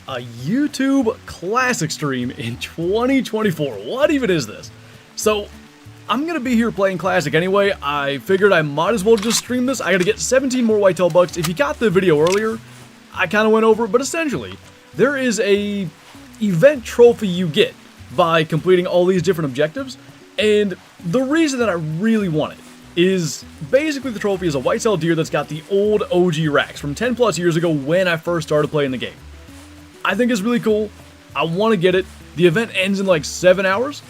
A YouTube Classic stream in 2024. What even is this? So, I'm gonna be here playing Classic anyway. I figured I might as well just stream this. I gotta get 17 more Whitetail bucks. If you got the video earlier, I kind of went over it, but essentially, there is a event trophy you get by completing all these different objectives, and the reason that I really want it is basically the trophy is a whitetail deer that's got the old OG racks from 10 plus years ago when I first started playing the game. I think it's really cool. I want to get it. The event ends in like 7 hours,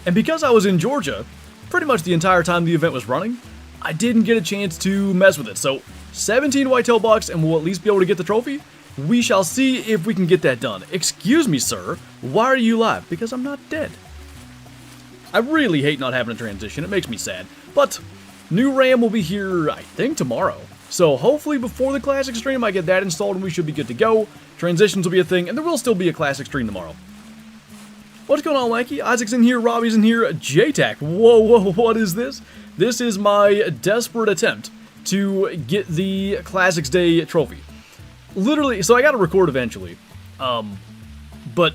and because I was in Georgia pretty much the entire time the event was running, I didn't get a chance to mess with it. So 17 whitetail bucks and we'll at least be able to get the trophy. We shall see if we can get that done. Excuse me, sir. Why are you live? Because I'm not dead. I really hate not having a transition. It makes me sad. But new RAM will be here, I think, tomorrow. So hopefully before the Classic stream, I get that installed and we should be good to go. Transitions will be a thing, and there will still be a Classic stream tomorrow. What's going on, Lanky? Isaac's in here, Robbie's in here, JTAC. Whoa, what is this? This is my desperate attempt to get the Classics Day trophy. Literally, so I gotta record eventually, but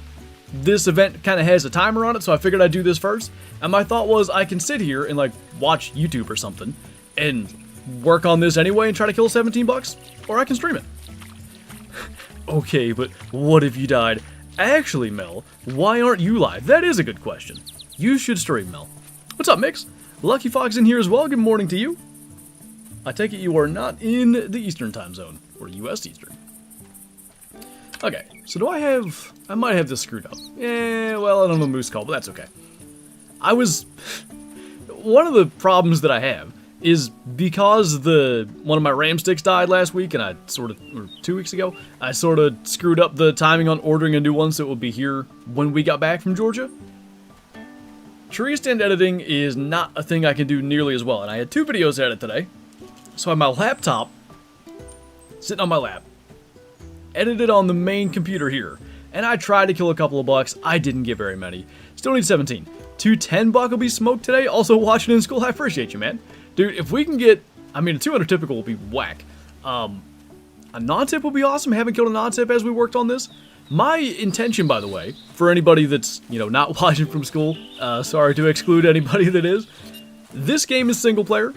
this event kind of has a timer on it, so I figured I'd do this first, and my thought was I can sit here and like watch YouTube or something, and work on this anyway and try to kill 17 bucks, or I can stream it. Okay, but what if you died? Actually, Mel, why aren't you live? That is a good question. You should stream, Mel. What's up, Mix? Lucky Fox in here as well, good morning to you. I take it you are not in the Eastern time zone, or US Eastern. Okay, so do I have... I might have this screwed up. Yeah, well, I don't know moose call, but that's okay. One of the problems that I have is because one of my RAM sticks died last week, and or 2 weeks ago, I sort of screwed up the timing on ordering a new one, so it will be here when we got back from Georgia. Tree stand editing is not a thing I can do nearly as well, and I had 2 videos to edit today. So I have my laptop sitting on my lap, edited on the main computer here, and I tried to kill a couple of bucks. I didn't get very many. Still need 17. 210 buck will be smoked today. Also watching in school. I appreciate you, man. Dude, if we can get, I mean, a 200 typical will be whack. A non-tip will be awesome. I haven't killed a non-tip as we worked on this. My intention, by the way, for anybody that's, not watching from school, sorry to exclude anybody that is, this game is single player.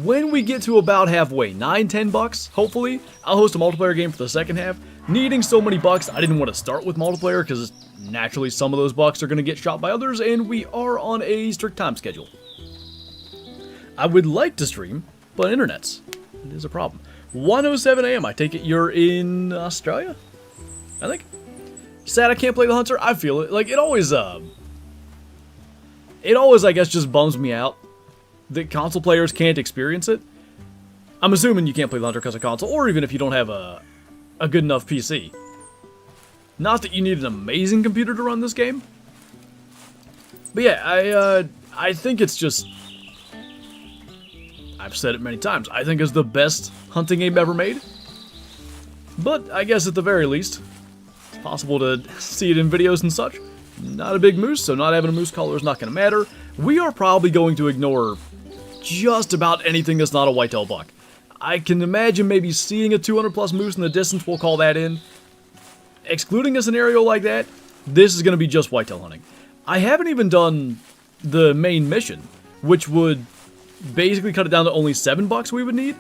When we get to about halfway, 9-10 bucks, hopefully, I'll host a multiplayer game for the second half. Needing so many bucks, I didn't want to start with multiplayer because naturally some of those bucks are going to get shot by others, and we are on a strict time schedule. I would like to stream, but internet's it is a problem. 1:07 a.m. I take it you're in Australia? I think. Sad I can't play the Hunter. I feel it. Like it always, I guess, just bums me out that console players can't experience it. I'm assuming you can't play the Hunter because of console, or even if you don't have a good enough PC. Not that you need an amazing computer to run this game. But yeah, I think it's just... I've said it many times. I think it's the best hunting game ever made. But I guess at the very least, it's possible to see it in videos and such. Not a big moose, so not having a moose collar is not going to matter. We are probably going to ignore just about anything that's not a whitetail buck. I can imagine maybe seeing a 200 plus moose in the distance, we'll call that in. Excluding a scenario like that, this is going to be just whitetail hunting. I haven't even done the main mission, which would basically cut it down to only 7 bucks we would need.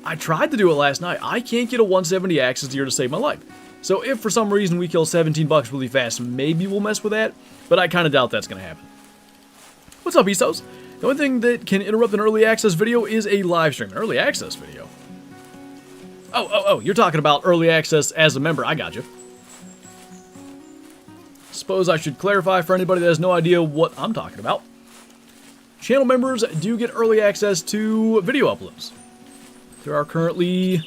I tried to do it last night. I can't get a 170 axis deer to save my life. So if for some reason we kill 17 bucks really fast, maybe we'll mess with that, but I kind of doubt that's going to happen. What's up, Istos? The only thing that can interrupt an early access video is a live stream. An early access video? Oh, you're talking about early access as a member. I got you. Suppose I should clarify for anybody that has no idea what I'm talking about. Channel members do get early access to video uploads. There are currently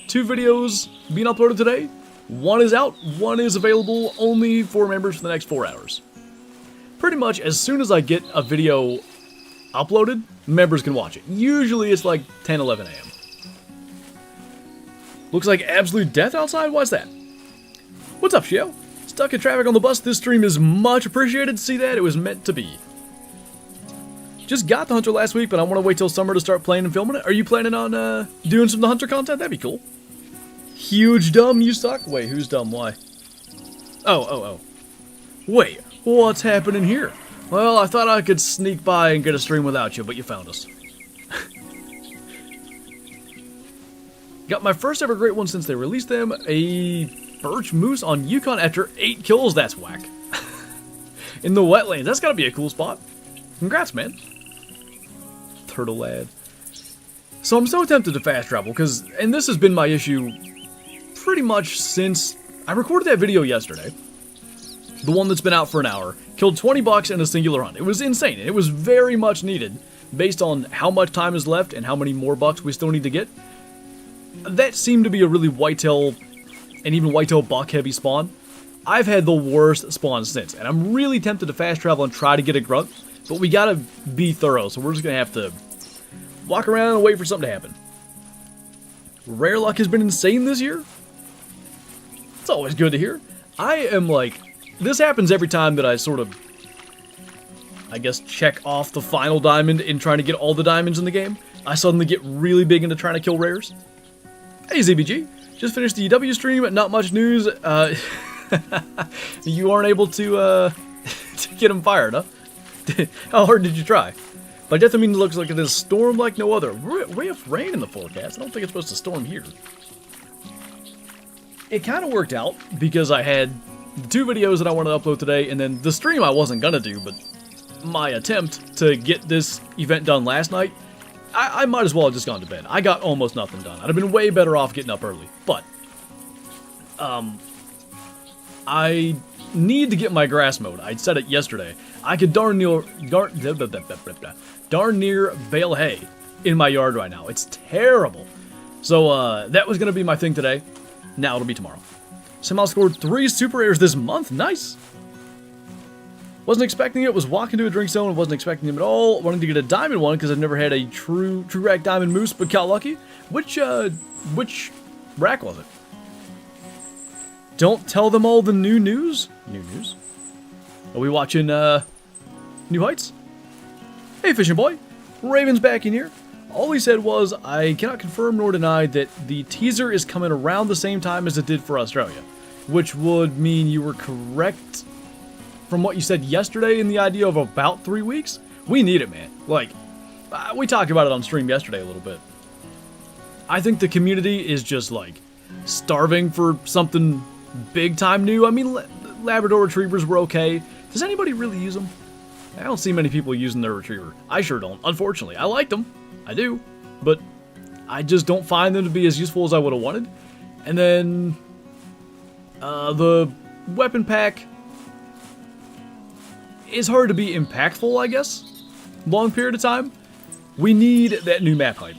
2 videos being uploaded today. One is out, one is available only for members for the next 4 hours. Pretty much as soon as I get a video uploaded, members can watch it. Usually it's like 10, 11 a.m. Looks like absolute death outside? Why's that? What's up, Shio? Stuck in traffic on the bus. This stream is much appreciated. See that? It was meant to be. Just got the Hunter last week, but I want to wait till summer to start playing and filming it. Are you planning on doing some of the Hunter content? That'd be cool. Huge dumb, you suck? Wait, who's dumb? Why? Oh. Wait, what's happening here? Well, I thought I could sneak by and get a stream without you, but you found us. Got my first ever great one since they released them. A birch moose on Yukon after 8 kills. That's whack. In the wetlands. That's gotta be a cool spot. Congrats, man. Turtle lad. So I'm so tempted to fast travel, and this has been my issue pretty much since I recorded that video yesterday. The one that's been out for an hour. Killed 20 bucks in a singular hunt. It was insane. It was very much needed based on how much time is left and how many more bucks we still need to get. That seemed to be a really whitetail and even whitetail buck heavy spawn. I've had the worst spawn since, and I'm really tempted to fast travel and try to get a grunt, but we gotta be thorough, so we're just gonna have to walk around and wait for something to happen. Rare luck has been insane this year. It's always good to hear. I am like, this happens every time that I sort of, I guess, check off the final diamond in trying to get all the diamonds in the game. I suddenly get really big into trying to kill rares. Hey ZBG, just finished the EW stream, not much news. You aren't able to get them fired, huh? How hard did you try? By death I mean it looks like it is a storm like no other. We have rain in the forecast. I don't think it's supposed to storm here. It kind of worked out because I had 2 videos that I wanted to upload today, and then the stream I wasn't gonna do, but my attempt to get this event done last night, I might as well have just gone to bed. I got almost nothing done. I'd have been way better off getting up early, but I need to get my grass mowed. I said it yesterday. I could darn near bale hay in my yard right now. It's terrible. So that was going to be my thing today. Now it'll be tomorrow. Somehow scored 3 super rares this month. Nice. Wasn't expecting it. Was walking to a drink zone and wasn't expecting them at all. Wanted to get a diamond one because I've never had a true rack diamond moose, but got lucky. Which rack was it? Don't tell them all the new news. New news? Are we watching New Heights? Hey, fishing boy. Raven's back in here. All he said was, I cannot confirm nor deny that the teaser is coming around the same time as it did for Australia. Which would mean you were correct from what you said yesterday in the idea of about 3 weeks. We need it, man. Like, we talked about it on stream yesterday a little bit. I think the community is just, like, starving for something big time new. I mean, Labrador Retrievers were okay. Does anybody really use them? I don't see many people using their Retriever. I sure don't, unfortunately. I like them. I do. But I just don't find them to be as useful as I would have wanted. And then the weapon pack is hard to be impactful, I guess. Long period of time. We need that new map hype.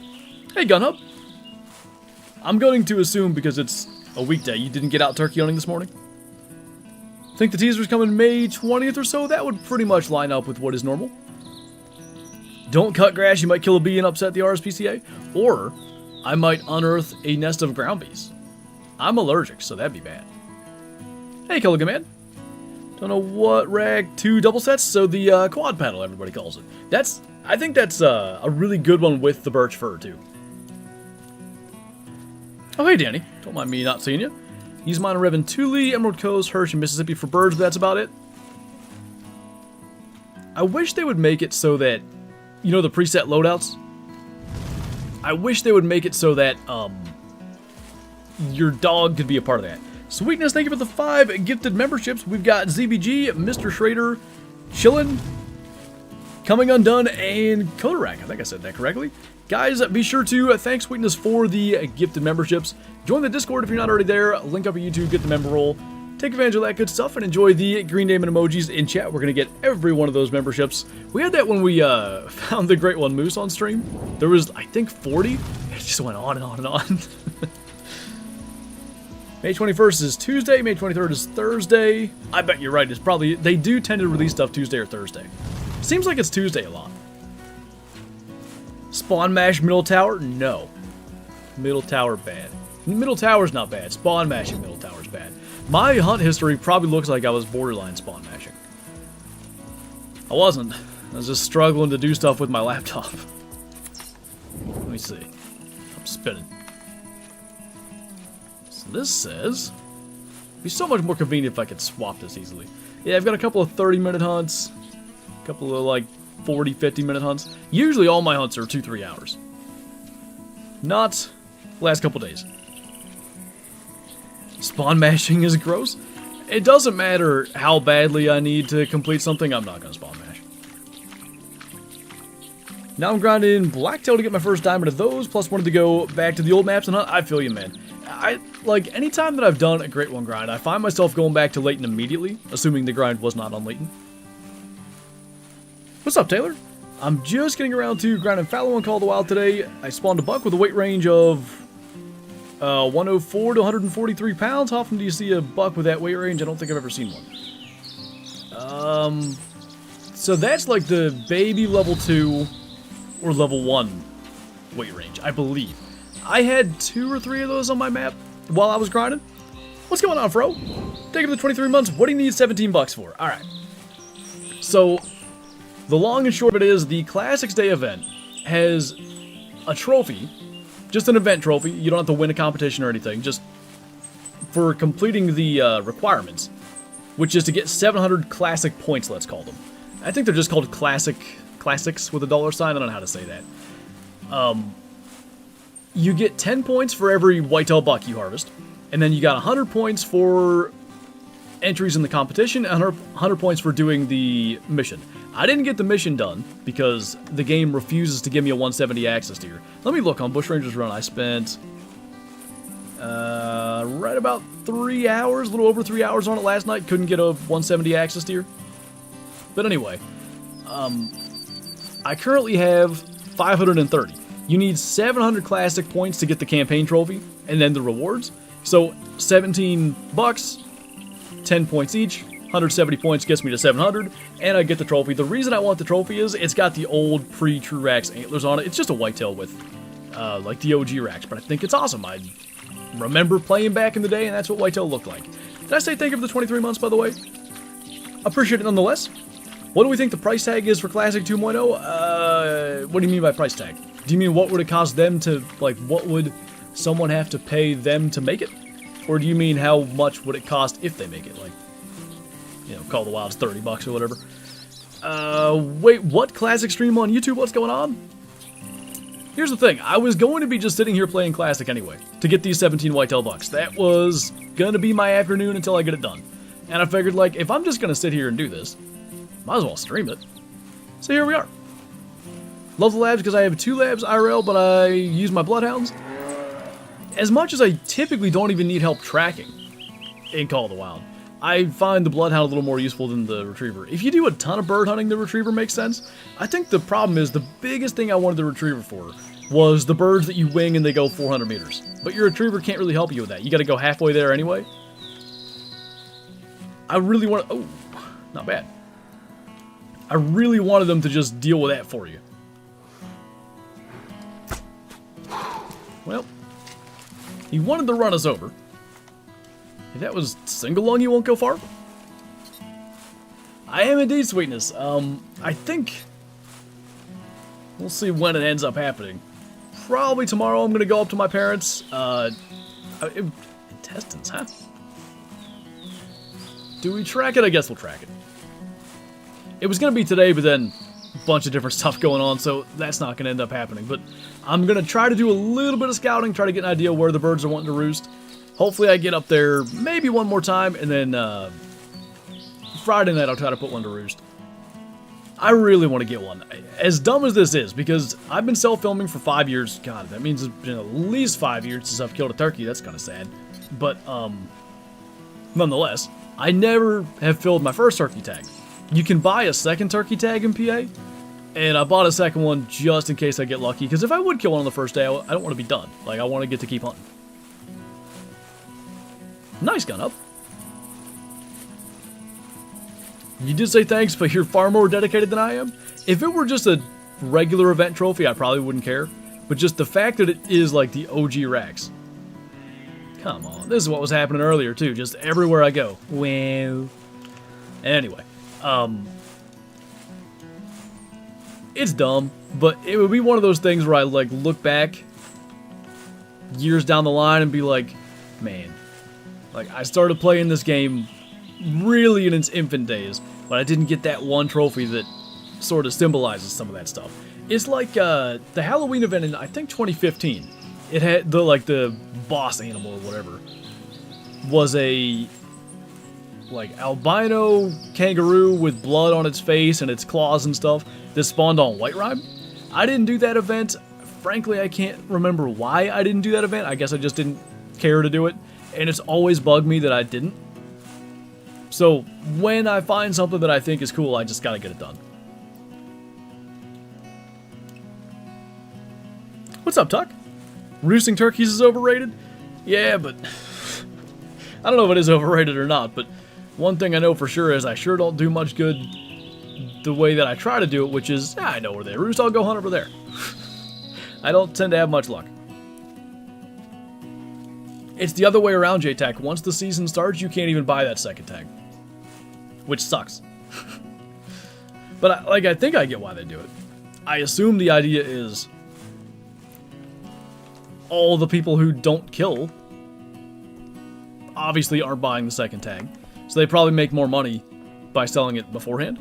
Hey, Gunhub. I'm going to assume because it's a weekday, you didn't get out turkey hunting this morning? Think the teaser's coming May 20th or so? That would pretty much line up with what is normal. Don't cut grass, you might kill a bee and upset the RSPCA. Or, I might unearth a nest of ground bees. I'm allergic, so that'd be bad. Hey, Culligan Man. Don't know what rag, 2 double sets, so the quad paddle, everybody calls it. I think that's a really good one with the birch fur, too. Oh, hey, Danny. Don't mind me not seeing you. Use mine on Revan Thule, Emerald Coast, Hirsch, and Mississippi for birds, but that's about it. I wish they would make it so that, you know, the preset loadouts? I wish they would make it so that, your dog could be a part of that. Sweetness, thank you for the 5 gifted memberships. We've got ZBG, Mr. Schrader, Chillin', Coming Undone, and Kodarak. I think I said that correctly. Guys, be sure to thank Sweetness for the gifted memberships. Join the Discord if you're not already there. Link up at YouTube, get the member roll. Take advantage of that good stuff and enjoy the green name and emojis in chat. We're going to get every one of those memberships. We had that when we found the Great One Moose on stream. There was, I think, 40. It just went on and on and on. May 21st is Tuesday. May 23rd is Thursday. I bet you're right. It's probably, they do tend to release stuff Tuesday or Thursday. Seems like it's Tuesday a lot. Spawn mash middle tower? No. Middle tower bad. Middle tower's not bad. Spawn mashing middle tower's bad. My hunt history probably looks like I was borderline spawn mashing. I wasn't. I was just struggling to do stuff with my laptop. Let me see. I'm spinning. So this says It'd be so much more convenient if I could swap this easily. Yeah, I've got a couple of 30-minute hunts, a couple of like 40, 50-minute hunts. Usually all my hunts are 2-3 hours. Not last couple days. Spawn mashing is gross. It doesn't matter how badly I need to complete something, I'm not going to spawn mash. Now I'm grinding Blacktail to get my first diamond of those, plus wanted to go back to the old maps and hunt. I feel you, man. Like, anytime that I've done a Great One grind, I find myself going back to Layton immediately, assuming the grind was not on Layton. What's up, Taylor? I'm just getting around to grinding Fallow and Call of the Wild today. I spawned a buck with a weight range of 104 to 143 pounds. How often do you see a buck with that weight range? I don't think I've ever seen one. So that's like the baby level 2 or level 1 weight range, I believe. I had 2 or 3 of those on my map while I was grinding. What's going on, Fro? Thank you for the 23 months. What do you need 17 bucks for? Alright. So, the long and short of it is the Classics Day event has a trophy, just an event trophy. You don't have to win a competition or anything, just for completing the requirements, which is to get 700 classic points, let's call them. I think they're just called classics with a $sign. I don't know how to say that. You get 10 points for every whitetail buck you harvest, and then you got 100 points for entries in the competition, and 100 points for doing the mission. I didn't get the mission done because the game refuses to give me a 170 axis deer. Let me look on Bushrangers Run. I spent right about 3 hours, a little over 3 hours on it last night. Couldn't get a 170 axis deer. But anyway, I currently have 530. You need 700 classic points to get the campaign trophy, and then the rewards. So 17 bucks, 10 points each. 170 points gets me to 700, and I get the trophy. The reason I want the trophy is it's got the old pre-True Rax antlers on it. It's just a whitetail with, like the OG Rax, but I think it's awesome. I remember playing back in the day, and that's what whitetail looked like. Did I say thank you for the 23 months, by the way? Appreciate it nonetheless. What do we think the price tag is for Classic 2.0? What do you mean by price tag? Do you mean what would it cost them to, like, what would someone have to pay them to make it? Or do you mean how much would it cost if they make it? Like, you know, Call of the Wild's 30 bucks or whatever. Wait, what Classic stream on YouTube? What's going on? Here's the thing. I was going to be just sitting here playing Classic anyway, to get these 17 whitetail bucks. That was gonna be my afternoon until I get it done. And I figured, like, if I'm just gonna sit here and do this, might as well stream it. So here we are. Love the labs because I have 2 labs IRL, but I use my bloodhounds. As much as I typically don't even need help tracking in Call of the Wild, I find the bloodhound a little more useful than the retriever. If you do a ton of bird hunting, the retriever makes sense. I think the problem is the biggest thing I wanted the retriever for was the birds that you wing and they go 400 meters. But your retriever can't really help you with that. You gotta go halfway there anyway. I really want... Oh, not bad. I really wanted them to just deal with that for you. Well, he wanted to run us over. If that was single lung, you won't go far. I am indeed, Sweetness. I think... We'll see when it ends up happening. Probably tomorrow I'm going to go up to my parents. Intestines, huh? Do we track it? I guess we'll track it. It was going to be today, but then a bunch of different stuff going on, so that's not going to end up happening. But I'm going to try to do a little bit of scouting, try to get an idea where the birds are wanting to roost. Hopefully I get up there maybe one more time, and then Friday night I'll try to put one to roost. I really want to get one. As dumb as this is, because I've been self-filming for 5 years. God, that means it's been at least 5 years since I've killed a turkey. That's kind of sad. But, nonetheless, I never have filled my first turkey tag. You can buy a second turkey tag in PA, and I bought a second one just in case I get lucky, because if I would kill one on the first day, I don't want to be done. Like, I want to get to keep hunting. Nice gun up. You did say thanks, but you're far more dedicated than I am. If it were just a regular event trophy, I probably wouldn't care. But just the fact that it is like the OG Rax. Come on, this is what was happening earlier too, just everywhere I go. Wow. Anyway, it's dumb, but it would be one of those things where I like look back years down the line and be like, man, Like, I started playing this game really in its infant days, but I didn't get that one trophy that sort of symbolizes some of that stuff. It's like the Halloween event in, I think, 2015. It had the boss animal or whatever was a like albino kangaroo with blood on its face and its claws and stuff that spawned on White Rime. I didn't do that event. Frankly, I can't remember why I didn't do that event. I guess I just didn't care to do it, and it's always bugged me that I didn't. So when I find something that I think is cool, I just gotta get it done. What's up, Tuck? Roosting turkeys is overrated? Yeah, but I don't know if it is overrated or not, but one thing I know for sure is I sure don't do much good the way that I try to do it, which is, I know where they roost, I'll go hunt over there. I don't tend to have much luck. It's the other way around, JTAC. Once the season starts, you can't even buy that second tag, which sucks. But I think I get why they do it. I assume the idea is all the people who don't kill obviously aren't buying the second tag, so they probably make more money by selling it beforehand.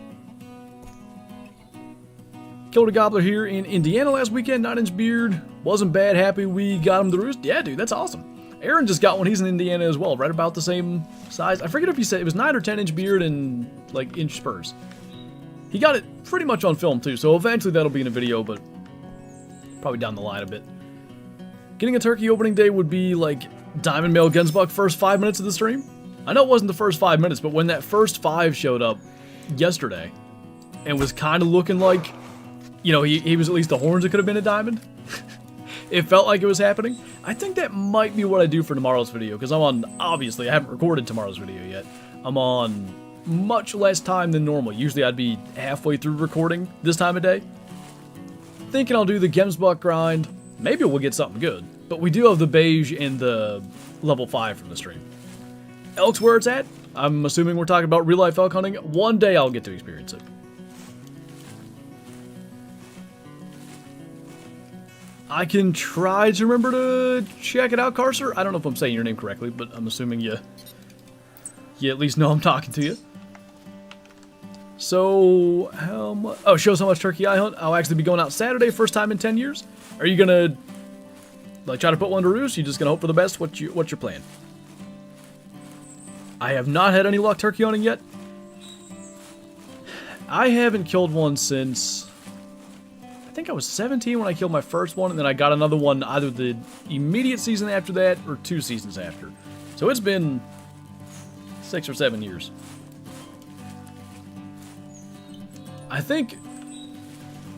Killed a gobbler here in Indiana last weekend, 9-inch beard. Wasn't bad, happy we got him to roost. Yeah, dude, that's awesome. Aaron just got one, he's in Indiana as well, right about the same size. I forget if he said it was 9 or 10-inch beard and like inch spurs. He got it pretty much on film too, so eventually that'll be in a video, but probably down the line a bit. Getting a turkey opening day would be like Diamond Male Gensbuck first 5 minutes of the stream. I know it wasn't the first 5 minutes, but when that first 5 showed up yesterday and was kind of looking like, you know, he was at least the horns that could have been a diamond. It felt like it was happening. I think that might be what I do for tomorrow's video, because I'm on, obviously, I haven't recorded tomorrow's video yet. I'm on much less time than normal. Usually I'd be halfway through recording this time of day. Thinking I'll do the Gensbuck grind. Maybe we'll get something good. But we do have the beige and the level 5 from the stream. Elk's where it's at. I'm assuming we're talking about real life elk hunting. One day I'll get to experience it. I can try to remember to check it out, Carcer. I don't know if I'm saying your name correctly, but I'm assuming you at least know I'm talking to you. So, how much? Oh, shows how much turkey I hunt. I'll actually be going out Saturday, first time in 10 years. Are you gonna like try to put one to roost? You just gonna hope for the best? What's your plan? I have not had any luck turkey hunting yet. I haven't killed one since I think I was 17 when I killed my first one, and then I got another one either the immediate season after that or 2 seasons after. So it's been 6 or 7 years. I think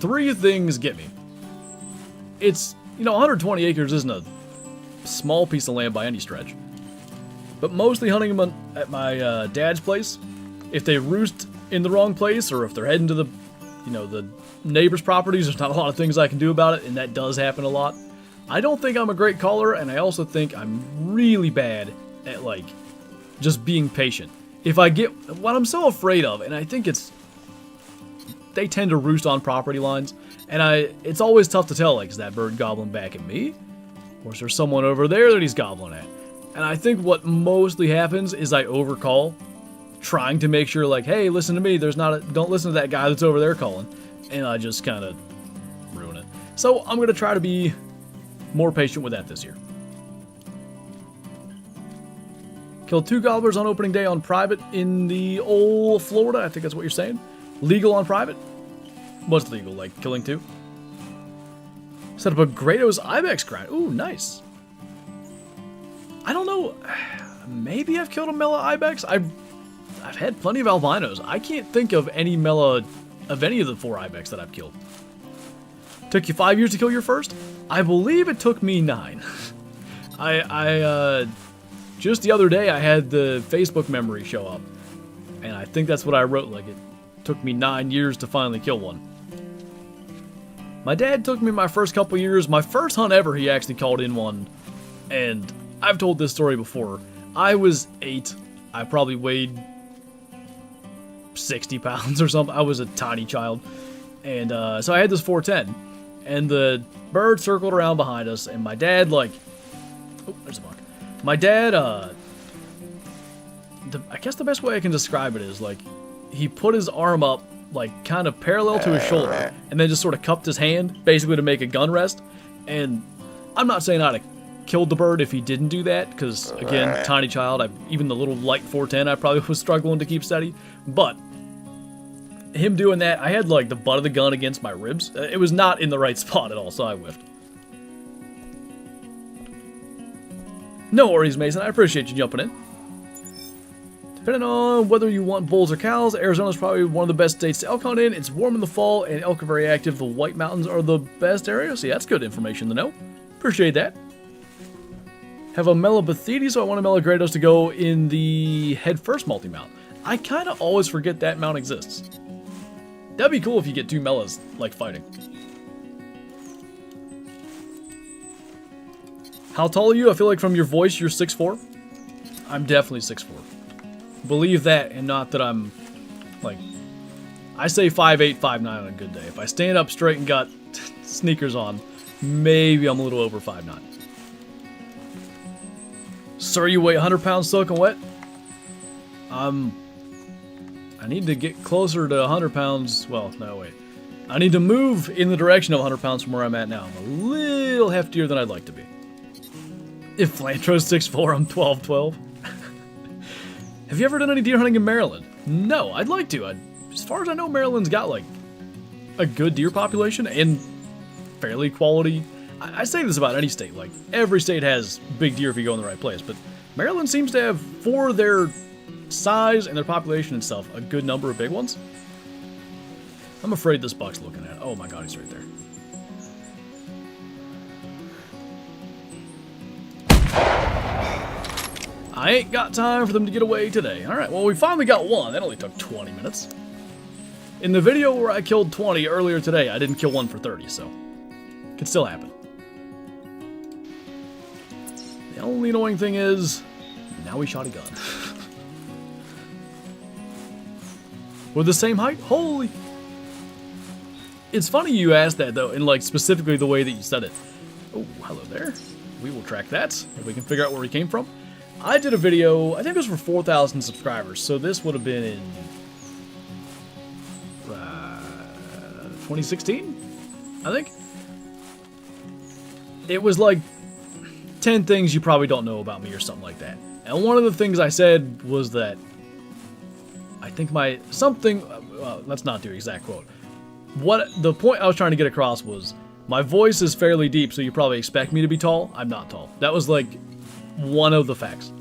3 things get me. It's, you know, 120 acres isn't a small piece of land by any stretch. But mostly hunting them at my dad's place. If they roost in the wrong place, or if they're heading to the, you know, the neighbor's properties, there's not a lot of things I can do about it, and that does happen a lot. I don't think I'm a great caller, and I also think I'm really bad at, like, just being patient. If I get what I'm so afraid of, and I think it's, they tend to roost on property lines, and it's always tough to tell, like, is that bird gobbling back at me? Or is there someone over there that he's gobbling at? And I think what mostly happens is I overcall, trying to make sure, like, hey, listen to me, don't listen to that guy that's over there calling. And I just kind of ruin it. So I'm going to try to be more patient with that this year. Killed 2 gobblers on opening day on private in the old Florida. I think that's what you're saying. Legal on private? What's legal? Like killing 2? Set up a Grados Ibex grind. Ooh, nice. I don't know. Maybe I've killed a Mela Ibex. I've had plenty of albinos. I can't think of any Mela of any of the 4 Ibex that I've killed. Took you 5 years to kill your first? I believe it took me 9. Just the other day I had the Facebook memory show up, and I think that's what I wrote, like it took me 9 years to finally kill one. My dad took me my first couple years. My first hunt ever, he actually called in one, and I've told this story before. I was 8. I probably weighed 60 pounds or something. I was a tiny child. And so I had this 410. And the bird circled around behind us. And my dad, like... Oh, there's a buck. My dad I guess the best way I can describe it is, like, he put his arm up, like, kind of parallel to his shoulder, and then just sort of cupped his hand, basically to make a gun rest. And I'm not saying I'd have killed the bird if he didn't do that, because, again, tiny child, even the little light 410, I probably was struggling to keep steady. But him doing that, I had, like, the butt of the gun against my ribs. It was not in the right spot at all, so I whiffed. No worries, Mason. I appreciate you jumping in. Depending on whether you want bulls or cows, Arizona's probably one of the best states to elk hunt in. It's warm in the fall, and elk are very active. The White Mountains are the best area. See, that's good information to know. Appreciate that. Have a Melibothetes, so I want a Meligrados to go in the head first multi-mount. I kind of always forget that mount exists. That'd be cool if you get two Melas, like, fighting. How tall are you? I feel like from your voice, you're 6'4". I'm definitely 6'4". Believe that, and not that I'm, like, I say 5'8", 5'9" on a good day. If I stand up straight and got sneakers on, maybe I'm a little over 5'9". Sir, you weigh 100 pounds soaking wet? I need to get closer to 100 pounds. Well, no, wait. I need to move in the direction of 100 pounds from where I'm at now. I'm a little heftier than I'd like to be. If Flantro's 6'4", I'm 12'12". Have you ever done any deer hunting in Maryland? No, I'd like to. As far as I know, Maryland's got, like, a good deer population and fairly quality. I say this about any state. Like, every state has big deer if you go in the right place, but Maryland seems to have, for their size and their population and stuff, a good number of big ones. I'm afraid this buck's looking at it. Oh my god, he's right there. I ain't got time for them to get away today. Alright, well, we finally got one. That only took 20 minutes. In the video where I killed 20 earlier today, I didn't kill one for 30, so it could still happen. The only annoying thing is, now we shot a gun. We're the same height? Holy! It's funny you asked that, though, and, like, specifically the way that you said it. Oh, hello there. We will track that, if we can figure out where he came from. I did a video, I think it was for 4,000 subscribers, so this would have been in 2016, I think. It was like 10 things you probably don't know about me or something like that. And one of the things I said was that I think let's not do exact quote. The point I was trying to get across was my voice is fairly deep, so you probably expect me to be tall. I'm not tall. That was like one of the facts.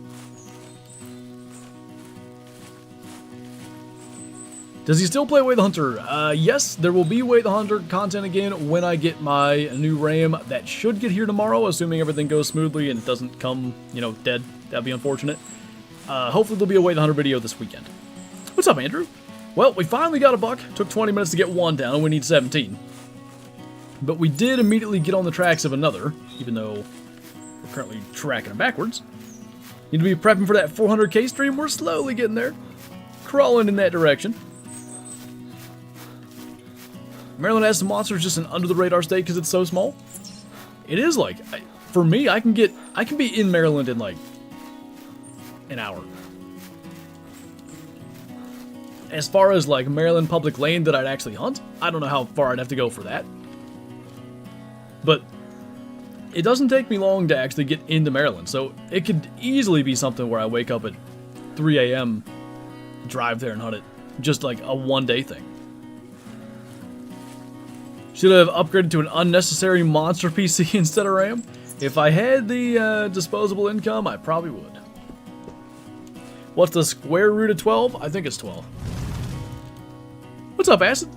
Does he still play Way the Hunter? Yes, there will be Way the Hunter content again when I get my new RAM. That should get here tomorrow, assuming everything goes smoothly and it doesn't come, dead. That'd be unfortunate. Hopefully there'll be a Way the Hunter video this weekend. What's up, Andrew? Well, we finally got a buck. Took 20 minutes to get one down, and we need 17. But we did immediately get on the tracks of another, even though we're currently tracking them backwards. Need to be prepping for that 400k stream. We're slowly getting there. Crawling in that direction. Maryland has some monsters, just an under-the-radar state because it's so small. It is like, for me, I can be in Maryland in like an hour. As far as like Maryland public land that I'd actually hunt, I don't know how far I'd have to go for that. But it doesn't take me long to actually get into Maryland, so it could easily be something where I wake up at 3 a.m., drive there and hunt it. Just like a one-day thing. Should I have upgraded to an unnecessary monster PC instead of RAM? If I had the disposable income, I probably would. What's the square root of 12? I think it's 12. What's up, Acid?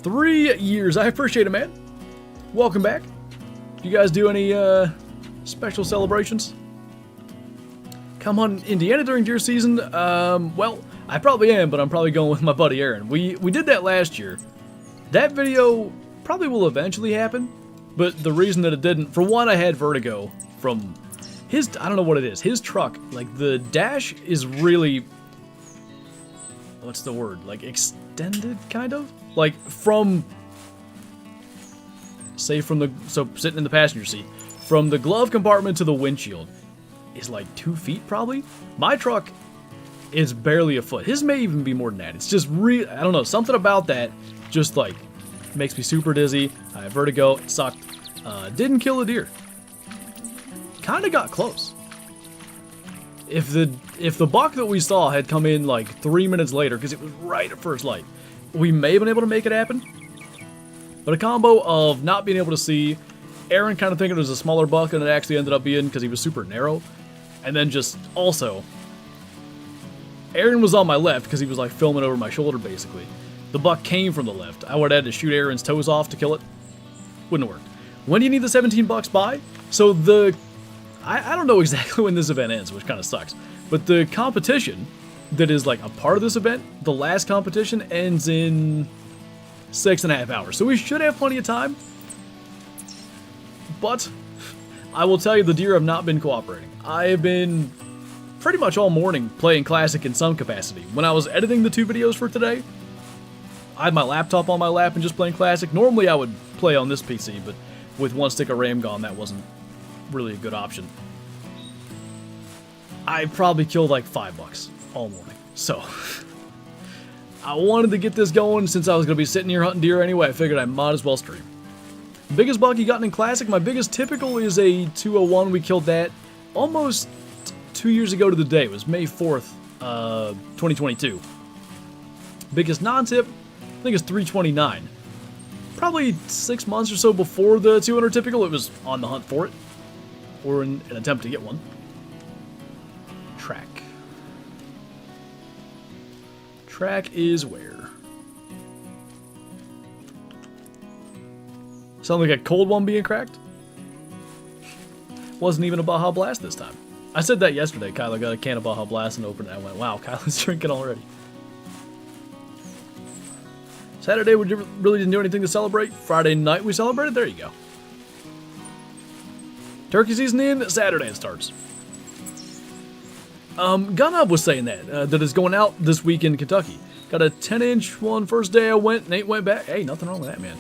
3 years. I appreciate it, man. Welcome back. You guys do any special celebrations? Come on, Indiana during deer season? Well, I probably am, but I'm probably going with my buddy Aaron. We did that last year. That video probably will eventually happen, but the reason that it didn't, for one, I had vertigo from his, I don't know what it is, his truck, like the dash is really, what's the word, like extended, kind of? Like from, say from the, so sitting in the passenger seat, from the glove compartment to the windshield is like 2 feet probably. My truck It's barely a foot. His may even be more than that. It's just I don't know, something about that just like makes me super dizzy. I have vertigo. It sucked. Didn't kill a deer. Kind of got close. If the buck that we saw had come in like 3 minutes later, because it was right at first light, we may have been able to make it happen. But a combo of not being able to see, Aaron kind of thinking it was a smaller buck than it actually ended up being because he was super narrow, and then just also, Aaron was on my left because he was like filming over my shoulder basically. The buck came from the left. I would have had to shoot Aaron's toes off to kill it. Wouldn't have worked. When do you need the 17 bucks by? So I don't know exactly when this event ends, which kind of sucks. But the competition that is like a part of this event, the last competition ends in 6.5 hours. So we should have plenty of time. But I will tell you, the deer have not been cooperating. I have been pretty much all morning playing Classic in some capacity. When I was editing the 2 videos for today, I had my laptop on my lap and just playing Classic. Normally I would play on this PC, but with 1 stick of RAM gone, that wasn't really a good option. I probably killed like 5 bucks all morning. So I wanted to get this going since I was going to be sitting here hunting deer anyway. I figured I might as well stream. Biggest buck you gotten in Classic? My biggest typical is a 201. We killed that almost 2 years ago to the day. It was May 4th, 2022. Biggest non-tip, I think it's 329. Probably 6 months or so before the 200 typical, it was on the hunt for it. Or in an attempt to get one. Track. Track is where? Sound like a cold one being cracked? Wasn't even a Baja Blast this time. I said that yesterday. Kyler got a can of Baja Blast and opened it. I went, wow, Kyler's drinking already. Saturday, we really didn't do anything to celebrate. Friday night, we celebrated. There you go. Turkey season in, Saturday it starts. Gun Up was saying that it's going out this week in Kentucky. Got a 10-inch one first day I went, Nate went back. Hey, nothing wrong with that, man.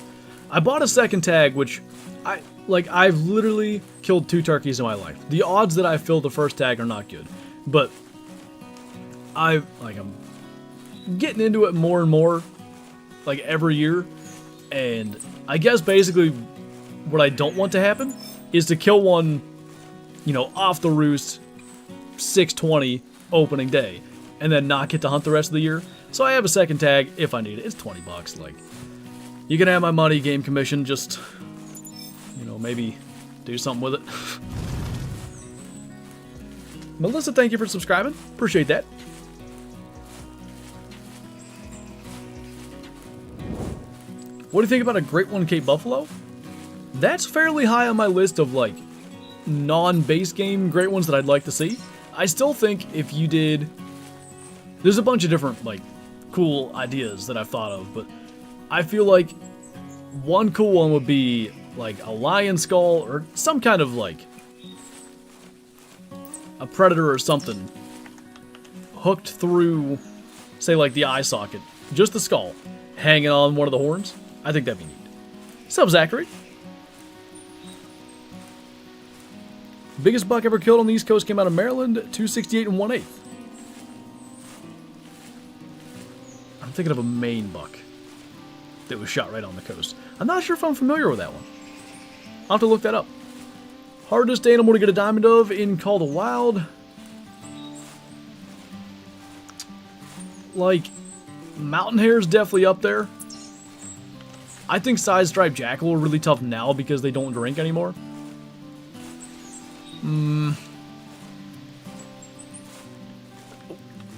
I bought a second tag, which I've literally killed 2 turkeys in my life. The odds that I filled the first tag are not good, but I'm getting into it more and more, like every year, and I guess basically what I don't want to happen is to kill one, you know, off the roost, 620 opening day, and then not get to hunt the rest of the year. So I have a second tag if I need it. It's 20 bucks. Like, you can have my money, game commission. Just, you know, maybe do something with it. Melissa, thank you for subscribing. Appreciate that. What do you think about a Great One Cape Buffalo? That's fairly high on my list of, like, non-base game great ones that I'd like to see. I still think if you did... There's a bunch of different, like, cool ideas that I've thought of, but I feel like one cool one would be, like, a lion skull or some kind of, like, a predator or something hooked through, say, like, the eye socket. Just the skull hanging on one of the horns. I think that'd be neat. Sup, Zachary? Biggest buck ever killed on the East Coast came out of Maryland, 268 and 1/8. I'm thinking of a Maine buck that was shot right on the coast. I'm not sure if I'm familiar with that one. I'll have to look that up. Hardest animal to get a diamond of in Call the Wild. Like, mountain hare is definitely up there. I think side-striped jackal are really tough now because they don't drink anymore.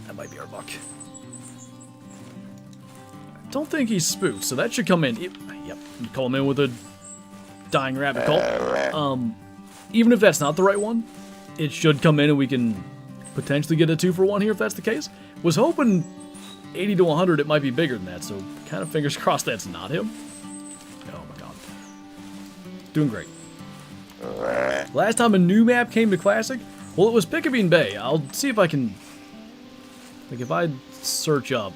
That might be our buck. I don't think he's spooked, so that should come in. Yep, call him in with a dying rabbit call. Even if that's not the right one, it should come in and we can potentially get a 2-for-1 here if that's the case. Was hoping 80 to 100 it might be bigger than that, so kind of fingers crossed that's not him. Oh my god. Doing great. Last time a new map came to Classic, well, it was Picayune Bay. I'll see if I can, like, if I search up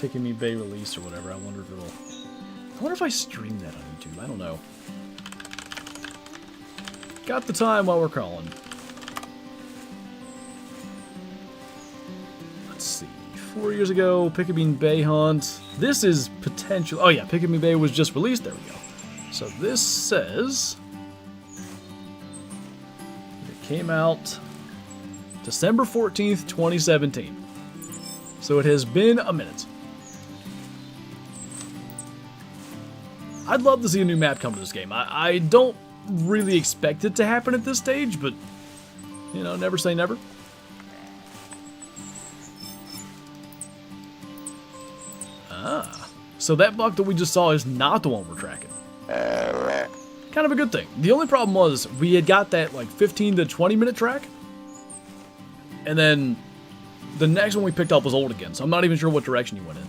Picayune Bay release or whatever, I wonder if I stream that on YouTube. I don't know. Got the time while we're calling. 4 years ago, Pickabean Bay hunt. This is potential. Oh yeah, Pickabean Bay was just released. There we go. So this says it came out December 14th, 2017. So it has been a minute. I'd love to see a new map come to this game. I don't really expect it to happen at this stage, but, you know, never say never. Ah, so that buck that we just saw is not the one we're tracking. Kind of a good thing. The only problem was we had got that like 15 to 20 minute track, and then the next one we picked up was old again, so I'm not even sure what direction he went in.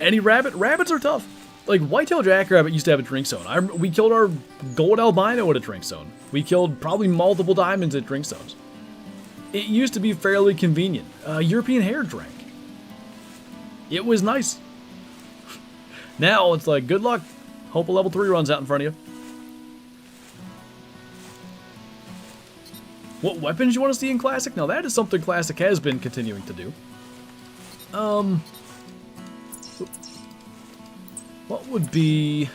Any rabbit? Rabbits are tough. Like, whitetail jackrabbit used to have a drink zone. We killed our gold albino at a drink zone. We killed probably multiple diamonds at drink zones. It used to be fairly convenient. European hare drank. It was nice. Now it's like, good luck. Hope a level 3 runs out in front of you. What weapons you want to see in Classic? Now that is something Classic has been continuing to do. What would be...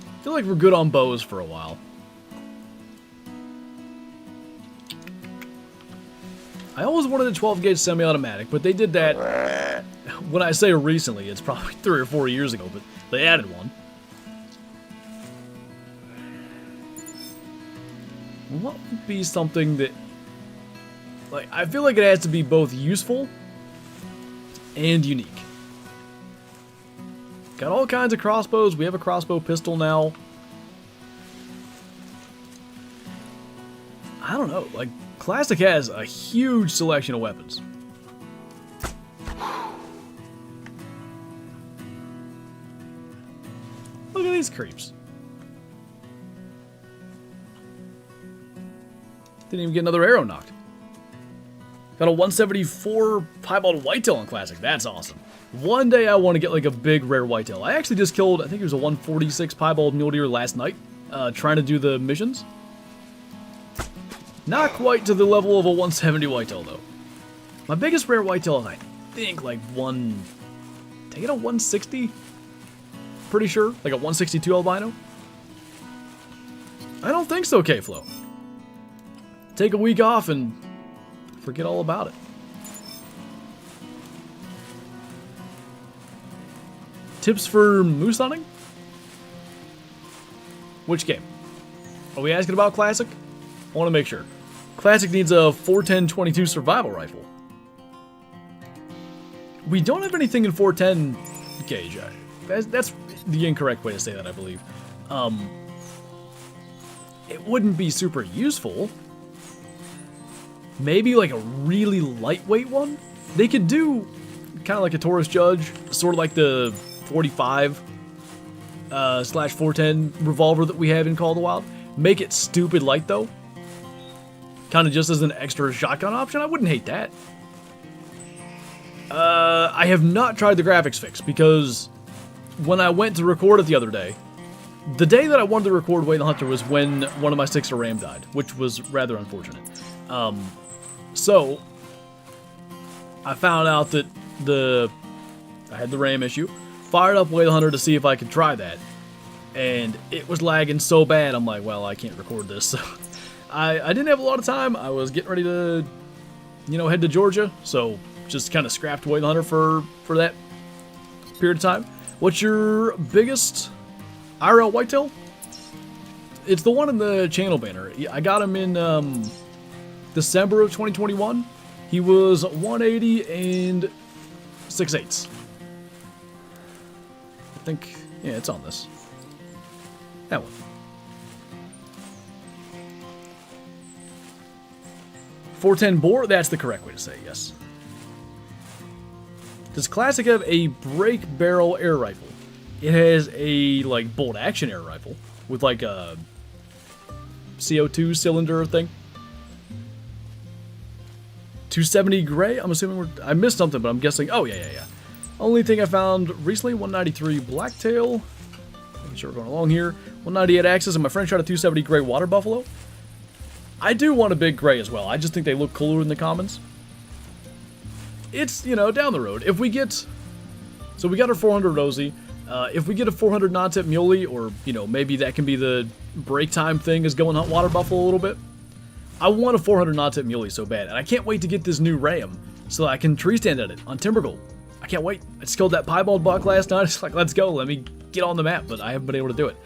I feel like we're good on bows for a while. I always wanted a 12 gauge semi-automatic, but they did that, when I say recently, it's probably 3 or 4 years ago, but they added one. What would be something that, like, I feel like it has to be both useful and unique. Got all kinds of crossbows. We have a crossbow pistol now. I don't know, like, Classic has a huge selection of weapons. Look at these creeps. Didn't even get another arrow knocked. Got a 174 piebald whitetail on Classic. That's awesome. One day I want to get like a big rare whitetail. I actually just killed, I think it was a 146 piebald mule deer last night, trying to do the missions. Not quite to the level of a 170 whitetail though. My biggest rare whitetail is, I think, like take it a 160? Pretty sure, like a 162 albino. I don't think so, K-Flow. Take a week off and forget all about it. Tips for moose hunting? Which game? Are we asking about Classic? I want to make sure. Classic needs a 410-22 survival rifle. We don't have anything in 410 gauge. That's the incorrect way to say that, I believe. It wouldn't be super useful. Maybe like a really lightweight one? They could do kind of like a Taurus Judge, sort of like the 45 slash 410 revolver that we have in Call of the Wild. Make it stupid light though. Kind of just as an extra shotgun option. I wouldn't hate that. I have not tried the graphics fix because when I went to record it the other day, the day that I wanted to record Wade the Hunter was when one of my sticks of RAM died, which was rather unfortunate. So I found out that I had the RAM issue, fired up Wade the Hunter to see if I could try that, and it was lagging so bad, I'm like, well, I can't record this. So I didn't have a lot of time. I was getting ready to, you know, head to Georgia, so just kind of scrapped Wade the Hunter for that period of time. What's your biggest IRL whitetail? It's the one in the channel banner. I got him in December of 2021. He was 180 and 6/8. I think, yeah, it's on this. That one. .410 bore, that's the correct way to say it, yes. Does Classic have a break barrel air rifle? It has a, like, bolt action air rifle with, like, a CO2 cylinder thing. 270 gray? I'm assuming I missed something, but I'm guessing. Oh, yeah. Only thing I found recently, 193 blacktail. Making sure we're going along here. 198 axis, and my friend shot a 270 gray water buffalo. I do want a big gray as well. I just think they look cooler in the commons. It's, you know, down the road. If we get... So we got our 400 Rosie. If we get a 400 non-tip muley, or, you know, maybe that can be the break time thing is going hunt water buffalo a little bit. I want a 400 non-tip muley so bad. And I can't wait to get this new ram so I can tree stand at it on timber gold. I can't wait. I just killed that piebald buck last night. It's like, let's go. Let me get on the map. But I haven't been able to do it.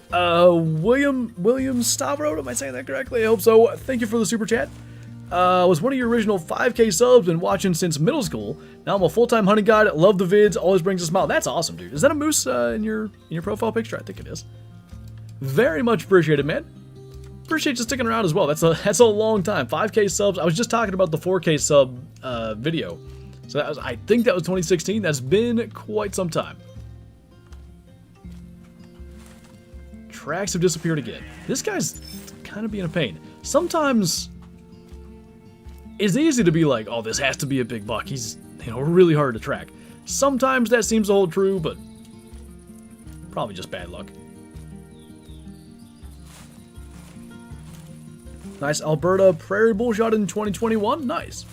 William Stavro, am I saying that correctly? I hope so. Thank you for the super chat. Was one of your original 5K subs, been watching since middle school. Now I'm a full-time hunting guide. Love the vids. Always brings a smile. That's awesome, dude. Is that a moose in your profile picture? I think it is. Very much appreciated, man. Appreciate you sticking around as well. That's a long time. 5K subs. I was just talking about the 4K sub video. So that was, I think that was 2016. That's been quite some time. Tracks have disappeared again. This guy's kind of being a pain. Sometimes it's easy to be like, oh, this has to be a big buck. He's, you know, really hard to track. Sometimes that seems to hold true, but probably just bad luck. Nice Alberta prairie bull shot in 2021. Nice.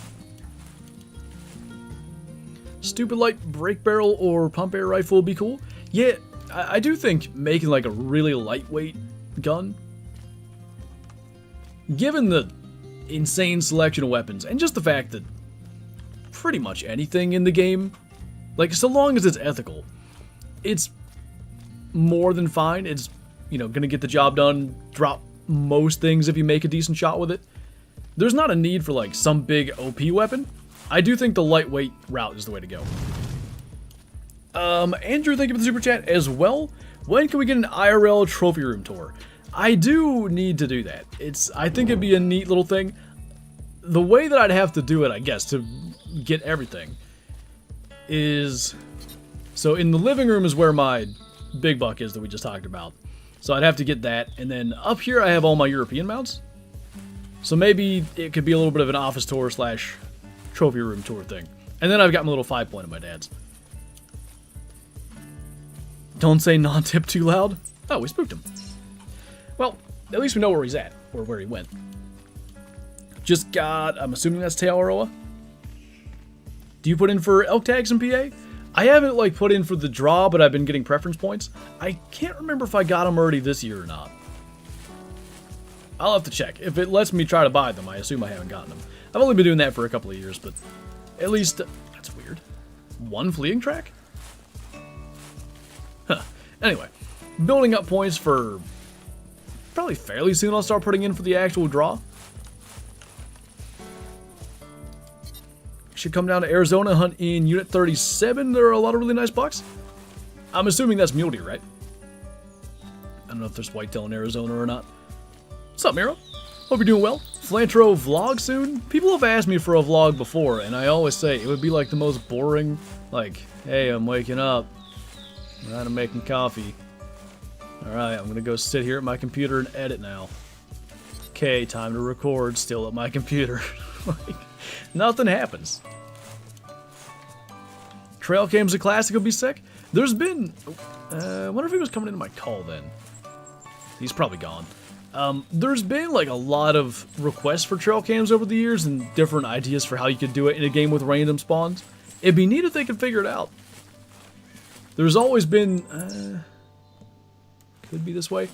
Stupid light break barrel or pump air rifle would be cool. Yeah, I do think making like a really lightweight gun, given the insane selection of weapons and just the fact that pretty much anything in the game, like so long as it's ethical, it's more than fine. It's, you know, gonna get the job done, drop most things if you make a decent shot with it. There's not a need for like some big OP weapon. I do think the lightweight route is the way to go. Andrew, thank you for the super chat as well. When can we get an IRL trophy room tour? I do need to do that. I think it'd be a neat little thing. The way that I'd have to do it, I guess, to get everything is... So in the living room is where my big buck is that we just talked about. So I'd have to get that. And then up here I have all my European mounts. So maybe it could be a little bit of an office tour slash trophy room tour thing. And then I've got my little 5-point of my dad's. Don't say non-tip too loud. Oh, we spooked him. Well, at least we know where he's at, or where he went. Just got, I'm assuming that's Tearoa. Do you put in for elk tags in PA? I haven't like put in for the draw, but I've been getting preference points. I can't remember if I got them already this year or not. I'll have to check. If it lets me try to buy them, I assume I haven't gotten them. I've only been doing that for a couple of years, but at least, that's weird. One fleeing track? Huh. Anyway, building up points for probably fairly soon I'll start putting in for the actual draw. Should come down to Arizona, hunt in Unit 37. There are a lot of really nice bucks. I'm assuming that's mule deer, right? I don't know if there's whitetail in Arizona or not. What's up, Miro? Hope you're doing well. Flantro vlog soon? People have asked me for a vlog before, and I always say it would be like the most boring, like, hey, I'm waking up. I'm making coffee. Alright, I'm gonna go sit here at my computer and edit now. Okay, time to record, still at my computer. Like, nothing happens. Trail cam's a classic, would be sick. There's been... I wonder if he was coming into my call then. He's probably gone. There's been like a lot of requests for trail cams over the years and different ideas for how you could do it in a game with random spawns. It'd be neat if they could figure it out. There's always been, could be this way.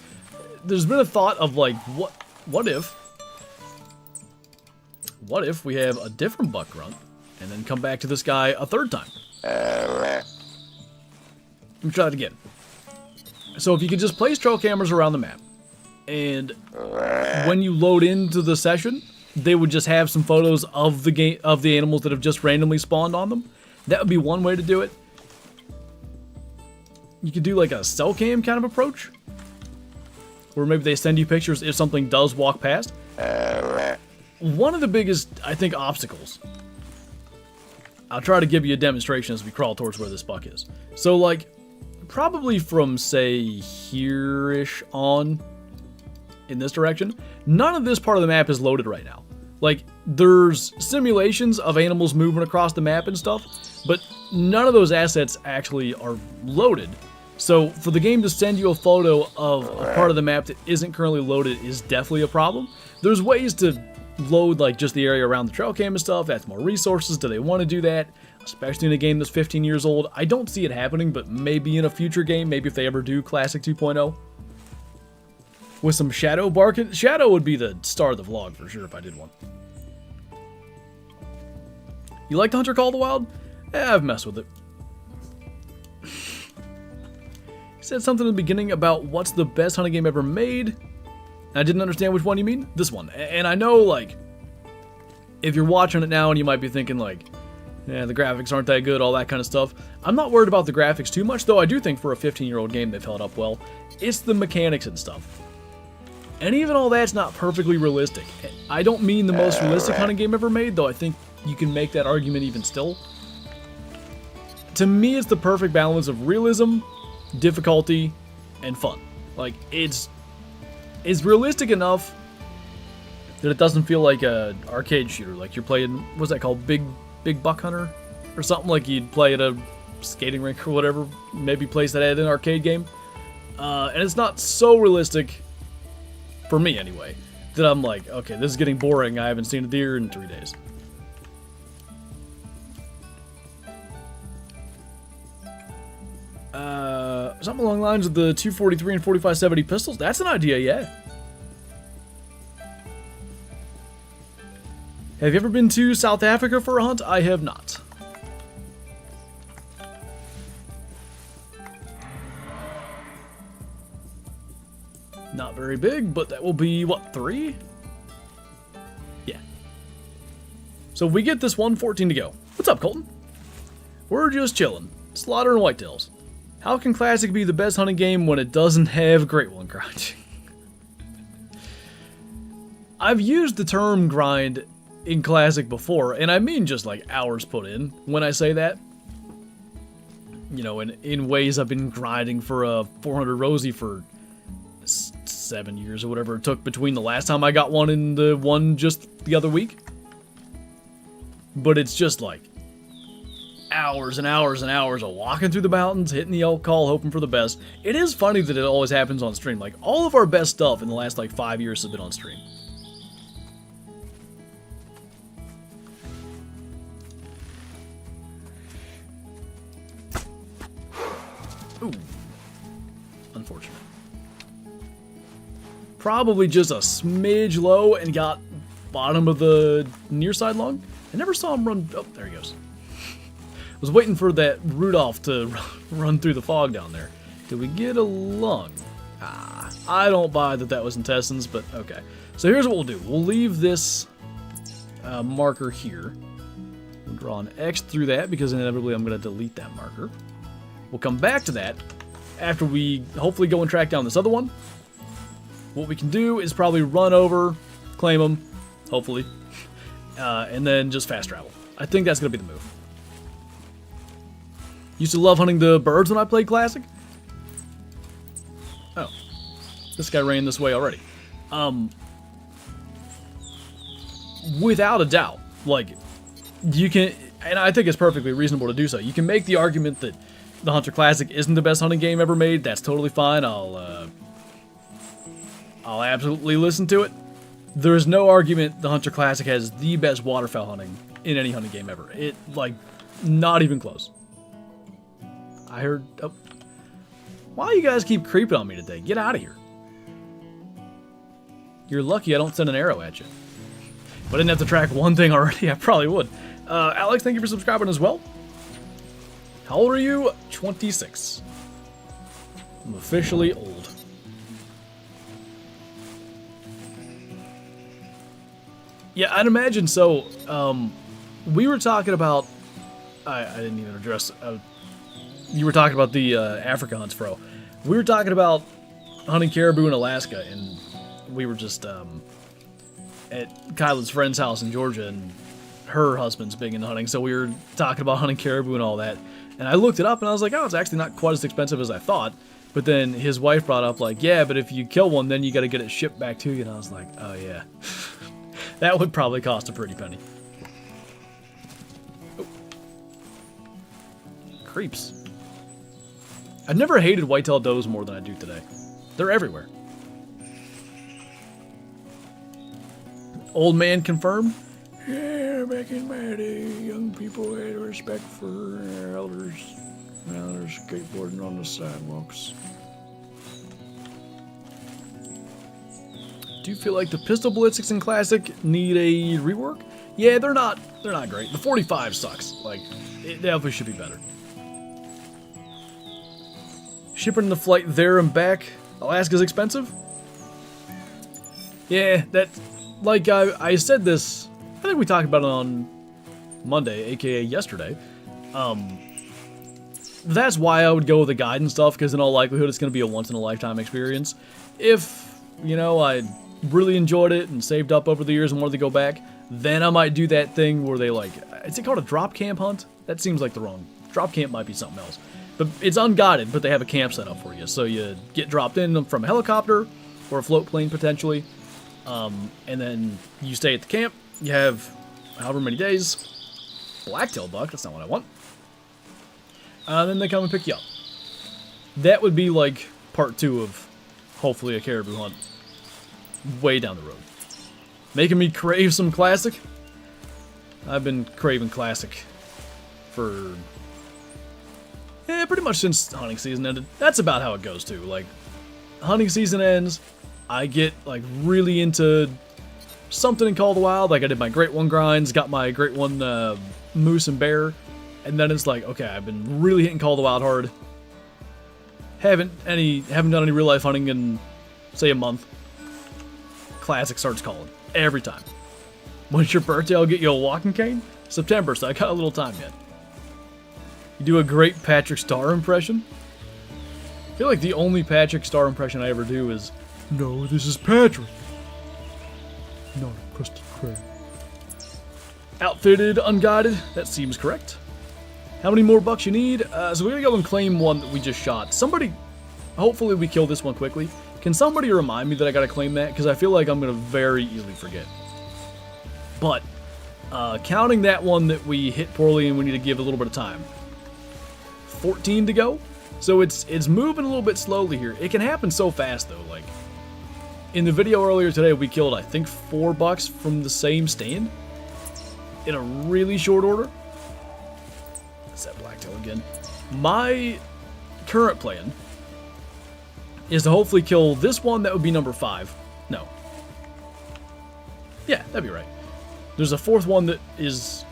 There's been a thought of like, what if we have a different buck grunt and then come back to this guy a third time? Let me try it again. So if you could just place trail cameras around the map, and when you load into the session, they would just have some photos of the game of the animals that have just randomly spawned on them. That would be one way to do it. You could do like a cell cam kind of approach, where maybe they send you pictures if something does walk past. One of the biggest, I think, obstacles. I'll try to give you a demonstration as we crawl towards where this buck is. So like, probably from say here-ish on, in this direction, none of this part of the map is loaded right now. Like, there's simulations of animals moving across the map and stuff, but none of those assets actually are loaded. So for the game to send you a photo of a part of the map that isn't currently loaded is definitely a problem. There's ways to load like just the area around the trail cam and stuff. That's more resources. Do they want to do that? Especially in a game that's 15 years old. I don't see it happening, but maybe in a future game, maybe if they ever do Classic 2.0. With some shadow barking. Shadow would be the star of the vlog for sure if I did one. You like Hunter Call of the Wild? I've messed with it. He said something in the beginning about what's the best hunting game ever made. I didn't understand which one you mean. This one. And I know, like, if you're watching it now and you might be thinking, like, yeah, the graphics aren't that good, all that kind of stuff. I'm not worried about the graphics too much, though I do think for a 15-year-old game they've held up well. It's the mechanics and stuff. And even all that's not perfectly realistic. I don't mean the most realistic hunting game ever made, though I think you can make that argument even still. To me, it's the perfect balance of realism, difficulty, and fun. Like, it's realistic enough that it doesn't feel like an arcade shooter. Like you're playing, what's that called? Big Buck Hunter? Or something like you'd play at a skating rink or whatever. Maybe place that at an arcade game. And it's not so realistic, for me anyway, that I'm like, okay, this is getting boring. I haven't seen a deer in 3 days. Something along the lines of the 243 and 4570 pistols. That's an idea, yeah. Have you ever been to South Africa for a hunt? I have not. Not very big, but that will be, what, 3? Yeah. So we get this 114 to go. What's up, Colton? We're just chilling. Slaughtering whitetails. How can Classic be the best hunting game when it doesn't have Great One grind? I've used the term grind in Classic before, and I mean just like hours put in when I say that. You know, in ways I've been grinding for a 400 Rosie for 7 years or whatever it took between the last time I got one and the one just the other week. But it's just like hours and hours and hours of walking through the mountains, hitting the elk call, hoping for the best. It is funny that it always happens on stream. Like, all of our best stuff in the last, like, 5 years has been on stream. Ooh. Unfortunate. Probably just a smidge low and got bottom of the near side lung. I never saw him run. Oh, there he goes. Was waiting for that Rudolph to run through the fog down there. Did we get a lung? Ah, I don't buy that that was intestines, but okay. So here's what we'll do. We'll leave this marker here. We'll draw an X through that because inevitably I'm going to delete that marker. We'll come back to that after we hopefully go and track down this other one. What we can do is probably run over, claim them, hopefully, and then just fast travel. I think that's going to be the move. Used to love hunting the birds when I played Classic. Oh. This guy ran this way already. Without a doubt. Like, you can... And I think it's perfectly reasonable to do so. You can make the argument that the Hunter Classic isn't the best hunting game ever made. That's totally fine. I'll absolutely listen to it. There's no argument the Hunter Classic has the best waterfowl hunting in any hunting game ever. It, like, not even close. I heard... Oh. Why you guys keep creeping on me today? Get out of here. You're lucky I don't send an arrow at you. If I didn't have to track one thing already, I probably would. Alex, thank you for subscribing as well. How old are you? 26. I'm officially old. Yeah, I'd imagine so. We were talking about... I didn't even address... you were talking about the Africa hunts, bro. We were talking about hunting caribou in Alaska, and we were just at Kyla's friend's house in Georgia, and her husband's big into hunting, so we were talking about hunting caribou and all that. And I looked it up, and I was like, oh, it's actually not quite as expensive as I thought. But then his wife brought up, like, yeah, but if you kill one, then you got to get it shipped back to you. And I was like, oh, yeah. That would probably cost a pretty penny. Oh. Creeps. I've never hated whitetail does more than I do today. They're everywhere. Old man confirmed. Yeah, back in my day, young people had respect for their elders. Now they're skateboarding on the sidewalks. Do you feel like the pistol ballistics in Classic need a rework? Yeah, they're not great. The 45 sucks. Like, it definitely should be better. Shipping the flight there and back. Alaska's expensive? Yeah, that, like I said this, I think we talked about it on Monday, aka yesterday. That's why I would go with a guide and stuff, because in all likelihood it's going to be a once-in-a-lifetime experience. If, you know, I really enjoyed it and saved up over the years and wanted to go back, then I might do that thing where they, like, is it called a drop camp hunt? That seems like the wrong, drop camp might be something else. But it's unguided, but they have a camp set up for you. So you get dropped in from a helicopter or a float plane potentially, and then you stay at the camp. You have however many days. Blacktail buck, that's not what I want. Then they come and pick you up. That would be like part 2 of hopefully a caribou hunt way down the road. Making me crave some Classic. I've been craving Classic for pretty much since hunting season ended. That's about how it goes too. Like, hunting season ends, I get like really into something in Call of the Wild. Like I did my Great One grinds, got my Great One moose and bear, and then it's like, okay, I've been really hitting Call of the Wild hard. Haven't done any real life hunting in say a month. Classic starts calling every time. When's your birthday? I'll get you a walking cane. September, so I got a little time yet. You do a great Patrick Star impression. I feel like the only Patrick Star impression I ever do is, "No, this is Patrick, not a crusty crab." Outfitted, unguided. That seems correct. How many more bucks you need? So we're gonna go and claim one that we just shot. Somebody, hopefully we kill this one quickly. Can somebody remind me that I gotta claim that? Because I feel like I'm gonna very easily forget. But, counting that one that we hit poorly and we need to give a little bit of time. 14 to go. So it's moving a little bit slowly here. It can happen so fast though. Like, in the video earlier today, we killed, I think, 4 bucks from the same stand in a really short order. It's that blacktail again. My current plan is to hopefully kill this one. That would be number 5. No. Yeah, that'd be right. There's a 4th one that is...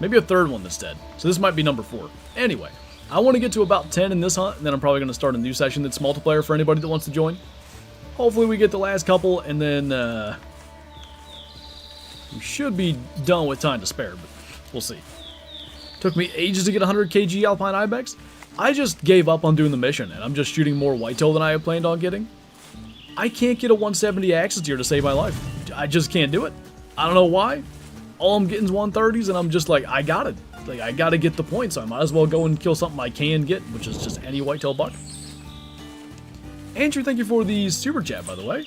maybe a 3rd one that's dead. So this might be number 4. Anyway, I want to get to about 10 in this hunt, and then I'm probably going to start a new session that's multiplayer for anybody that wants to join. Hopefully we get the last couple, and then we should be done with time to spare, but we'll see. Took me ages to get 100 kg Alpine Ibex. I just gave up on doing the mission, and I'm just shooting more whitetail than I had planned on getting. I can't get a 170 axis deer to save my life. I just can't do it. I don't know why. All I'm getting is 130s, and I'm just like, I got it. Like, I gotta get the point, so I might as well go and kill something I can get, which is just any whitetail buck. Andrew, thank you for the super chat, by the way.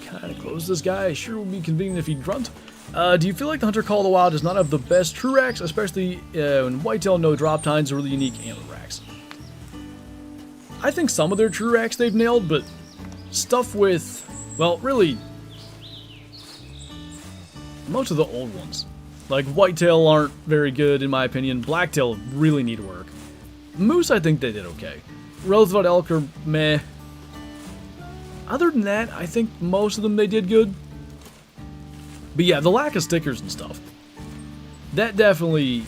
Kind of close this guy. Sure would be convenient if he'd grunt. Do you feel like the Hunter Call of the Wild does not have the best true racks, especially when whitetail no drop tines or really unique antler racks? I think some of their true racks they've nailed, but stuff with, well, really, most of the old ones. Like, whitetail aren't very good, in my opinion. Blacktail really need work. Moose, I think they did okay. Roosevelt elk are meh. Other than that, I think most of them they did good. But yeah, the lack of stickers and stuff, that definitely,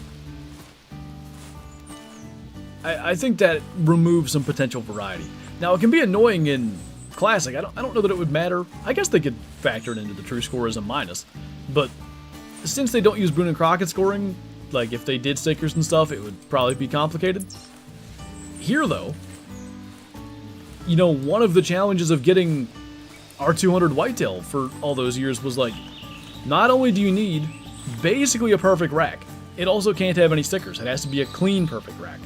I think that removes some potential variety. Now, it can be annoying in Classic. I don't know that it would matter. I guess they could factor it into the true score as a minus. But since they don't use Boone and Crockett scoring, like if they did stickers and stuff, it would probably be complicated. Here, though, you know, one of the challenges of getting R200 whitetail for all those years was like, not only do you need basically a perfect rack, it also can't have any stickers. It has to be a clean, perfect rack.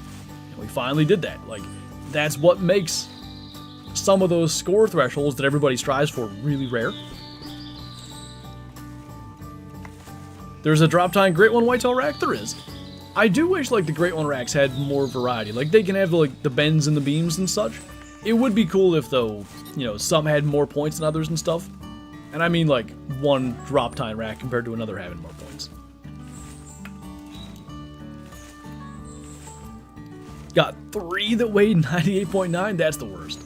And we finally did that. Like, that's what makes some of those score thresholds that everybody strives for really rare. There's a drop time Great One whitetail rack? There is. I do wish, like, the Great One racks had more variety. Like, they can have, like, the bends and the beams and such. It would be cool if, though, you know, some had more points than others and stuff. And I mean, like, one drop time rack compared to another having more points. Got 3 that weighed 98.9, that's the worst.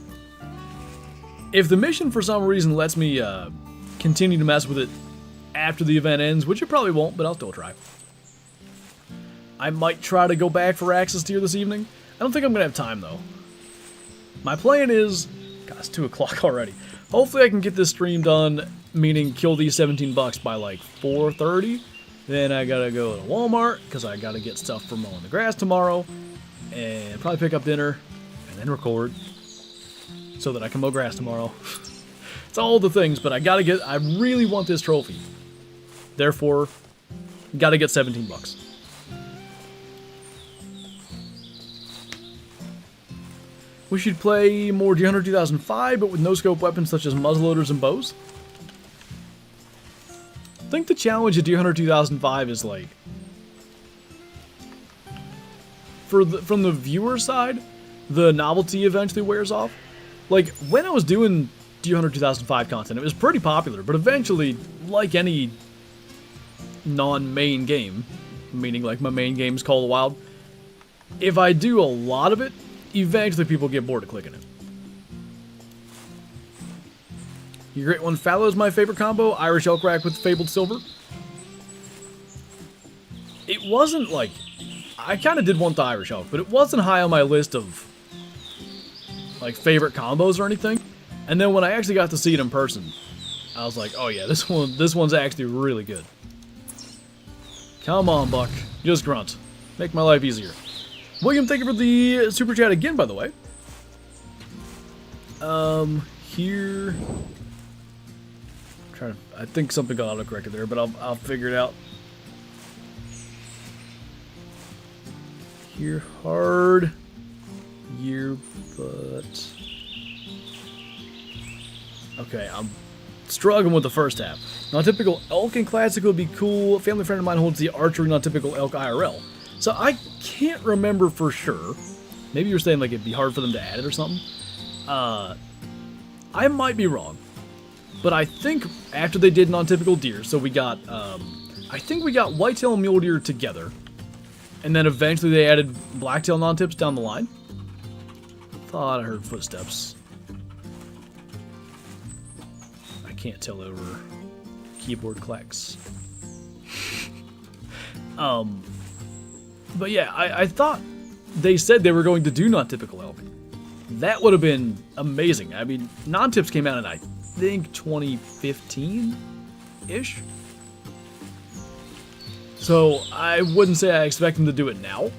If the mission for some reason lets me continue to mess with it after the event ends, which it probably won't, but I'll still try. I might try to go back for Axis Deer this evening. I don't think I'm going to have time, though. My plan is... God, it's 2 o'clock already. Hopefully I can get this stream done, meaning kill these 17 bucks by like 4:30. Then I gotta go to Walmart, because I gotta get stuff for mowing the grass tomorrow. And probably pick up dinner, and then record, so that I can mow grass tomorrow. It's all the things, but I really want this trophy. Therefore, gotta get 17 bucks. We should play more Deer Hunter 2005, but with no-scope weapons such as muzzleloaders and bows. I think the challenge at Deer Hunter 2005 is like... From the viewer side, the novelty eventually wears off. Like, when I was doing Deer Hunter 2005 content, it was pretty popular, but eventually, like any non-main game, meaning like my main game's Call of the Wild, if I do a lot of it, eventually people get bored of clicking it. Your Great One Fallow is my favorite combo. Irish elk rack with fabled silver. It wasn't like... I kind of did want the Irish elk, but it wasn't high on my list of like favorite combos or anything. And then when I actually got to see it in person, I was like, oh yeah, this one's actually really good. Come on, Buck. Just grunt. Make my life easier. William, thank you for the super chat again, by the way. Here... I think something got autocorrected there, but I'll figure it out. Here, hard. Year, but... Okay, I'm struggling with the first half. Non-typical elk and classic would be cool. A family friend of mine holds the archery non-typical elk IRL. So I can't remember for sure. Maybe you're saying like it'd be hard for them to add it or something. I might be wrong. But I think after they did non-typical deer, so we got, I think we got whitetail and mule deer together. And then eventually they added blacktail non-tips down the line. Thought I heard footsteps. I can't tell over keyboard clicks. But yeah, I thought they said they were going to do non-typical elk. That would have been amazing. I mean, non-tips came out in, I think, 2015-ish. So I wouldn't say I expect them to do it now.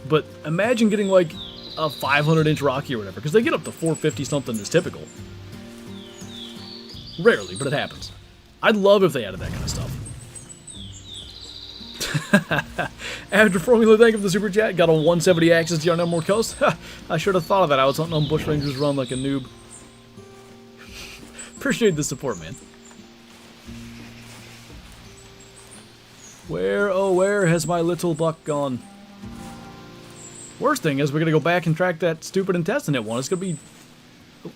But imagine getting like a 500-inch Rocky or whatever, because they get up to 450-something is typical. Rarely, but it happens. I'd love if they added that kind of stuff. After Formula, thank you for the super chat. Got a 170 Axis Deer on Elmore Coast. I should have thought of that. I was hunting on Bush Rangers Run like a noob. Appreciate the support, man. Where, oh where has my little buck gone? Worst thing is we're gonna go back and track that stupid intestine it won. It's gonna be... Oh,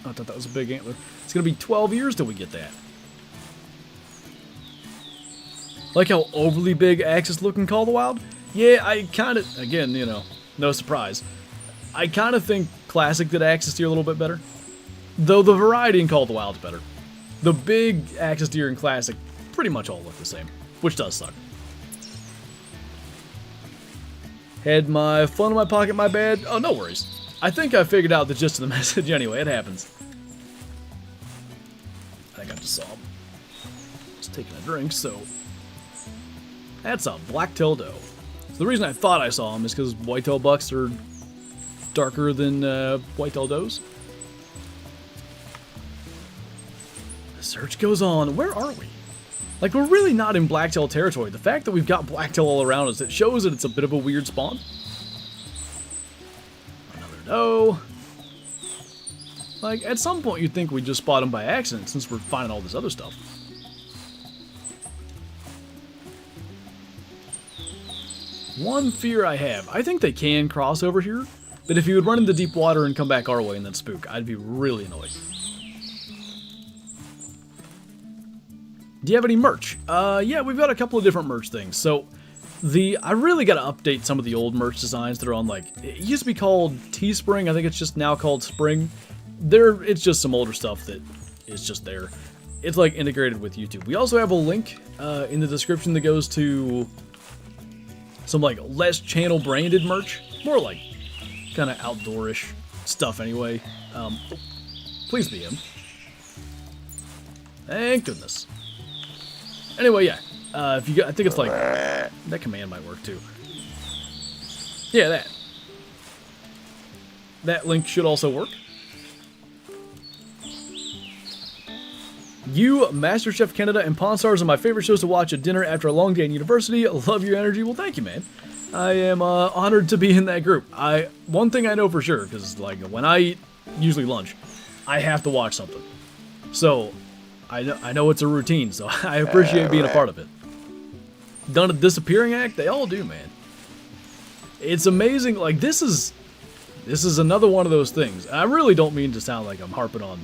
I thought that was a big antler. It's gonna be 12 years till we get that. Like how overly big Axis looking Call of the Wild? Yeah, I kind of, again, you know, no surprise. I kind of think Classic did Axis Deer a little bit better. Though the variety in Call of the Wild is better. The big Axis Deer and Classic pretty much all look the same, which does suck. Had my phone in my pocket, my bad. Oh, no worries. I think I figured out the gist of the message anyway, it happens. I think I just saw him. Just taking a drink, so... That's a blacktail doe. So the reason I thought I saw him is because whitetail bucks are darker than whitetail does. The search goes on. Where are we? Like, we're really not in blacktail territory. The fact that we've got blacktail all around us, it shows that it's a bit of a weird spawn. Another doe. Like, at some point you'd think we'd just spot him by accident since we're finding all this other stuff. One fear I have, I think they can cross over here, but if he would run into deep water and come back our way and then spook, I'd be really annoyed. Do you have any merch? Yeah, we've got a couple of different merch things. So, I really got to update some of the old merch designs that are on, like, it used to be called Teespring. I think it's just now called Spring. It's just some older stuff that is just there. It's, like, integrated with YouTube. We also have a link in the description that goes to some, like, less channel branded merch. More like kind of outdoorish stuff anyway. Oh, please be him. Thank goodness. Anyway, yeah. If you got, I think it's like that command might work too. Yeah, that link should also work. You, MasterChef Canada, and Pawn Stars are my favorite shows to watch at dinner after a long day in university. Love your energy. Well, thank you, man. I am honored to be in that group. One thing I know for sure, because like when I eat, usually lunch, I have to watch something. So I know it's a routine, so I appreciate being a part of it. Done a disappearing act? They all do, man. It's amazing. Like, this is another one of those things. I really don't mean to sound like I'm harping on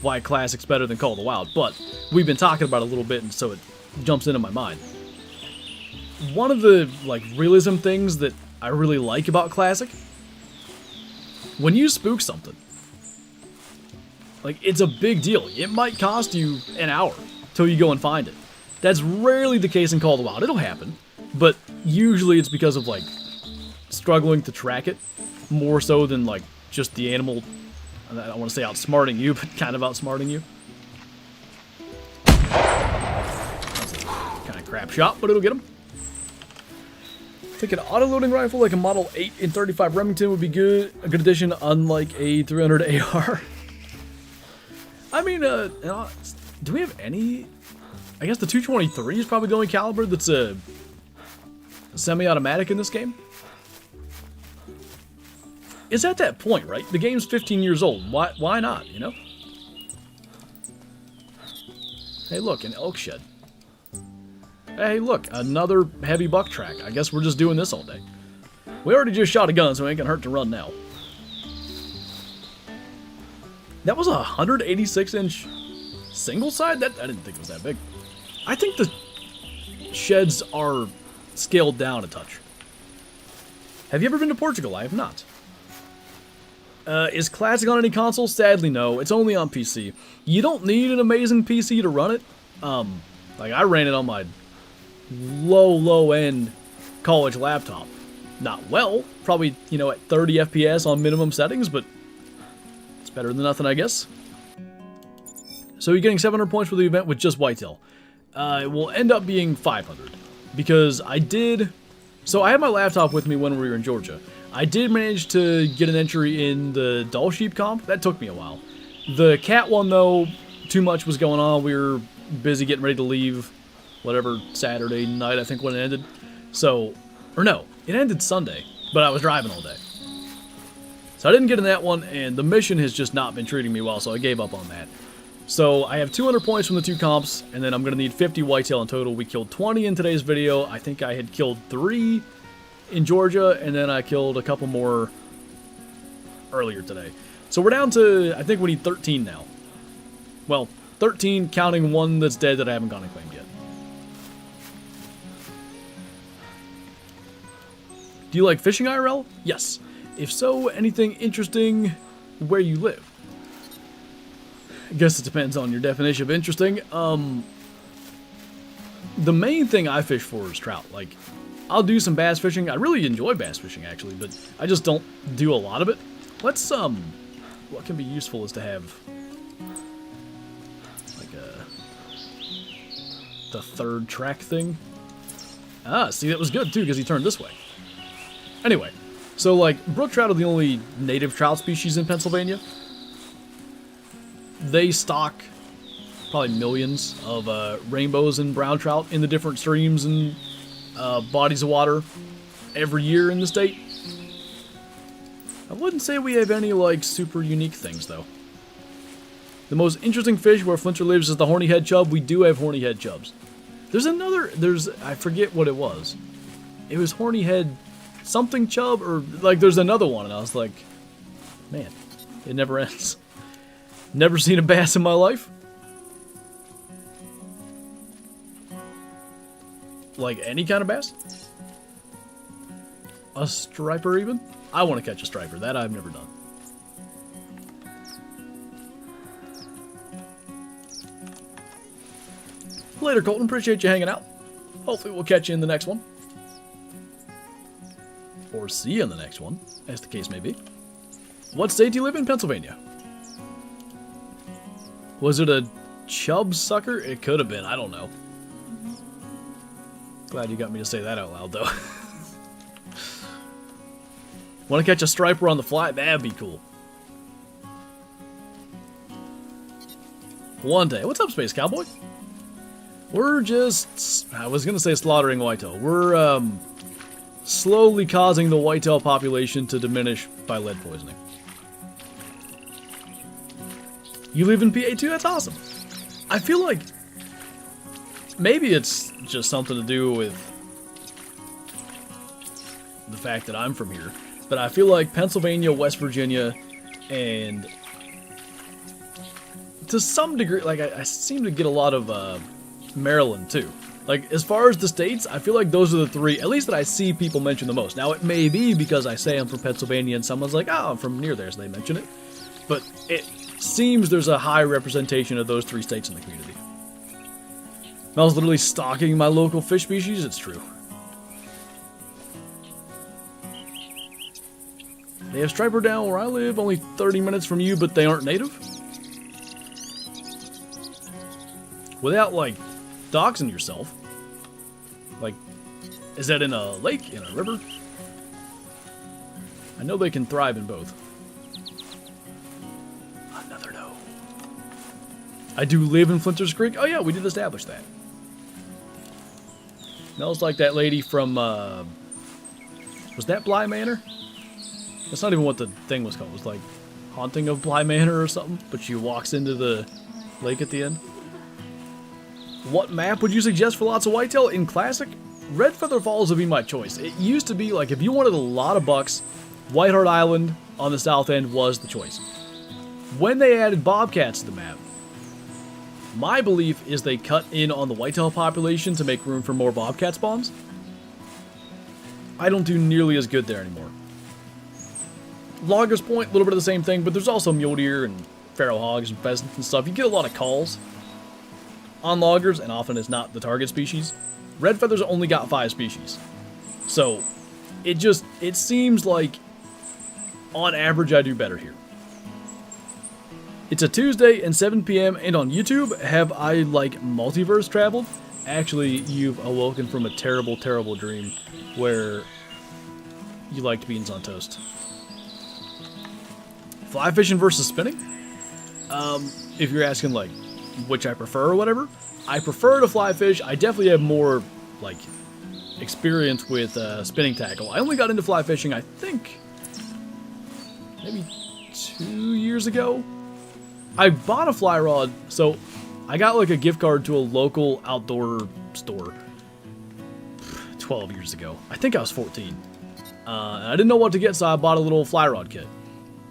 why Classic's better than Call of the Wild, but we've been talking about it a little bit, and so it jumps into my mind. One of the, like, realism things that I really like about Classic, when you spook something, like, it's a big deal. It might cost you an hour till you go and find it. That's rarely the case in Call of the Wild. It'll happen, but usually it's because of, like, struggling to track it more so than, like, just the animal, I don't want to say outsmarting you, but kind of outsmarting you. That's a kind of crap shot, but it'll get him. I think an auto-loading rifle like a Model 8 in 35 Remington would be good, a good addition, unlike a 300 AR. I mean, do we have any? I guess the 223 is probably the only caliber that's a semi-automatic in this game. It's at that point, right? The game's 15 years old. Why not, you know? Hey, look, an elk shed. Hey, look, another heavy buck track. I guess we're just doing this all day. We already just shot a gun, so it ain't gonna hurt to run now. That was a 186-inch single side? I didn't think it was that big. I think the sheds are scaled down a touch. Have you ever been to Portugal? I have not. Is Classic on any console? Sadly, no. It's only on PC. You don't need an amazing PC to run it. Like, I ran it on my low-end college laptop. Not well. Probably, you know, at 30 FPS on minimum settings, but it's better than nothing, I guess. So you're getting 700 points for the event with just Whitetail. It will end up being 500. Because I did... So I had my laptop with me when we were in Georgia. I did manage to get an entry in the Doll Sheep comp. That took me a while. The cat one, though, too much was going on. We were busy getting ready to leave, whatever, Saturday night, I think, when it ended. So, or no, it ended Sunday, but I was driving all day. So I didn't get in that one, and the mission has just not been treating me well, so I gave up on that. So I have 200 points from the two comps, and then I'm going to need 50 Whitetail in total. We killed 20 in today's video. I think I had killed 3 in Georgia, and then I killed a couple more earlier today. So we're down to, I think we need 13 now. Well, 13 counting one that's dead that I haven't gone and claimed yet. Do you like fishing IRL? Yes. If so, anything interesting where you live? I guess it depends on your definition of interesting. The main thing I fish for is trout. Like, I'll do some bass fishing. I really enjoy bass fishing, actually, but I just don't do a lot of it. Let's, what can be useful is to have, like, the third track thing. Ah, see, that was good, too, because he turned this way. Anyway, so, like, brook trout are the only native trout species in Pennsylvania. They stock probably millions of rainbows and brown trout in the different streams and bodies of water every year in the state. I wouldn't say we have any, like, super unique things, though. The most interesting fish where Flinter lives is the horny head chub. We do have horny head chubs. There's another, I forget what it was. It was horny head something chub, or like there's another one, and I was like, man, it never ends. Never seen a bass in my life. Like any kind of bass? A striper even? I want to catch a striper. That I've never done. Later, Colton. Appreciate you hanging out. Hopefully we'll catch you in the next one. Or see you in the next one, as the case may be. What state do you live in? Pennsylvania. Was it a chub sucker? It could have been. I don't know. Glad you got me to say that out loud, though. Want to catch a striper on the fly? That'd be cool. One day. What's up, Space Cowboy? We're just... I was going to say slaughtering whitetail. We're, slowly causing the whitetail population to diminish by lead poisoning. You live in PA too? That's awesome. I feel like... maybe it's just something to do with the fact that I'm from here. But I feel like Pennsylvania, West Virginia, and to some degree, like I seem to get a lot of Maryland too. Like as far as the states, I feel like those are the three, at least that I see people mention the most. Now it may be because I say I'm from Pennsylvania and someone's like, oh, I'm from near there, so they mention it. But it seems there's a high representation of those three states in the community. I was literally stalking my local fish species. It's true. They have striper down where I live, only 30 minutes from you, but they aren't native? Without, like, doxing yourself. Like, is that in a lake, in a river? I know they can thrive in both. Another no. I do live in Flinter's Creek. Oh yeah, we did establish that. Smells like that lady from, was that Bly Manor? That's not even what the thing was called. It was like Haunting of Bly Manor or something, but she walks into the lake at the end. What map would you suggest for lots of whitetail? In Classic, Red Feather Falls would be my choice. It used to be, like, if you wanted a lot of bucks, White Hart Island on the south end was the choice. When they added bobcats to the map, my belief is they cut in on the whitetail population to make room for more bobcat spawns. I don't do nearly as good there anymore. Loggers Point, a little bit of the same thing, but there's also mule deer and feral hogs and pheasants and stuff. You get a lot of calls on loggers, and often it's not the target species. Red Feathers only got 5 species. So, it seems like, on average, I do better here. It's a Tuesday and 7 p.m. and on YouTube, have I, like, multiverse traveled? Actually, you've awoken from a terrible, terrible dream where you liked beans on toast. Fly fishing versus spinning? If you're asking, like, which I prefer or whatever, I prefer to fly fish. I definitely have more, like, experience with spinning tackle. I only got into fly fishing, I think, maybe 2 years ago. I bought a fly rod, so I got like a gift card to a local outdoor store 12 years ago. I think I was 14. And I didn't know what to get, so I bought a little fly rod kit.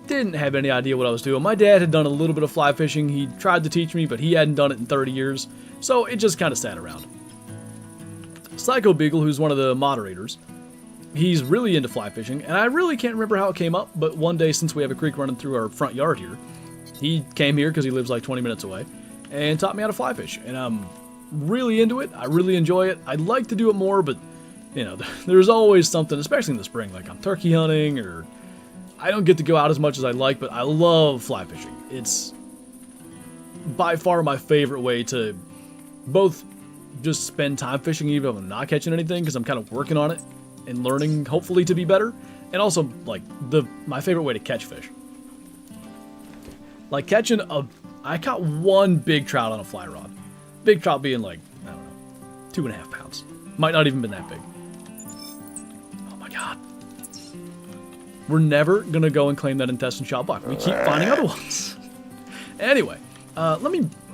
Didn't have any idea what I was doing. My dad had done a little bit of fly fishing. He tried to teach me, but he hadn't done it in 30 years, so it just kind of sat around. Psycho Beagle, who's one of the moderators, he's really into fly fishing, and I really can't remember how it came up, but one day, since we have a creek running through our front yard here, he came here because he lives like 20 minutes away and taught me how to fly fish. And I'm really into it. I really enjoy it. I'd like to do it more, but, you know, there's always something, especially in the spring, like I'm turkey hunting, or I don't get to go out as much as I'd like, but I love fly fishing. It's by far my favorite way to both just spend time fishing even if I'm not catching anything, because I'm kind of working on it and learning, hopefully, to be better. And also, like, my favorite way to catch fish. Like catching I caught one big trout on a fly rod. Big trout being like, I don't know, 2.5 pounds. Might not even been that big. Oh my god. We're never gonna go and claim that intestine shot buck. We keep finding other ones. Anyway,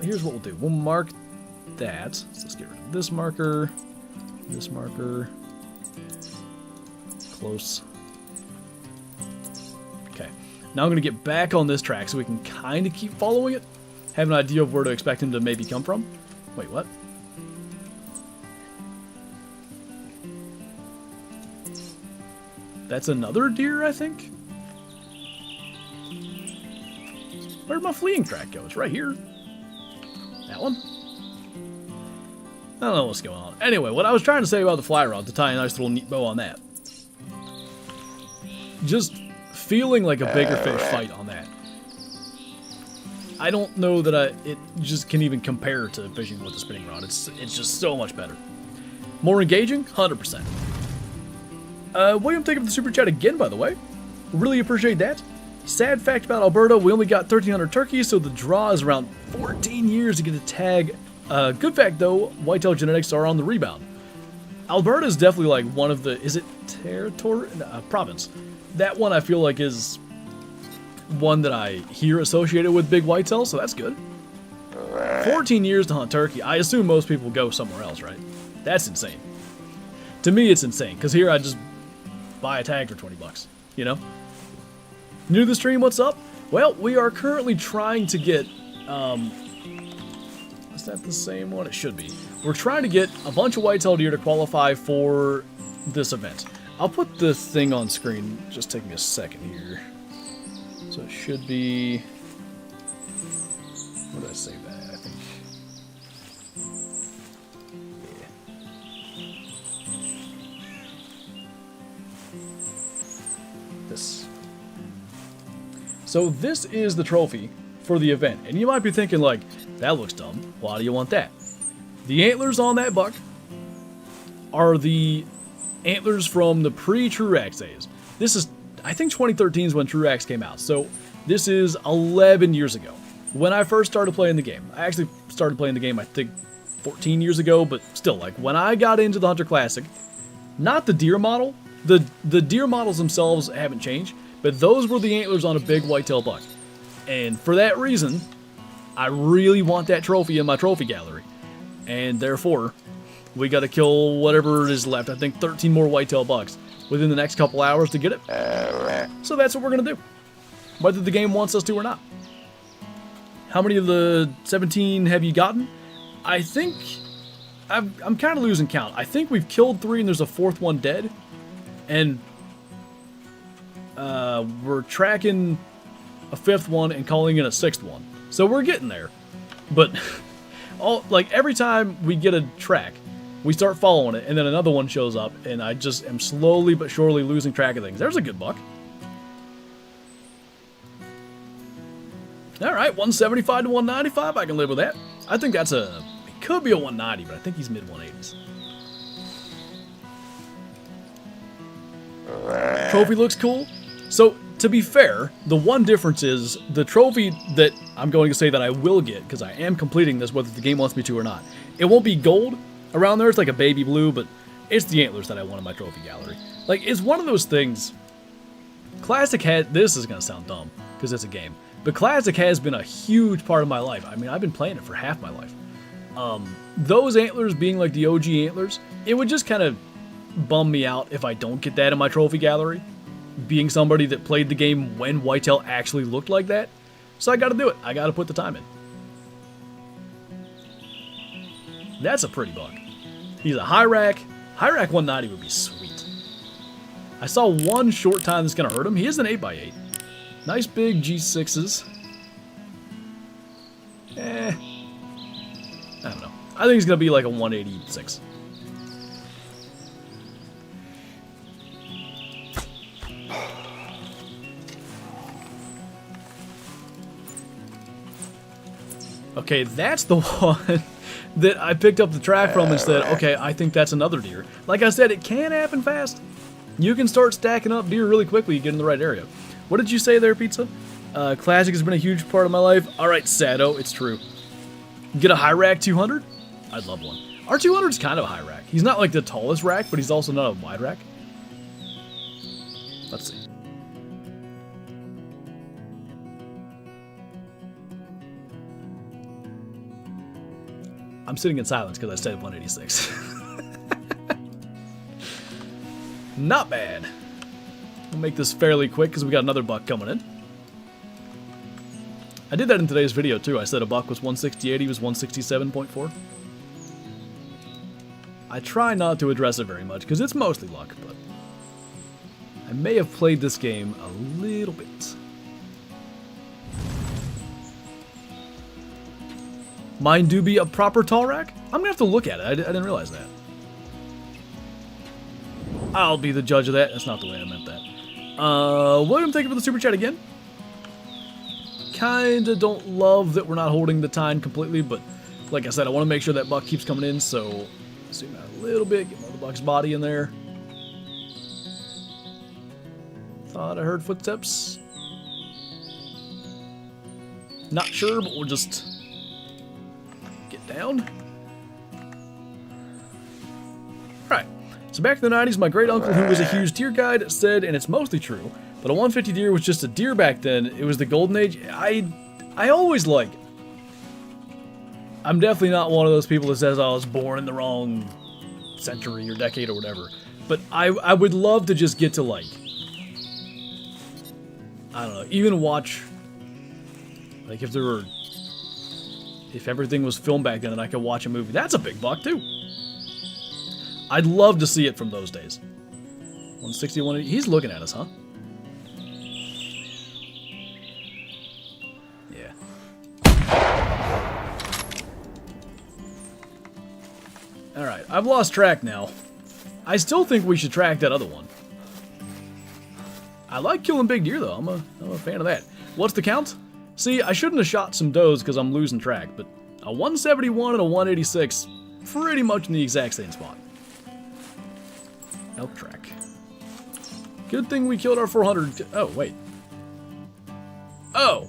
here's what we'll do. We'll mark that. So let's get rid of this marker, close. Okay. Now I'm going to get back on this track so we can kind of keep following it. Have an idea of where to expect him to maybe come from. Wait, what? That's another deer, I think? Where'd my fleeing track go? It's right here. That one? I don't know what's going on. Anyway, what I was trying to say about the fly rod, to tie a nice little neat bow on that. Just feeling like a bigger fish fight on that. I don't know that it just can even compare to fishing with a spinning rod. It's just so much better. More engaging? 100%. William, thank you for the super chat again, by the way. Really appreciate that. Sad fact about Alberta, we only got 1,300 turkeys, so the draw is around 14 years to get a tag. Good fact, though, whitetail genetics are on the rebound. Alberta is definitely like one of the... Is it territory? Province. That one I feel like is one that I hear associated with big whitetail, so that's good. 14 years to hunt turkey. I assume most people go somewhere else, right? That's insane. To me, it's insane, because here I just buy a tag for 20 bucks, you know? New to the stream, what's up? Well, we are currently trying to get, is that the same one? It should be. We're trying to get a bunch of whitetail deer to qualify for this event. I'll put the thing on screen, just take me a second here. So it should be, where did I save that, I think? Yeah. This. So this is the trophy for the event, and you might be thinking like, that looks dumb, why do you want that? The antlers on that buck are the antlers from the pre-Truax days. This is, I think 2013 is when Truax came out, so this is 11 years ago. When I first started playing the game, I actually started playing the game I think 14 years ago, but still, like when I got into the Hunter Classic, not the deer model, the deer models themselves haven't changed, but those were the antlers on a big whitetail buck. And for that reason, I really want that trophy in my trophy gallery. And therefore, we got to kill whatever is left. I think 13 more whitetail bucks within the next couple hours to get it. So that's what we're going to do. Whether the game wants us to or not. How many of the 17 have you gotten? I think... I'm kind of losing count. I think we've killed 3 and there's a 4th one dead. And... we're tracking a 5th one and calling it a 6th one. So we're getting there. But every time we get a track, we start following it, and then another one shows up, and I just am slowly but surely losing track of things. There's a good buck. Alright, 175 to 195, I can live with that. I think that's it could be a 190, but I think he's mid-180s. Trophy looks cool. So, to be fair, the one difference is the trophy that I'm going to say that I will get, because I am completing this whether the game wants me to or not. It won't be gold around there, it's like a baby blue, but it's the antlers that I want in my trophy gallery. Like, it's one of those things. Classic this is going to sound dumb, because it's a game, but Classic has been a huge part of my life. I mean, I've been playing it for half my life. Those antlers being like the OG antlers, it would just kind of bum me out if I don't get that in my trophy gallery. Being somebody that played the game when whitetail actually looked like that. So I gotta do it. I gotta put the time in. That's a pretty buck. He's a high rack. High rack 190 would be sweet. I saw one short time that's gonna hurt him. He is an 8x8. Nice big G6s. I don't know. I think he's gonna be like a 186. Okay, that's the one that I picked up the track from and said, okay, I think that's another deer. Like I said, it can happen fast. You can start stacking up deer really quickly, you get in the right area. What did you say there, Pizza? Classic has been a huge part of my life. Alright, Sado, it's true. Get a high rack 200? I'd love one. R200 is kind of a high rack. He's not like the tallest rack, but he's also not a wide rack. Let's see. I'm sitting in silence because I said 186. Not bad. We'll make this fairly quick because we got another buck coming in. I did that in today's video too. I said a buck was 168, he was 167.4. I try not to address it very much because it's mostly luck, but I may have played this game a little bit. Mine do be a proper tall rack? I'm gonna have to look at it. I didn't realize that. I'll be the judge of that. That's not the way I meant that. William, thank you for the super chat again. Kinda don't love that we're not holding the tine completely, but like I said, I want to make sure that buck keeps coming in, so zoom out a little bit, get more of the buck's body in there. Thought I heard footsteps. Not sure, but we'll just get down. Alright, so back in the 90s, my great uncle, who was a huge deer guide, said, and it's mostly true, but a 150 deer was just a deer back then. It was the golden age. I always like, I'm definitely not one of those people that says I was born in the wrong century or decade or whatever, but I would love to just get to, like, I don't know, even watch, like, if everything was filmed back then and I could watch a movie. That's a big buck too. I'd love to see it from those days. 160, 180. He's looking at us, huh? Yeah. Alright, I've lost track now. I still think we should track that other one. I like killing big deer, though. I'm a fan of that. What's the count? See, I shouldn't have shot some does because I'm losing track, but a 171 and a 186, pretty much in the exact same spot. Elk track. Good thing we killed our 400. Oh, wait. Oh.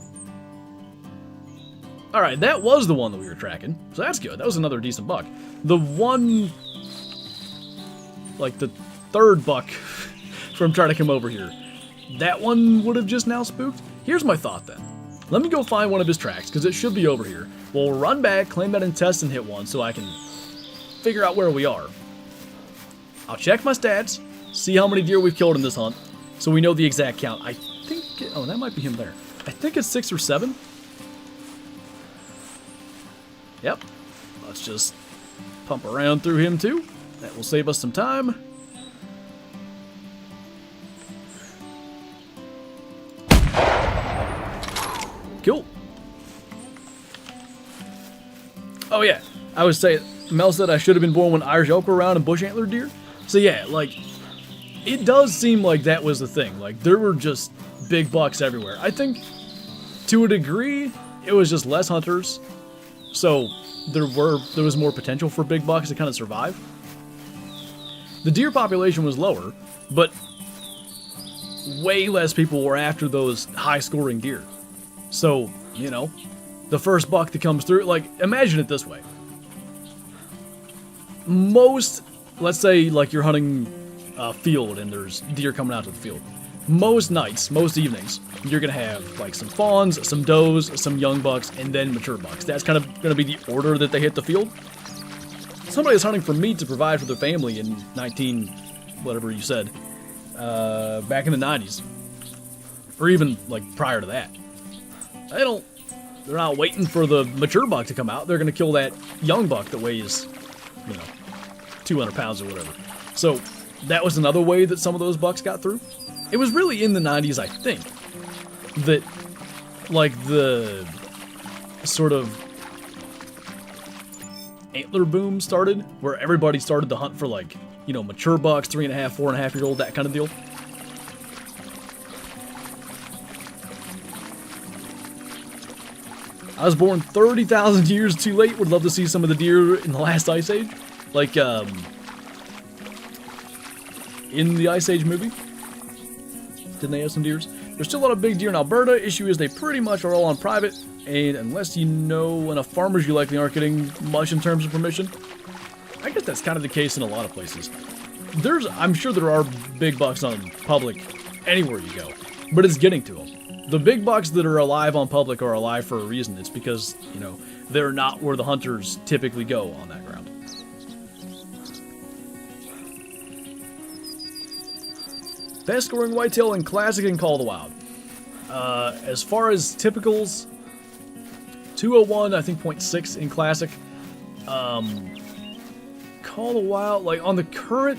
Alright, that was the one that we were tracking, so that's good. That was another decent buck. The one, like the third buck from trying to come over here, that one would have just now spooked. Here's my thought then. Let me go find one of his tracks, because it should be over here. We'll run back, claim that intestine hit one, so I can figure out where we are. I'll check my stats, see how many deer we've killed in this hunt, so we know the exact count. I think, oh, that might be him there. I think it's 6 or 7. Yep. Let's just pump around through him too. That will save us some time. Cool. Oh yeah, I was saying, Mel said I should have been born when Irish elk were around and bush antler deer. So yeah, like, it does seem like that was the thing. Like, there were just big bucks everywhere. I think, to a degree, it was just less hunters, so there was more potential for big bucks to kind of survive. The deer population was lower, but way less people were after those high-scoring deer. So, you know, the first buck that comes through, like, imagine it this way. Most, let's say, like, you're hunting a field and there's deer coming out to the field. Most nights, most evenings, you're going to have, like, some fawns, some does, some young bucks, and then mature bucks. That's kind of going to be the order that they hit the field. Somebody is hunting for meat to provide for their family in whatever you said, back in the 90s. Or even, like, prior to that. They're not waiting for the mature buck to come out. They're going to kill that young buck that weighs, 200 pounds or whatever. So that was another way that some of those bucks got through. It was really in the 90s, I think, that, like, the sort of antler boom started, where everybody started to hunt for, like, mature bucks, 3.5, 4.5-year-old, that kind of deal. I was born 30,000 years too late. Would love to see some of the deer in the last Ice Age. Like, in the Ice Age movie. Didn't they have some deers? There's still a lot of big deer in Alberta. Issue is they pretty much are all on private. And unless you know enough farmers, you likely aren't getting much in terms of permission. I guess that's kind of the case in a lot of places. I'm sure there are big bucks on public anywhere you go. But it's getting to them. The big bucks that are alive on public are alive for a reason. It's because, they're not where the hunters typically go on that ground. Best scoring whitetail in Classic and Call of the Wild. As far as typicals, 201, I think 0.6 in Classic. Call of the Wild, like on the current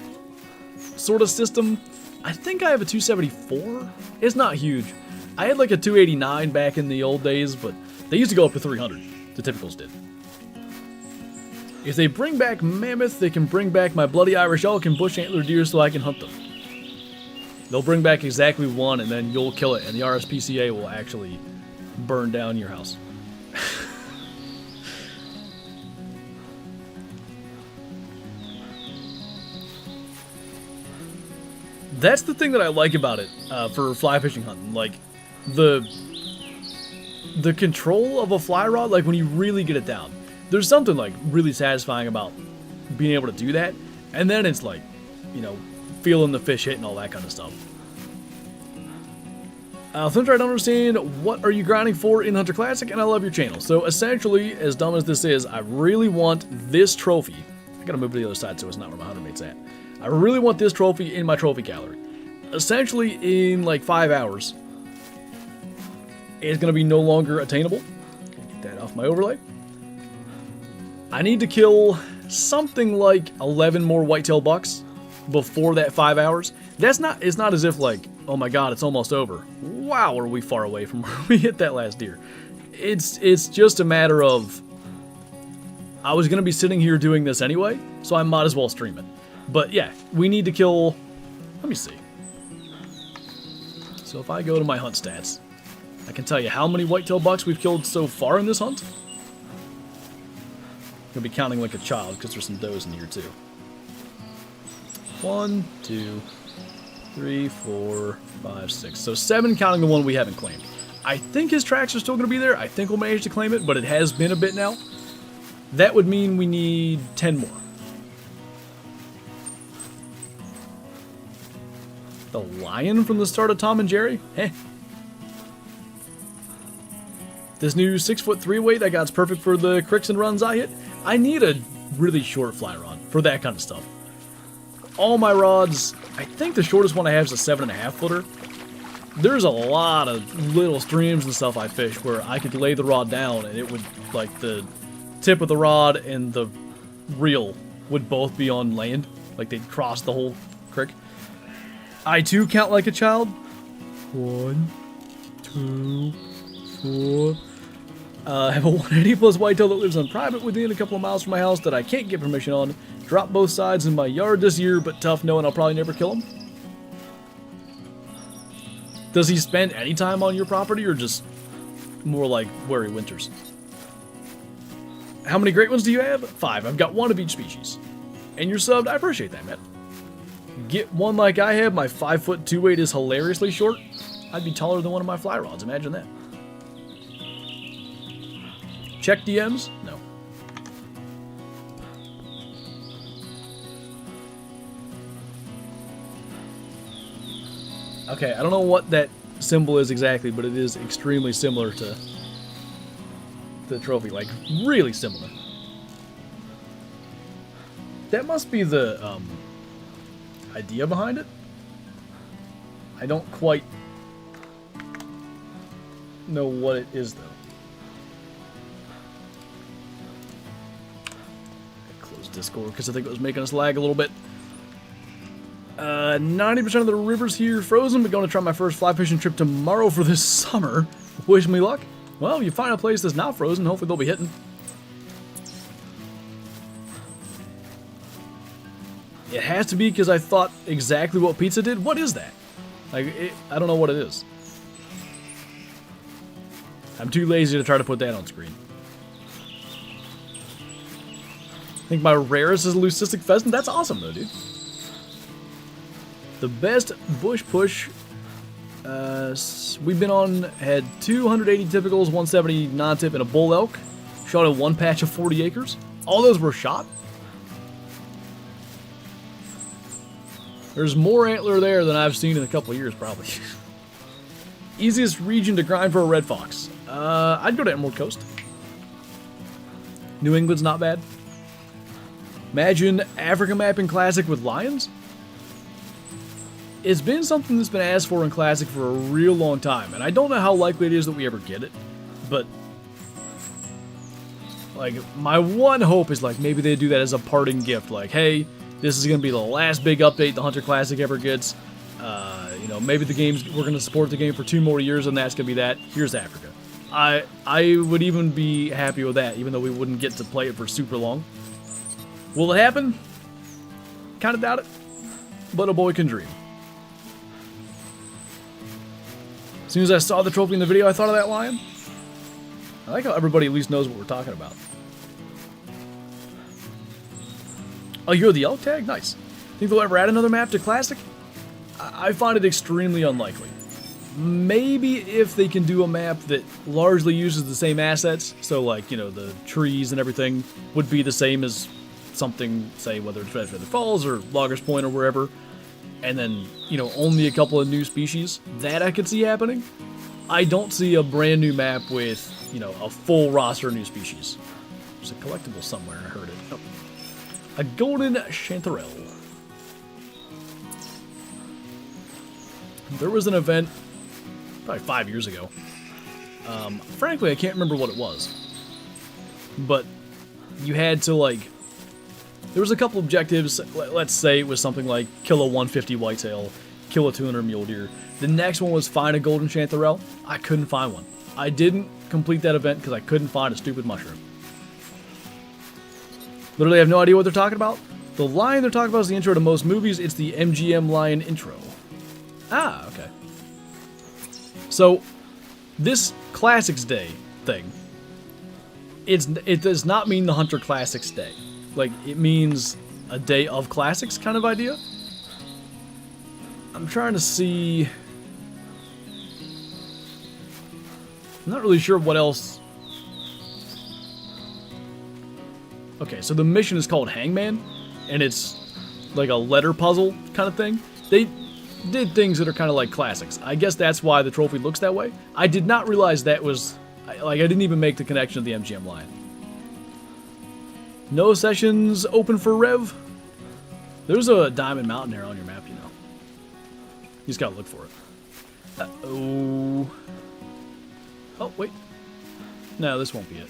sort of system, I think I have a 274. It's not huge. I had like a 289 back in the old days, but they used to go up to 300. The typicals did. If they bring back mammoth, they can bring back my bloody Irish elk and bush antler deer so I can hunt them. They'll bring back exactly one, and then you'll kill it, and the RSPCA will actually burn down your house. That's the thing that I like about it for fly fishing hunting. Like, the control of a fly rod, like when you really get it down. There's something like really satisfying about being able to do that. And then it's like, you know, feeling the fish hit and all that kind of stuff. Flinter, I don't understand, what are you grinding for in Hunter Classic? And I love your channel. So essentially, as dumb as this is, I really want this trophy. I gotta move to the other side so it's not where my hunter mate's at. I really want this trophy in my trophy gallery. Essentially, in like 5 hours, it's gonna be no longer attainable. Get that off my overlay. I need to kill something like 11 more whitetail bucks before that 5 hours. It's not as if like, oh my god, it's almost over. Wow, are we far away from where we hit that last deer. It's just a matter of, I was going to be sitting here doing this anyway, so I might as well stream it. But yeah, we need to kill, let me see. So if I go to my hunt stats, I can tell you how many whitetail bucks we've killed so far in this hunt. I'm going to be counting like a child because there's some does in here too. 1, 2, 3, 4, 5, 6. So 7 counting the one we haven't claimed. I think his tracks are still going to be there. I think we'll manage to claim it, but it has been a bit now. That would mean we need 10 more. The lion from the start of Tom and Jerry? Heh. This new 6'3" weight I got's perfect for the cricks and runs I hit. I need a really short fly rod for that kind of stuff. All my rods, I think the shortest one I have is a 7.5 footer. There's a lot of little streams and stuff I fish where I could lay the rod down and it would, like, the tip of the rod and the reel would both be on land. Like, they'd cross the whole creek. I too count like a child. 1, 2, 4. I have a 180 plus whitetail that lives on private within a couple of miles from my house that I can't get permission on. Drop both sides in my yard this year, but tough knowing I'll probably never kill him. Does he spend any time on your property or just more like where he winters? How many great ones do you have? 5. I've got 1 of each species. And you're subbed, I appreciate that, man. Get one like I have, my 5'2" weight is hilariously short. I'd be taller than one of my fly rods, imagine that. Check DMs? No. Okay, I don't know what that symbol is exactly, but it is extremely similar to the trophy. Like, really similar. That must be the idea behind it. I don't quite know what it is, though. Close Discord because I think it was making us lag a little bit. 90% of the rivers here frozen, but going to try my first fly fishing trip tomorrow for this summer. Wish me luck. Well, you find a place that's not frozen, hopefully they'll be hitting. It has to be because I thought exactly what pizza did. What is that? Like, I don't know what it is. I'm too lazy to try to put that on screen. I think my rarest is a leucistic pheasant. That's awesome, though, dude. The best bush push we've been on had 280 typicals, 170 non-tip, and a bull elk. Shot in one patch of 40 acres. All those were shot. There's more antler there than I've seen in a couple of years, probably. Easiest region to grind for a red fox. I'd go to Emerald Coast. New England's not bad. Imagine Africa mapping classic with lions. It's been something that's been asked for in Classic for a real long time, and I don't know how likely it is that we ever get it, but like, my one hope is like maybe they do that as a parting gift, like, hey, this is going to be the last big update the Hunter Classic ever gets. You know, maybe we're going to support the game for 2 more years, and that's going to be that. Here's Africa. I would even be happy with that, even though we wouldn't get to play it for super long. Will it happen? Kind of doubt it, but a boy can dream. As soon as I saw the trophy in the video, I thought of that lion. I like how everybody at least knows what we're talking about. Oh, you're the elk tag? Nice. Think they'll ever add another map to Classic? I find it extremely unlikely. Maybe if they can do a map that largely uses the same assets, so like, you know, the trees and everything would be the same as something, say, whether it's Red Feather Falls or Loggers Point or wherever, and then, you know, only a couple of new species, that I could see happening. I don't see a brand new map with, you know, a full roster of new species. There's a collectible somewhere, I heard it. Oh. A golden chanterelle. There was an event probably 5 years ago. Frankly, I can't remember what it was. But you had to, like, there was a couple objectives. Let's say it was something like kill a 150 whitetail, kill a 200 mule deer. The next one was find a golden chanterelle. I couldn't find one. I didn't complete that event because I couldn't find a stupid mushroom. Literally have no idea what they're talking about. The lion they're talking about is the intro to most movies. It's the MGM lion intro. Ah, okay. So, this Classics Day thing, it does not mean the Hunter Classics Day. Like, it means a day of classics kind of idea. I'm trying to see... I'm not really sure what else... Okay, so the mission is called Hangman, and it's like a letter puzzle kind of thing. They did things that are kind of like classics. I guess that's why the trophy looks that way. I did not realize that was... Like, I didn't even make the connection to the MGM Lion. No sessions open for Rev. There's a diamond mountain there on your map, you know. You just gotta look for it. Uh-oh. Oh, wait. No, this won't be it.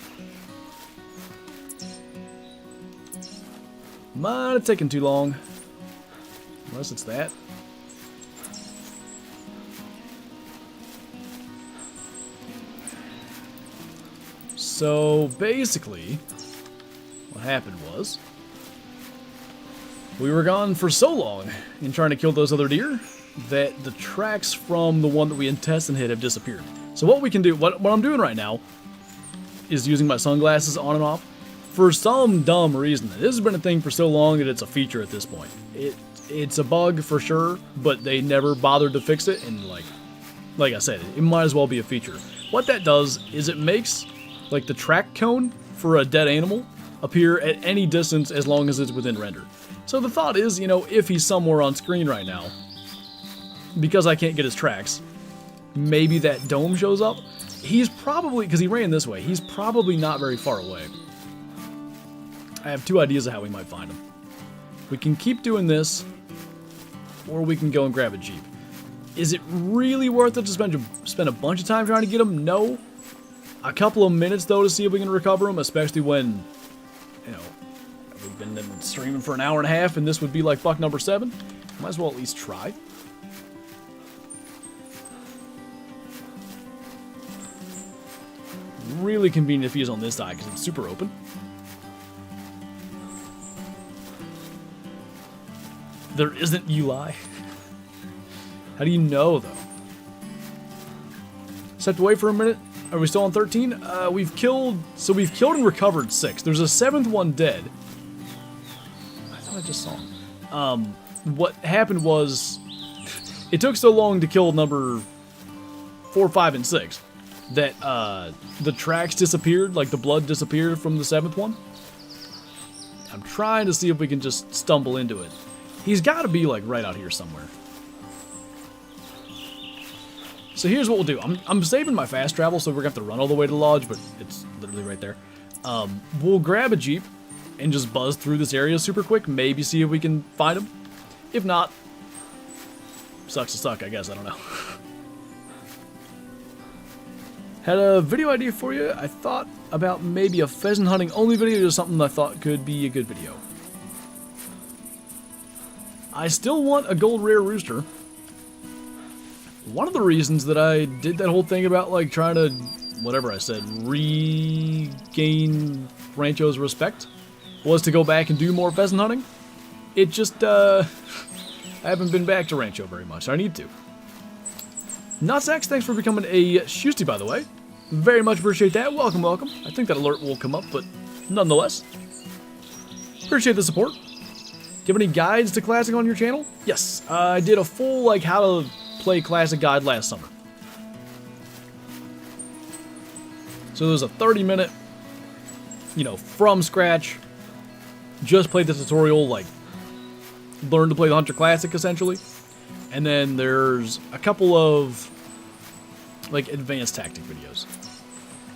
Might have taken too long. Unless it's that. So, basically, what happened was, we were gone for so long in trying to kill those other deer that the tracks from the one that we intest and hit have disappeared. So what we can do, what I'm doing right now, is using my sunglasses on and off. For some dumb reason, this has been a thing for so long that it's a feature at this point. It's a bug for sure, but they never bothered to fix it, and like I said, it might as well be a feature. What that does is it makes like the track cone for a dead animal appear at any distance as long as it's within render. So the thought is, you know, if he's somewhere on screen right now, because I can't get his tracks, maybe that dome shows up. He's probably, because he ran this way, he's probably not very far away. I have two ideas of how we might find him. We can keep doing this, or we can go and grab a Jeep. Is it really worth it to spend a bunch of time trying to get him? No. A couple of minutes, though, to see if we can recover him, especially when, you know, we've been streaming for an hour and a half, and this would be like buck number 7. Might as well at least try. Really convenient if he is on this side, because it's super open. There isn't Eli. How do you know, though? Stepped away for a minute. Are we still on 13? We've killed and recovered 6. There's a 7th one dead. I thought I just saw him. What happened was, it took so long to kill number 4, 5, and 6 that the tracks disappeared, like the blood disappeared from the 7th one. I'm trying to see if we can just stumble into it. He's got to be like right out here somewhere. So here's what we'll do. I'm saving my fast travel, so we're going to have to run all the way to the lodge, but it's literally right there. We'll grab a Jeep and just buzz through this area super quick, maybe see if we can find him. If not, sucks to suck, I guess. I don't know. Had a video idea for you. I thought about maybe a pheasant hunting only video or something I thought could be a good video. I still want a gold rare rooster. One of the reasons that I did that whole thing about like trying to, whatever I said, regain Rancho's respect was to go back and do more pheasant hunting. It just, I haven't been back to Rancho very much. I need to. Nutsax, thanks for becoming a Shusty, by the way. Very much appreciate that. Welcome, welcome. I think that alert will come up, but nonetheless. Appreciate the support. Do you have any guides to Classic on your channel? Yes, I did a full, like, how to play Classic guide last summer. So there's a 30-minute, you know, from scratch, just play the tutorial, like, learn to play the Hunter Classic, essentially. And then there's a couple of, like, advanced tactic videos.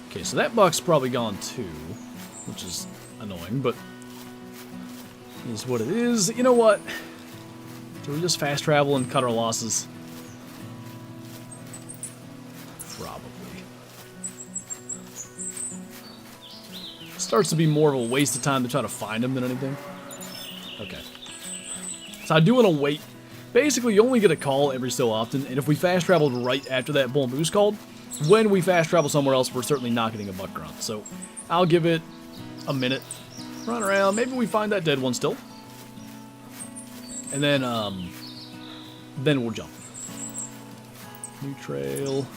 Okay, so that buck's probably gone too, which is annoying, but is what it is. You know what? Do we just fast travel and cut our losses? Probably. It starts to be more of a waste of time to try to find him than anything. Okay. So I do want to wait. Basically, you only get a call every so often, and if we fast traveled right after that bull moose called, when we fast travel somewhere else, we're certainly not getting a buck grunt. So I'll give it a minute. Run around. Maybe we find that dead one still. And then we'll jump. New trail.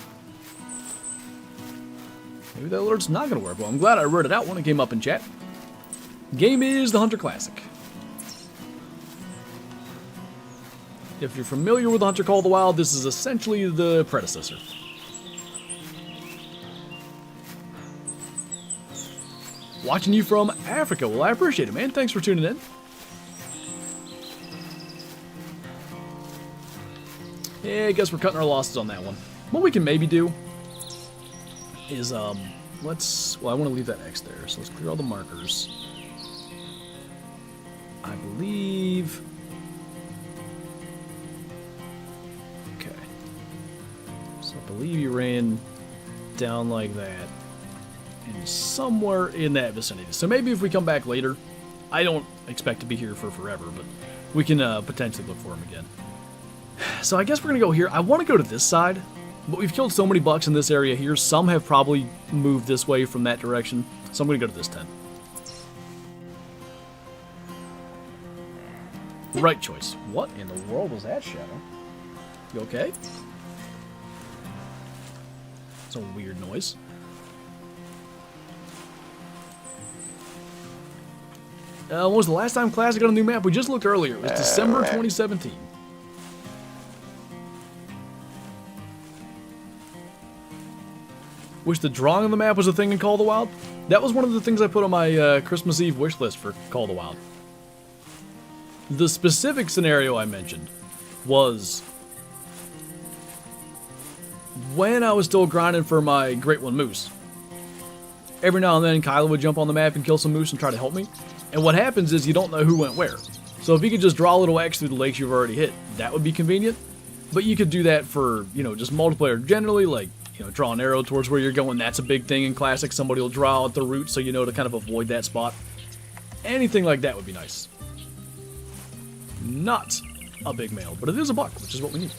Maybe that alert's not going to work. Well, I'm glad I read it out when it came up in chat. Game is the Hunter Classic. If you're familiar with Hunter Call of the Wild, this is essentially the predecessor. Watching you from Africa. Well, I appreciate it, man. Thanks for tuning in. Yeah, I guess we're cutting our losses on that one. What we can maybe do is, well, I want to leave that X there, so let's clear all the markers. I believe... I believe you ran down like that and somewhere in that vicinity. So maybe if we come back later, I don't expect to be here for forever, but we can potentially look for him again. So I guess we're going to go here. I want to go to this side, but we've killed so many bucks in this area here. Some have probably moved this way from that direction, so I'm going to go to this tent. Right choice. What in the world was that, Shadow? You okay? It's a weird noise. When was the last time Classic got a new map? We just looked earlier. It was December 2017. Wish the drawing on the map was a thing in Call of the Wild. That was one of the things I put on my Christmas Eve wish list for Call of the Wild. The specific scenario I mentioned was when I was still grinding for my Great One Moose. Every now and then, Kyla would jump on the map and kill some moose and try to help me. And what happens is you don't know who went where. So if you could just draw a little X through the lakes you've already hit, that would be convenient. But you could do that for, you know, just multiplayer generally, like, you know, draw an arrow towards where you're going. That's a big thing in Classic. Somebody will draw at the route so you know to kind of avoid that spot. Anything like that would be nice. Not a big male, but it is a buck, which is what we need.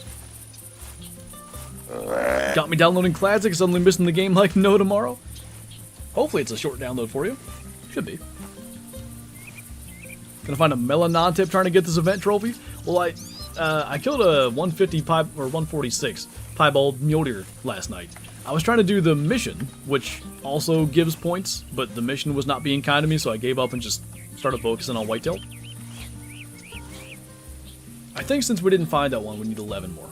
Got me downloading Classic, suddenly missing the game like no tomorrow. Hopefully it's a short download for you. Should be. Gonna find a melon non-tip trying to get this event trophy. Well, I killed a 150 or 146 piebald mule deer last night. I was trying to do the mission, which also gives points, but the mission was not being kind to me, so I gave up and just started focusing on whitetail. I think since we didn't find that one, we need 11 more.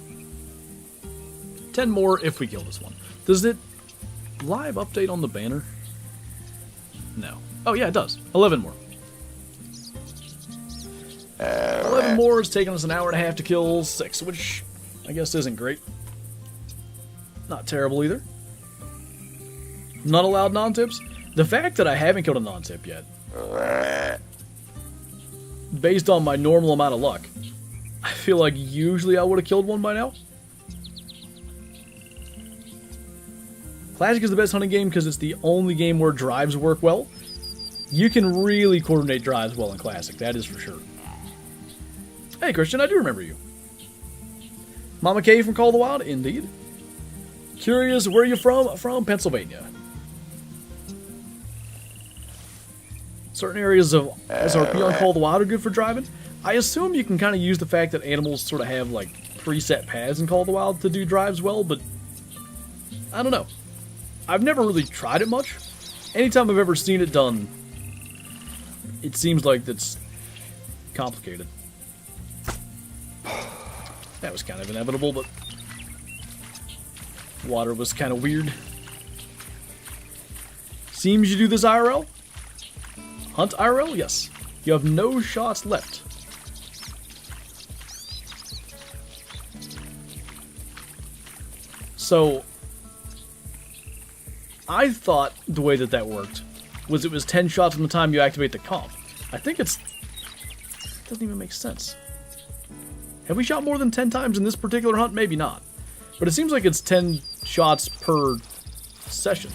10 more if we kill this one. Does it live update on the banner? No. Oh yeah, it does. 11 more. 11 more is taking us an hour and a half to kill 6, which I guess isn't great. Not terrible either. Not allowed non-tips. The fact that I haven't killed a non-tip yet, based on my normal amount of luck, I feel like usually I would have killed one by now. Classic is the best hunting game because it's the only game where drives work well. You can really coordinate drives well in Classic, that is for sure. Hey Christian, I do remember you. Mama K from Call of the Wild, indeed. Curious, where are you from? From Pennsylvania. Certain areas of SRP on Call of the Wild are good for driving. I assume you can kind of use the fact that animals sort of have like preset paths in Call of the Wild to do drives well, but I don't know. I've never really tried it much. Anytime I've ever seen it done, it seems like it's complicated. That was kind of inevitable, but water was kind of weird. Seems you do this IRL? Hunt IRL? Yes. You have no shots left. So, I thought the way that worked was it was 10 shots from the time you activate the comp. I think it doesn't even make sense. Have we shot more than 10 times in this particular hunt? Maybe not. But it seems like it's 10 shots per session.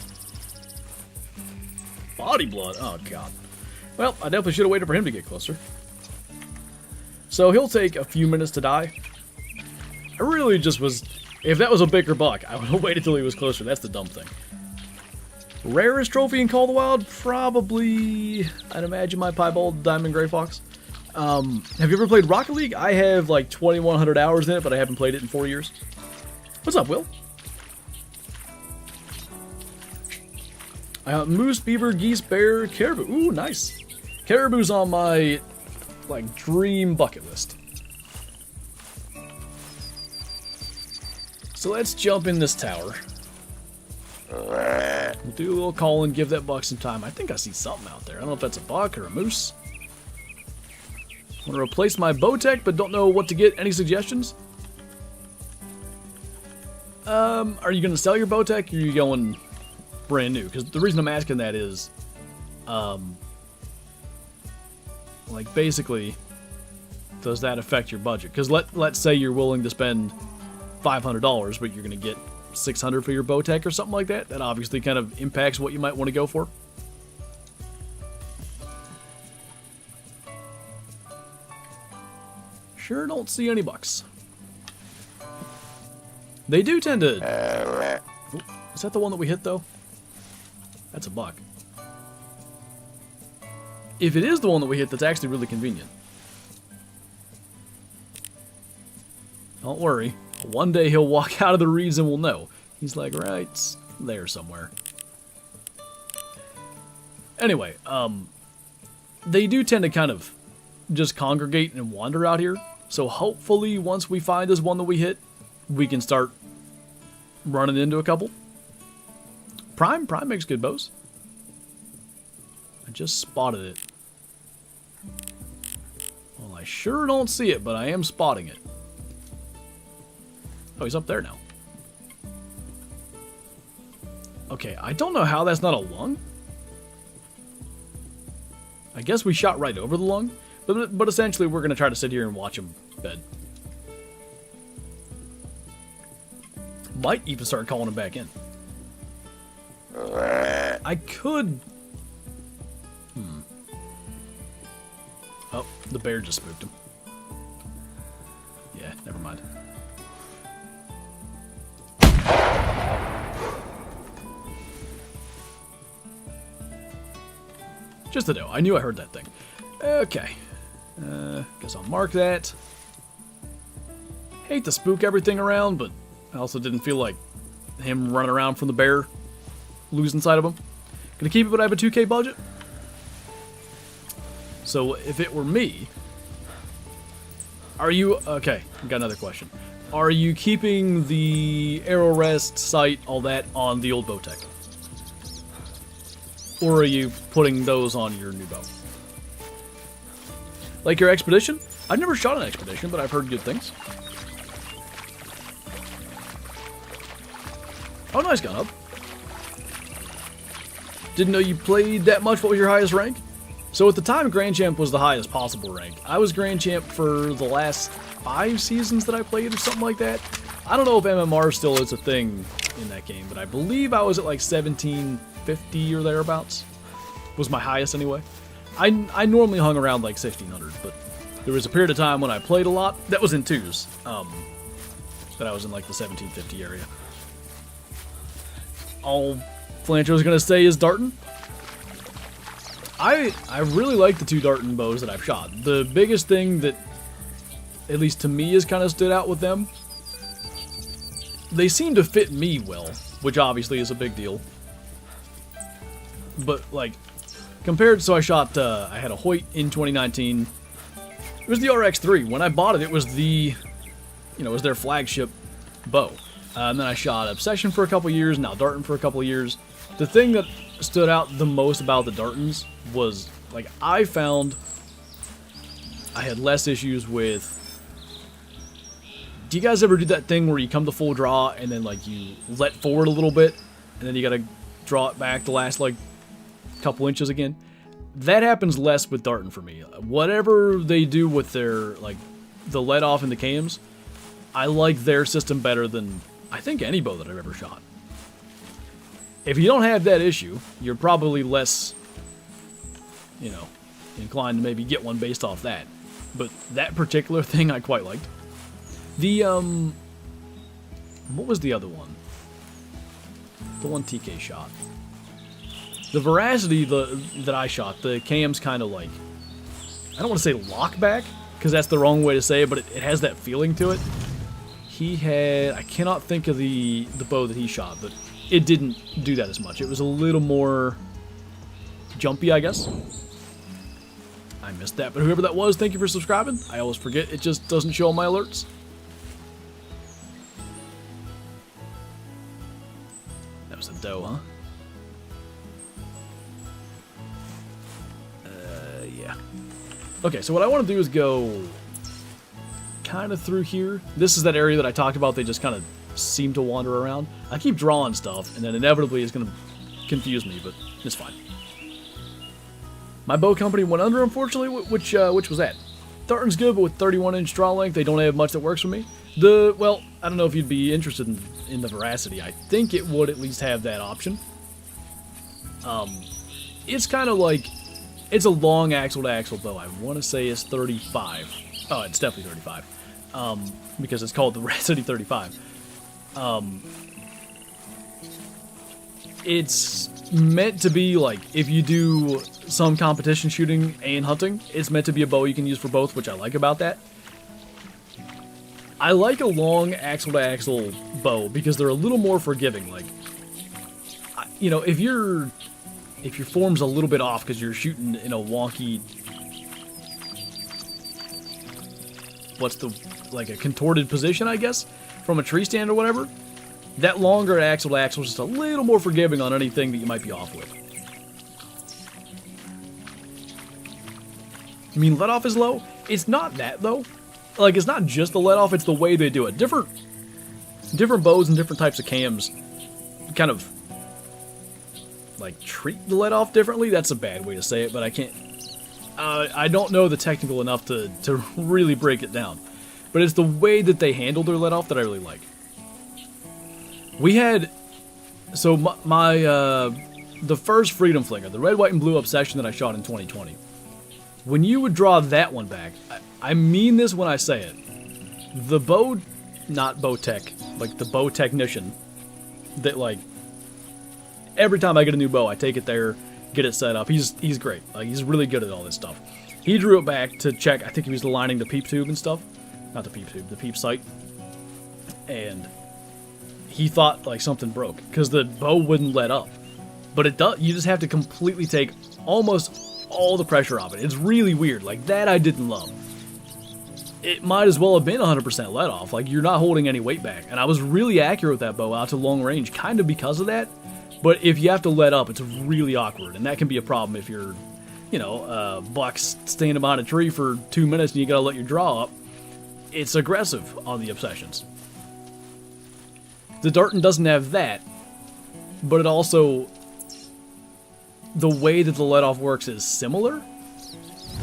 Body blood? Oh, God. Well, I definitely should have waited for him to get closer. So he'll take a few minutes to die. I really just was... If that was a bigger buck, I would have waited till he was closer. That's the dumb thing. Rarest trophy in Call of the Wild? Probably, I'd imagine, my piebald diamond gray fox. Have you ever played Rocket League? I have like 2,100 hours in it, but I haven't played it in 4 years. What's up, Will? Moose, beaver, geese, bear, caribou. Ooh, nice. Caribou's on my, like, dream bucket list. So let's jump in this tower. We'll do a little call and give that buck some time. I think I see something out there. I don't know if that's a buck or a moose. Want to replace my Bowtech, but don't know what to get. Any suggestions? Are you going to sell your Bowtech, or are you going brand new? Because the reason I'm asking that is, like, basically, does that affect your budget? Because let's say you're willing to spend $500, but you're going to get $600 for your Bowtech or something like that. That obviously kind of impacts what you might want to go for. Sure don't see any bucks. They do tend to... Ooh, is that the one that we hit, though? That's a buck. If it is the one that we hit, that's actually really convenient. Don't worry. One day he'll walk out of the reeds and we'll know. He's like, right there somewhere. Anyway, they do tend to kind of just congregate and wander out here. So hopefully once we find this one that we hit, we can start running into a couple. Prime makes good bows. I just spotted it. Well, I sure don't see it, but I am spotting it. Oh, he's up there now. Okay, I don't know how that's not a lung. I guess we shot right over the lung, but essentially we're going to try to sit here and watch him bed. Might even start calling him back in. I could... Oh, the bear just spooked him. Yeah, never mind. Just a no. I knew I heard that thing. Okay. Guess I'll mark that. Hate to spook everything around, but I also didn't feel like him running around from the bear losing sight of him. Gonna keep it, but I have a 2K budget. So if it were me, are you... Okay, I've got another question. Are you keeping the arrow rest, sight, all that on the old Bowtech? Or are you putting those on your new bow? Like your Expedition? I've never shot an Expedition, but I've heard good things. Oh, nice gun up. Didn't know you played that much. What was your highest rank? So at the time, Grand Champ was the highest possible rank. I was Grand Champ for the last 5 seasons that I played or something like that. I don't know if MMR still is a thing in that game, but I believe I was at like 1750 or thereabouts. Was my highest anyway. I normally hung around like 1600, but there was a period of time when I played a lot. That was in 2s. That I was in like the 1750 area. All Flinter was going to say is Darton. I really like the 2 Darton bows that I've shot. The biggest thing that, at least to me, has kind of stood out with them, they seem to fit me well, which obviously is a big deal. But, like, compared, so I shot, I had a Hoyt in 2019. It was the RX-3. When I bought it, it was the, it was their flagship bow. And then I shot Obsession for a couple years, now Darton for a couple years. The thing that stood out the most about the Dartons was, like, I found I had less issues with... Do you guys ever do that thing where you come to full draw and then, like, you let forward a little bit and then you gotta draw it back the last, like, couple inches again? That happens less with Darton for me. Whatever they do with their, like, the let off and the cams, I like their system better than, I think, any bow that I've ever shot. If you don't have that issue, you're probably less, inclined to maybe get one based off that. But that particular thing I quite liked. The, what was the other one? The one TK shot. The Veracity that I shot, the cam's kind of like, I don't want to say lock back, because that's the wrong way to say it, but it has that feeling to it. He had, I cannot think of the bow that he shot, but it didn't do that as much. It was a little more jumpy, I guess. I missed that, but whoever that was, thank you for subscribing. I always forget, it just doesn't show on my alerts. That was a doe, huh? Yeah. Okay, so what I want to do is go kind of through here. This is that area that I talked about. They just kind of seem to wander around. I keep drawing stuff, and then inevitably it's going to confuse me, but it's fine. My bow company went under, unfortunately. Which was that? Darton's good, but with 31-inch draw length, they don't have much that works for me. Well, I don't know if you'd be interested in the Veracity. I think it would at least have that option. It's kind of like, it's a long axle-to-axle bow. I want to say it's 35. Oh, it's definitely 35. Because it's called the Veracity 35. It's meant to be like, if you do some competition shooting and hunting, it's meant to be a bow you can use for both, which I like about that. I like a long axle-to-axle bow because they're a little more forgiving. Like, if your form's a little bit off because you're shooting in a wonky, like a contorted position, I guess, from a tree stand or whatever, that longer axle-to-axle is just a little more forgiving on anything that you might be off with. I mean, let-off is low. It's not that, though. Like, it's not just the let-off, it's the way they do it. Different bows and different types of cams kind of, like, treat the let-off differently. That's a bad way to say it, but I can't... I don't know the technical enough to really break it down. But it's the way that they handle their let-off that I really like. We had... So, the first Freedom Flinger, the red, white, and blue Obsession that I shot in 2020. When you would draw that one back, I mean this when I say it, the bow, not bow tech, like the bow technician, that, like, every time I get a new bow, I take it there, get it set up. He's great. Like, he's really good at all this stuff. He drew it back to check, I think he was aligning the peep tube and stuff. Not the peep tube, the peep sight. And he thought, like, something broke, because the bow wouldn't let up. But it does. You just have to completely take almost all the pressure off it. It's really weird. Like, that I didn't love. It might as well have been 100% let off. Like, you're not holding any weight back. And I was really accurate with that bow out to long range, kind of because of that. But if you have to let up, it's really awkward. And that can be a problem if you're, bucks standing behind a tree for 2 minutes and you gotta let your draw up. It's aggressive on the Obsessions. The Darton doesn't have that, but it also... The way that the let-off works is similar,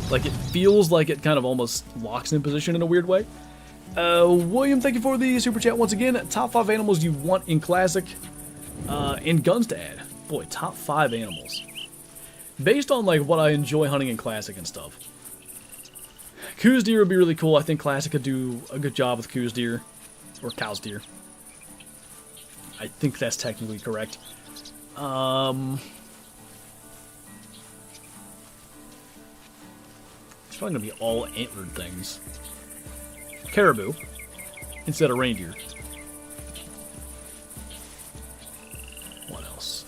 Like, it feels like it kind of almost locks in position in a weird way. William, thank you for the super chat once again. Top 5 animals you want in Classic, and guns to add. Boy, top 5 animals. Based on, like, what I enjoy hunting in Classic and stuff. Coos deer would be really cool. I think Classic could do a good job with Coos deer. Or Cows deer. I think that's technically correct. It's probably going to be all antlered things. Caribou instead of reindeer. What else?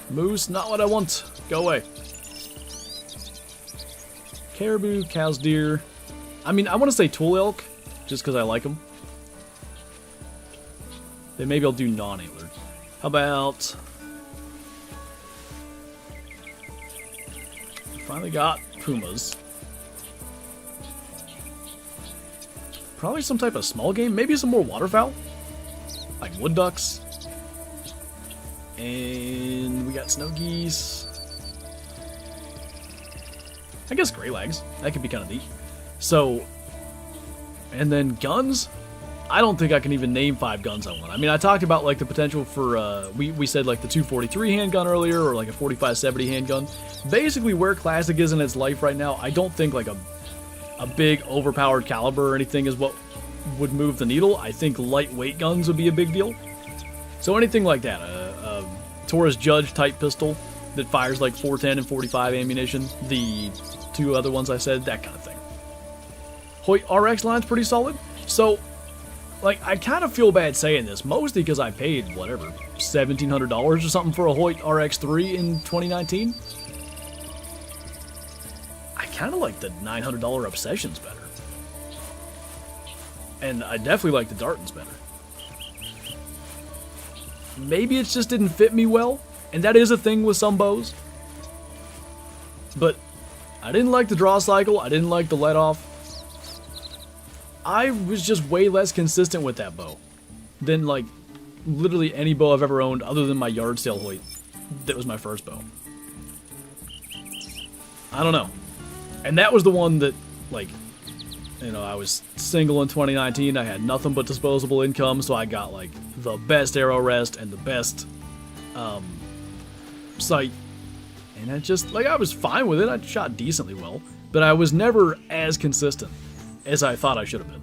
Moose, not what I want. Go away. Caribou, cows, deer. I mean, I want to say tool elk, just because I like them. Then maybe I'll do non-antlered. How about... Finally got pumas. Probably some type of small game. Maybe some more waterfowl. Like wood ducks. And we got snow geese. I guess gray legs. That could be kind of neat. So, and then guns. I don't think I can even name 5 guns I want. I mean, I talked about like the potential for, we said like the 243 handgun earlier, or like a 4570 handgun. Basically where Classic is in its life right now, I don't think like a big overpowered caliber or anything is what would move the needle. I think lightweight guns would be a big deal. So anything like that, a Taurus Judge type pistol that fires like 410 and 45 ammunition, the 2 other ones I said, that kind of thing. Hoyt RX line's pretty solid. So, like, I kind of feel bad saying this, mostly because I paid, whatever, $1,700 or something for a Hoyt RX3 in 2019. I kind of like the $900 Obsessions better. And I definitely like the Dartons better. Maybe it just didn't fit me well, and that is a thing with some bows. But I didn't like the draw cycle, I didn't like the let off. I was just way less consistent with that bow than, like, literally any bow I've ever owned other than my yard sale Hoyt. That was my first bow. I don't know. And that was the one that, like, you know, I was single in 2019. I had nothing but disposable income, so I got, like, the best arrow rest and the best sight. And I just, like, I was fine with it. I shot decently well. But I was never as consistent as I thought I should have been.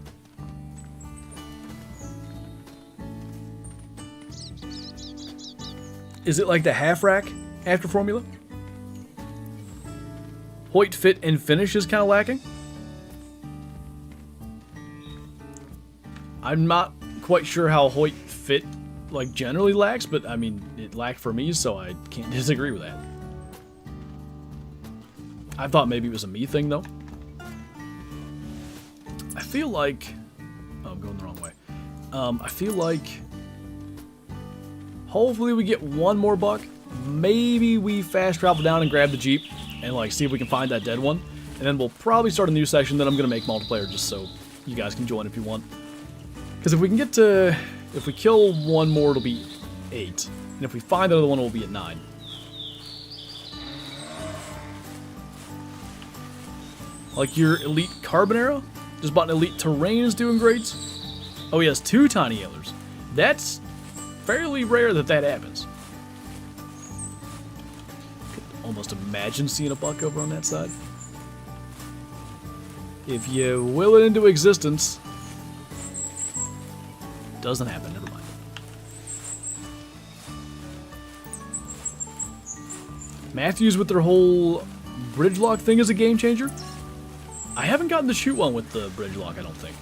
Is it like the half rack after formula? Hoyt fit and finish is kind of lacking. I'm not quite sure how Hoyt fit like generally lacks, but I mean it lacked for me, so I can't disagree with that. I thought maybe it was a me thing though. I feel like... Oh, I'm going the wrong way. I feel like... Hopefully we get one more buck. Maybe we fast travel down and grab the Jeep and like see if we can find that dead one. And then we'll probably start a new section that I'm going to make multiplayer just so you guys can join if you want. Because if we can get to... If we kill one more, it'll be 8. And if we find another one, it'll be at 9. Like your elite carbon arrow? Just bought an elite terrain is doing great. Oh, he has 2 tiny antlers. That's fairly rare that that happens. Could almost imagine seeing a buck over on that side. If you will it into existence, doesn't happen. Never mind. Matthews with their whole bridge lock thing is a game changer. I haven't gotten to shoot one with the bridge lock, I don't think.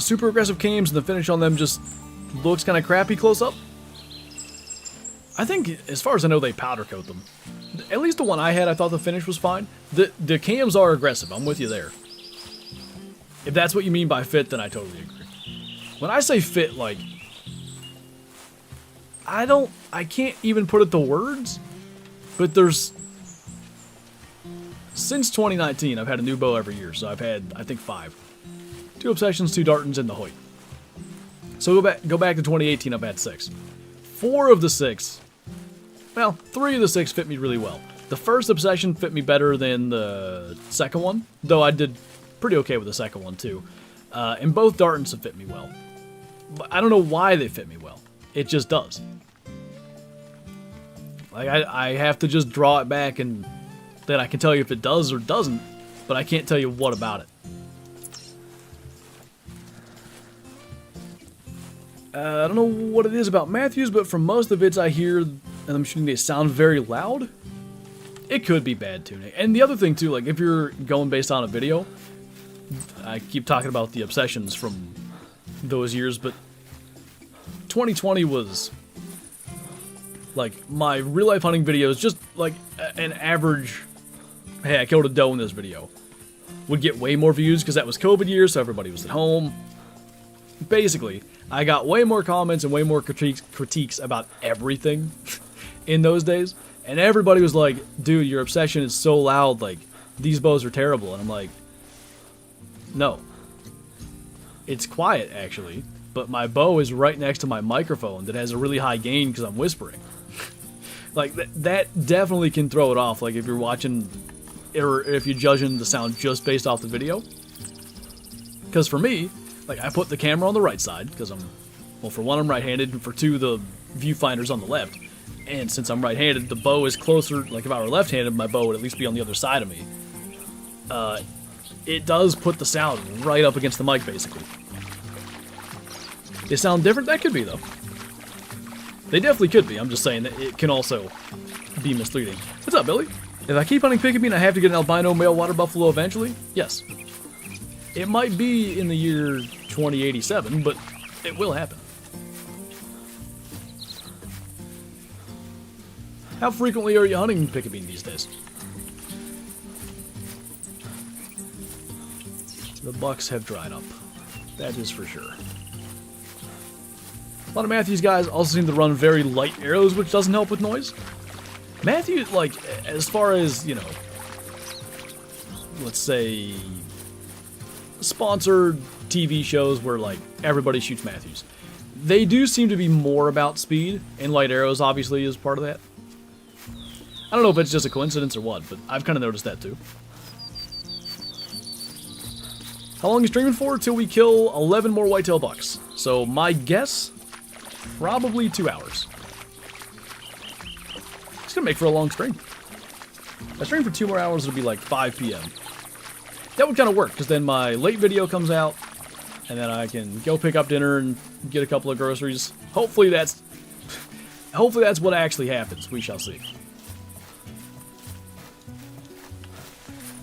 Super aggressive cames and the finish on them just looks kind of crappy close up. I think, as far as I know, they powder coat them. At least the one I had, I thought the finish was fine. The cams are aggressive, I'm with you there. If that's what you mean by fit, then I totally agree. When I say fit, like... I can't even put it to words, but there's, since 2019, I've had a new bow every year, so I've had, I think, 5. 2 obsessions, 2 Dartons, and the Hoyt. So go back to 2018, I've had 6. 4 of the 6, well, 3 of the 6 fit me really well. The first obsession fit me better than the second one, though I did pretty okay with the second one too. And both Dartons have fit me well. But I don't know why they fit me well. It just does. Like, I have to just draw it back and then I can tell you if it does or doesn't, but I can't tell you what about it. I don't know what it is about Matthews, but from most of it I hear, and I'm shooting, they sound very loud. It could be bad tuning. And the other thing too, like if you're going based on a video, I keep talking about the obsessions from those years, but 2020 was like my real life hunting videos, just like an average, hey, I killed a doe in this video, would get way more views because that was COVID year, so everybody was at home. Basically, I got way more comments and way more critiques about everything in those days. And everybody was like, dude, your obsession is so loud, like, these bows are terrible. And I'm like, no. It's quiet, actually, but my bow is right next to my microphone that has a really high gain because I'm whispering. Like, that definitely can throw it off, like, if you're watching, or if you're judging the sound just based off the video. Because for me, like, I put the camera on the right side, because well, for one, I'm right-handed, and for two, the viewfinder's on the left. And since I'm right-handed, the bow is closer, like if I were left-handed, my bow would at least be on the other side of me. It does put the sound right up against the mic, basically. They sound different? That could be, though. They definitely could be. I'm just saying that it can also be misleading. What's up, Billy? If I keep hunting pickabean, I have to get an albino male water buffalo eventually? Yes. It might be in the year 2087, but it will happen. How frequently are you hunting pickabean these days? The bucks have dried up. That is for sure. A lot of Matthews guys also seem to run very light arrows, which doesn't help with noise. Matthews, like, as far as, you know, let's say, sponsored TV shows where, like, everybody shoots Matthews. They do seem to be more about speed, and light arrows obviously is part of that. I don't know if it's just a coincidence or what, but I've kind of noticed that too. How long are you streaming for? Till we kill 11 more whitetail bucks. So my guess, probably 2 hours. It's gonna make for a long stream. If I stream for 2 more hours, it'll be like 5 p.m. That would kind of work, because then my late video comes out, and then I can go pick up dinner and get a couple of groceries. Hopefully that's what actually happens. We shall see.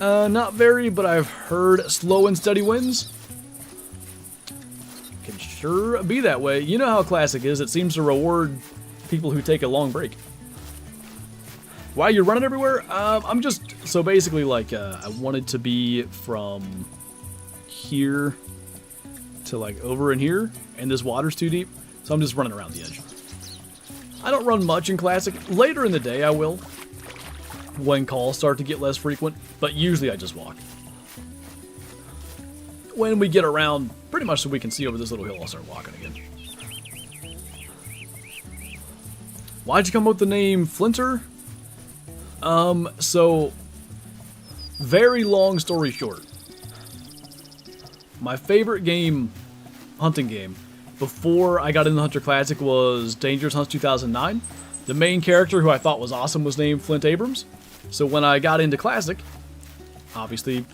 Not very, but I've heard slow and steady wins. Can sure be that way. You know how Classic is. It seems to reward people who take a long break. Why you're running everywhere? I'm just, so basically, like, I wanted to be from here to, like, over in here, and this water's too deep, so I'm just running around the edge. I don't run much in Classic. Later in the day, I will, when calls start to get less frequent, but usually I just walk. When we get around, pretty much so we can see over this little hill, I'll start walking again. Why'd you come up with the name Flinter? So, very long story short, my favorite game, hunting game, before I got into Hunter Classic was Dangerous Hunts 2009. The main character, who I thought was awesome, was named Flint Abrams. So when I got into Classic, obviously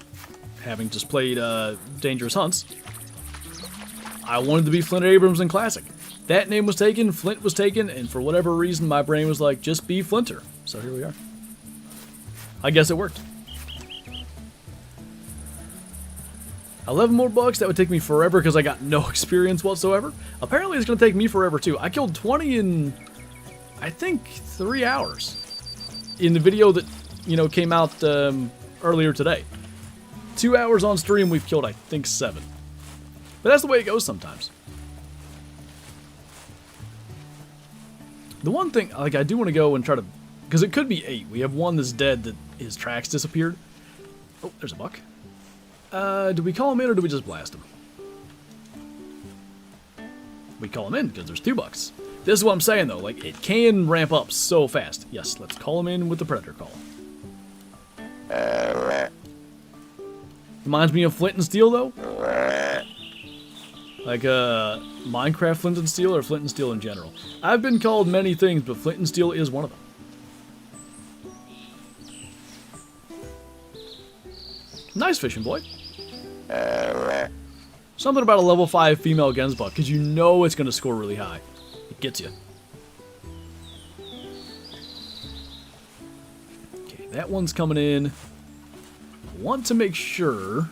having just played Dangerous Hunts, I wanted to be Flint Abrams in Classic. That name was taken, Flint was taken, and for whatever reason my brain was like, just be Flinter. So here we are. I guess it worked. 11 more bucks, that would take me forever because I got no experience whatsoever. Apparently it's going to take me forever too. I killed 20 in, I think, 3 hours. In the video that, you know, came out earlier today. 2 hours on stream, we've killed, I think, 7. But that's the way it goes sometimes. The one thing, like, I do want to go and try to, because it could be 8. We have one that's dead that his tracks disappeared. Oh, there's a buck. Do we call him in or do we just blast him? we call him in because there's 2 bucks. This is what I'm saying though, like it can ramp up so fast. Yes, let's call him in with the predator call. Reminds me of Flint and Steel though. Like Minecraft Flint and Steel or Flint and Steel in general. I've been called many things, but Flint and Steel is one of them. Nice fishing, boy. Something about a level 5 female Gensbuck, because you know it's going to score really high. It gets you. Okay, that one's coming in. Want to make sure...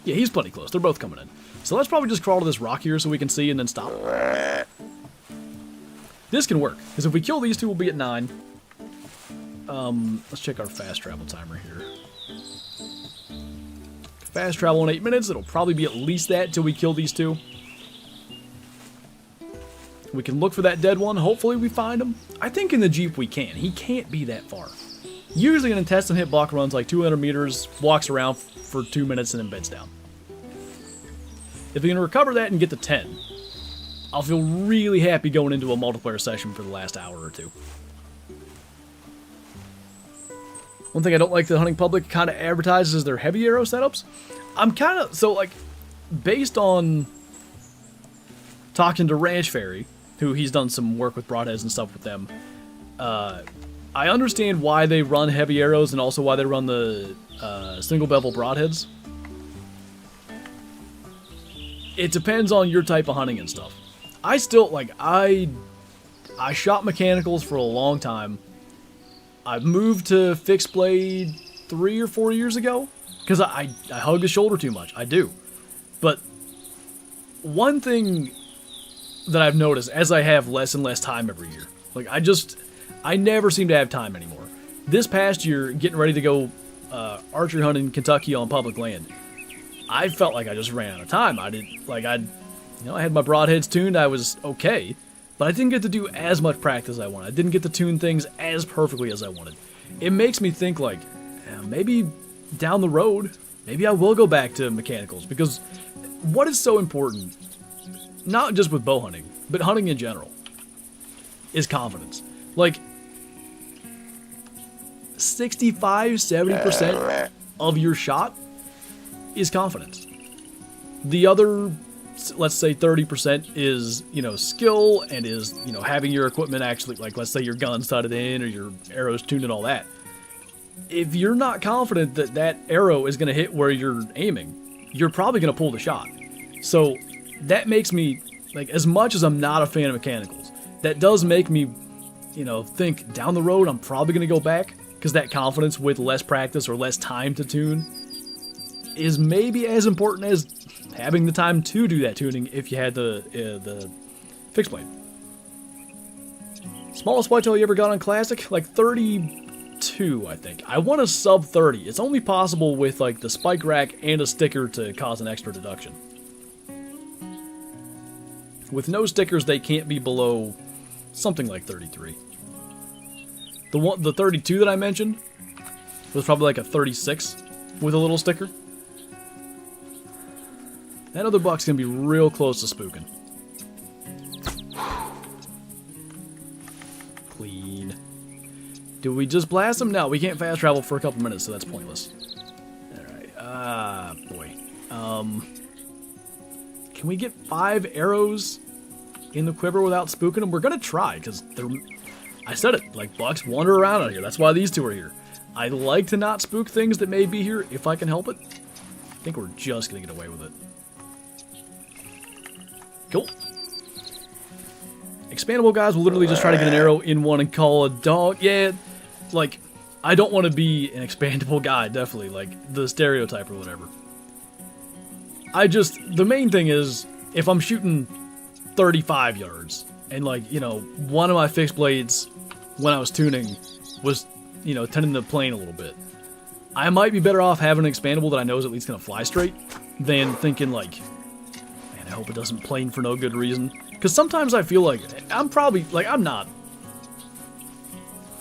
Yeah, he's plenty close. They're both coming in. So let's probably just crawl to this rock here so we can see and then stop. This can work, because if we kill these 2, we'll be at 9. Let's check our fast travel timer here. Fast travel in 8 minutes. It'll probably be at least that till we kill these 2. We can look for that dead one. Hopefully we find him. I think in the Jeep we can. He can't be that far. Usually an intestine hit buck runs like 200 meters, walks around for 2 minutes, and then beds down. If we can recover that and get to 10, I'll feel really happy going into a multiplayer session for the last hour or 2. One thing I don't like the hunting public kind of advertises is their heavy arrow setups. I'm kind of, so like, based on talking to Ranch Fairy, who he's done some work with broadheads and stuff with them, I understand why they run heavy arrows and also why they run the single bevel broadheads. It depends on your type of hunting and stuff. I still, like, I shot mechanicals for a long time. I moved to fixed blade 3 or 4 years ago because I hug the shoulder too much. I do. But one thing that I've noticed as I have less and less time every year, like I never seem to have time anymore. This past year, getting ready to go archery hunting in Kentucky on public land, I felt like I just ran out of time. I had my broadheads tuned. I was okay. But I didn't get to do as much practice as I wanted. I didn't get to tune things as perfectly as I wanted. It makes me think like, maybe down the road, maybe I will go back to mechanicals. Because what is so important, not just with bow hunting, but hunting in general, is confidence. Like, 65-70% of your shot is confidence. The other, let's say 30% is, skill and is, having your equipment actually, like, let's say your gun sighted in or your arrows tuned and all that. If you're not confident that that arrow is going to hit where you're aiming, you're probably going to pull the shot. So that makes me, like, as much as I'm not a fan of mechanicals, that does make me, think down the road I'm probably going to go back, because that confidence with less practice or less time to tune is maybe as important as having the time to do that tuning if you had the fixed blade. Smallest whitetail you ever got on Classic? Like 32, I think. I want a sub 30. It's only possible with like the spike rack and a sticker to cause an extra deduction. With no stickers, they can't be below something like 33. The 32 that I mentioned was probably like a 36 with a little sticker. That other buck's gonna be real close to spooking. Clean. Do we just blast him? No, we can't fast travel for a couple minutes, so that's pointless. Alright, boy. Can we get 5 arrows in the quiver without spooking them? We're gonna try, because they're... I said it, like, bucks wander around out here. That's why these 2 are here. I like to not spook things that may be here if I can help it. I think we're just gonna get away with it. Cool. Expandable guys will literally just try to get an arrow in one and call a dog. Yeah, like, I don't want to be an expandable guy, definitely. Like, the stereotype or whatever. The main thing is, if I'm shooting 35 yards, and like, one of my fixed blades, when I was tuning, was, tending to plane a little bit, I might be better off having an expandable that I know is at least going to fly straight, than thinking like, I hope it doesn't plane for no good reason. Because sometimes I feel like I'm not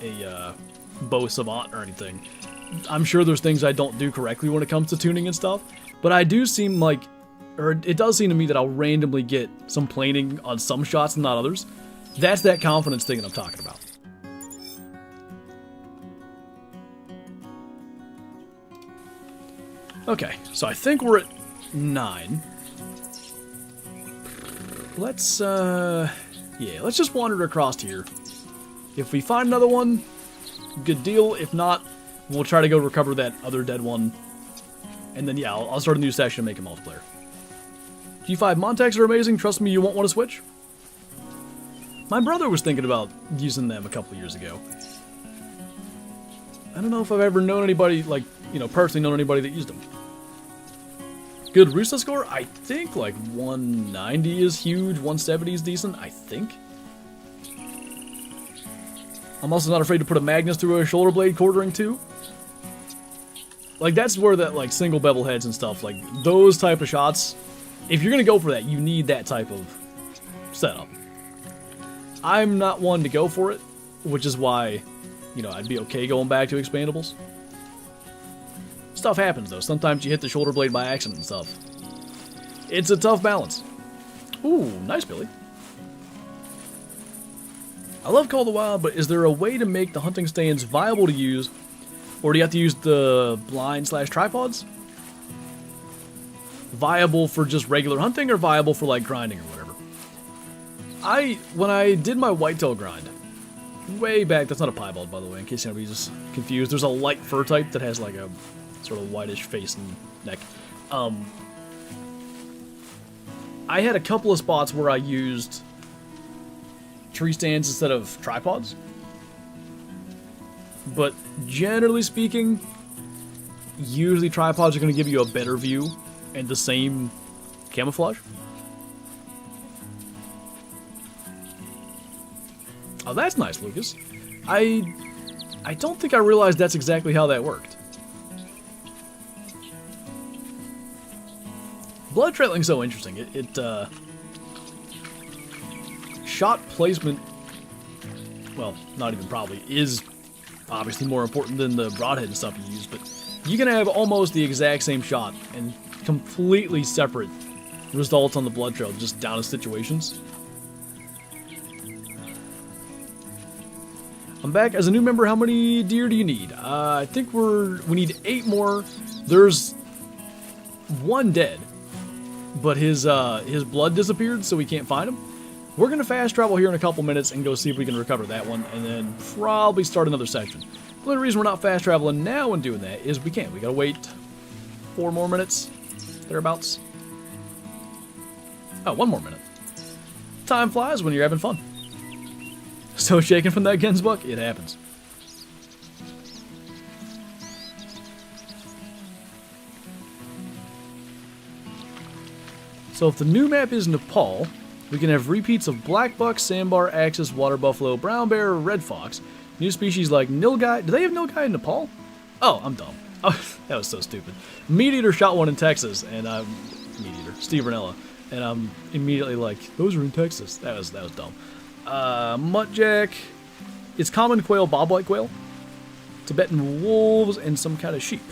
a bow savant or anything. I'm sure there's things I don't do correctly when it comes to tuning and stuff. But I do seem like or it does seem to me that I'll randomly get some planing on some shots and not others. That's that confidence thing that I'm talking about. Okay, so I think we're at 9. Let's, yeah, let's just wander across here. If we find another one, good deal. If not, we'll try to go recover that other dead one. And then, yeah, I'll start a new session and make a multiplayer. G5 Montex are amazing. Trust me, you won't want to switch. My brother was thinking about using them a couple years ago. I don't know if I've ever known anybody, like, you know, personally known anybody that used them. Good Rusa score? I think like 190 is huge, 170 is decent, I think. I'm also not afraid to put a Magnus through a shoulder blade quartering too. Like, that's where that, like, single bevel heads and stuff, like, those type of shots, if you're gonna go for that, you need that type of setup. I'm not one to go for it, which is why, you know, I'd be okay going back to expandables. Stuff happens, though. Sometimes you hit the shoulder blade by accident and stuff. It's a tough balance. Ooh, nice, Billy. I love Call of the Wild, but is there a way to make the hunting stands viable to use, or do you have to use the blind/tripods? Viable for just regular hunting, or viable for, like, grinding or whatever? When I did my whitetail grind, way back, that's not a piebald, by the way, in case anybody's just confused. There's a light fur type that has, like, a sort of whitish face and neck. I had a couple of spots where I used tree stands instead of tripods. But generally speaking, usually tripods are going to give you a better view and the same camouflage. Oh, that's nice, Lucas. I don't think I realized that's exactly how that worked. Blood trailing's so interesting. Shot placement, well, not even probably, is obviously more important than the broadhead and stuff you use, but you can have almost the exact same shot and completely separate results on the blood trail just down to situations. I'm back as a new member. How many deer do you need? I think we need 8 more. There's 1 dead, but his blood disappeared, so we can't find him. We're gonna fast travel here in a couple minutes and go see if we can recover that one, and then probably start another section. The only reason we're not fast traveling now and doing that is we can't. We gotta wait 4 more minutes, thereabouts. Oh, 1 more minute. Time flies when you're having fun. So shaking from that Gensbuck, it happens. So if the new map is Nepal, we can have repeats of black buck, sandbar, axis, water buffalo, brown bear, red fox. New species like nilgai. Do they have nilgai in Nepal? Oh, I'm dumb. Oh, that was so stupid. Meat Eater shot one in Texas, and Meat Eater, Steve Ranella, and I'm immediately like, those are in Texas. That was dumb. Muttjack. It's common quail, bobwhite quail, Tibetan wolves, and some kind of sheep.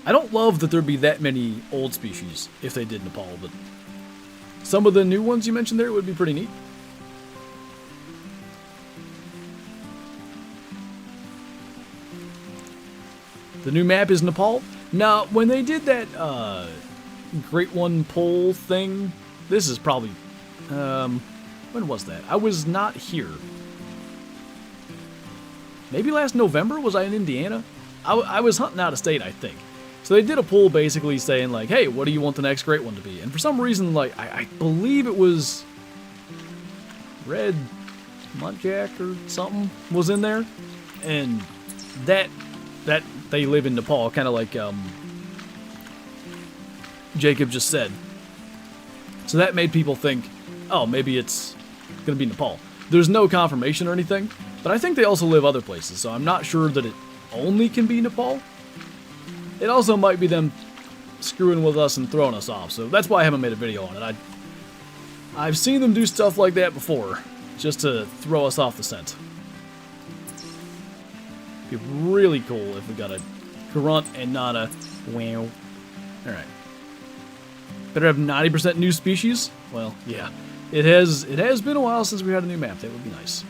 I don't love that there'd be that many old species if they did Nepal, but some of the new ones you mentioned there would be pretty neat. The new map is Nepal. Now, when they did that Great One Pole thing, this is probably... when was that? I was not here. Maybe last November? Was I in Indiana? I was hunting out of state, I think. So they did a poll basically saying, like, hey, what do you want the next great one to be? And for some reason, like, I believe it was Red Muntjac or something was in there. And that they live in Nepal, kind of like Jacob just said. So that made people think, oh, maybe it's going to be Nepal. There's no confirmation or anything, but I think they also live other places, so I'm not sure that it only can be Nepal. It also might be them screwing with us and throwing us off, so that's why I haven't made a video on it. I've seen them do stuff like that before, just to throw us off the scent. It'd be really cool if we got a grunt and not a wow. Alright. Better have 90% new species. Well, yeah. It has been a while since we had a new map. That would be nice.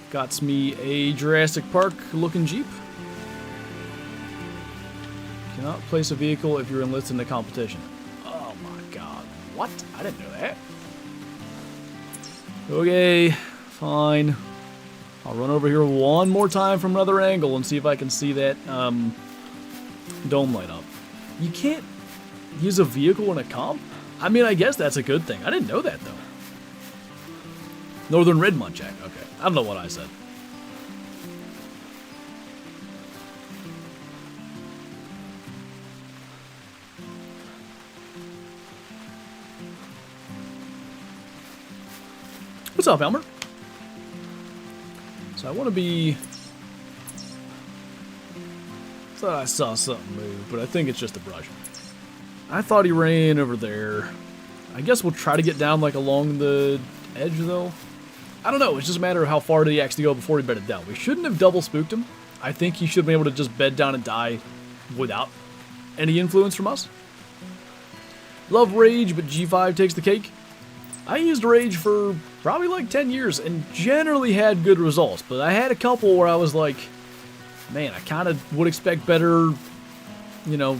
Got me a Jurassic Park looking Jeep. Cannot place a vehicle if you're enlisted in the competition. Oh my god. What? I didn't know that. Okay, fine. I'll run over here one more time from another angle and see if I can see that dome light up. You can't use a vehicle in a comp? I mean, I guess that's a good thing. I didn't know that, though. Northern Red Munchak. Okay. I don't know what I said. What's up, Elmer? So I want to be... Thought I saw something move, but I think it's just a brush. I thought he ran over there. I guess we'll try to get down like along the edge, though. I don't know. It's just a matter of how far did he actually go before he bedded down. We shouldn't have double spooked him. I think he should have been able to just bed down and die without any influence from us. Love Rage, but G5 takes the cake. I used Rage for probably like 10 years and generally had good results, but I had a couple where I was like, man, I kind of would expect better, you know,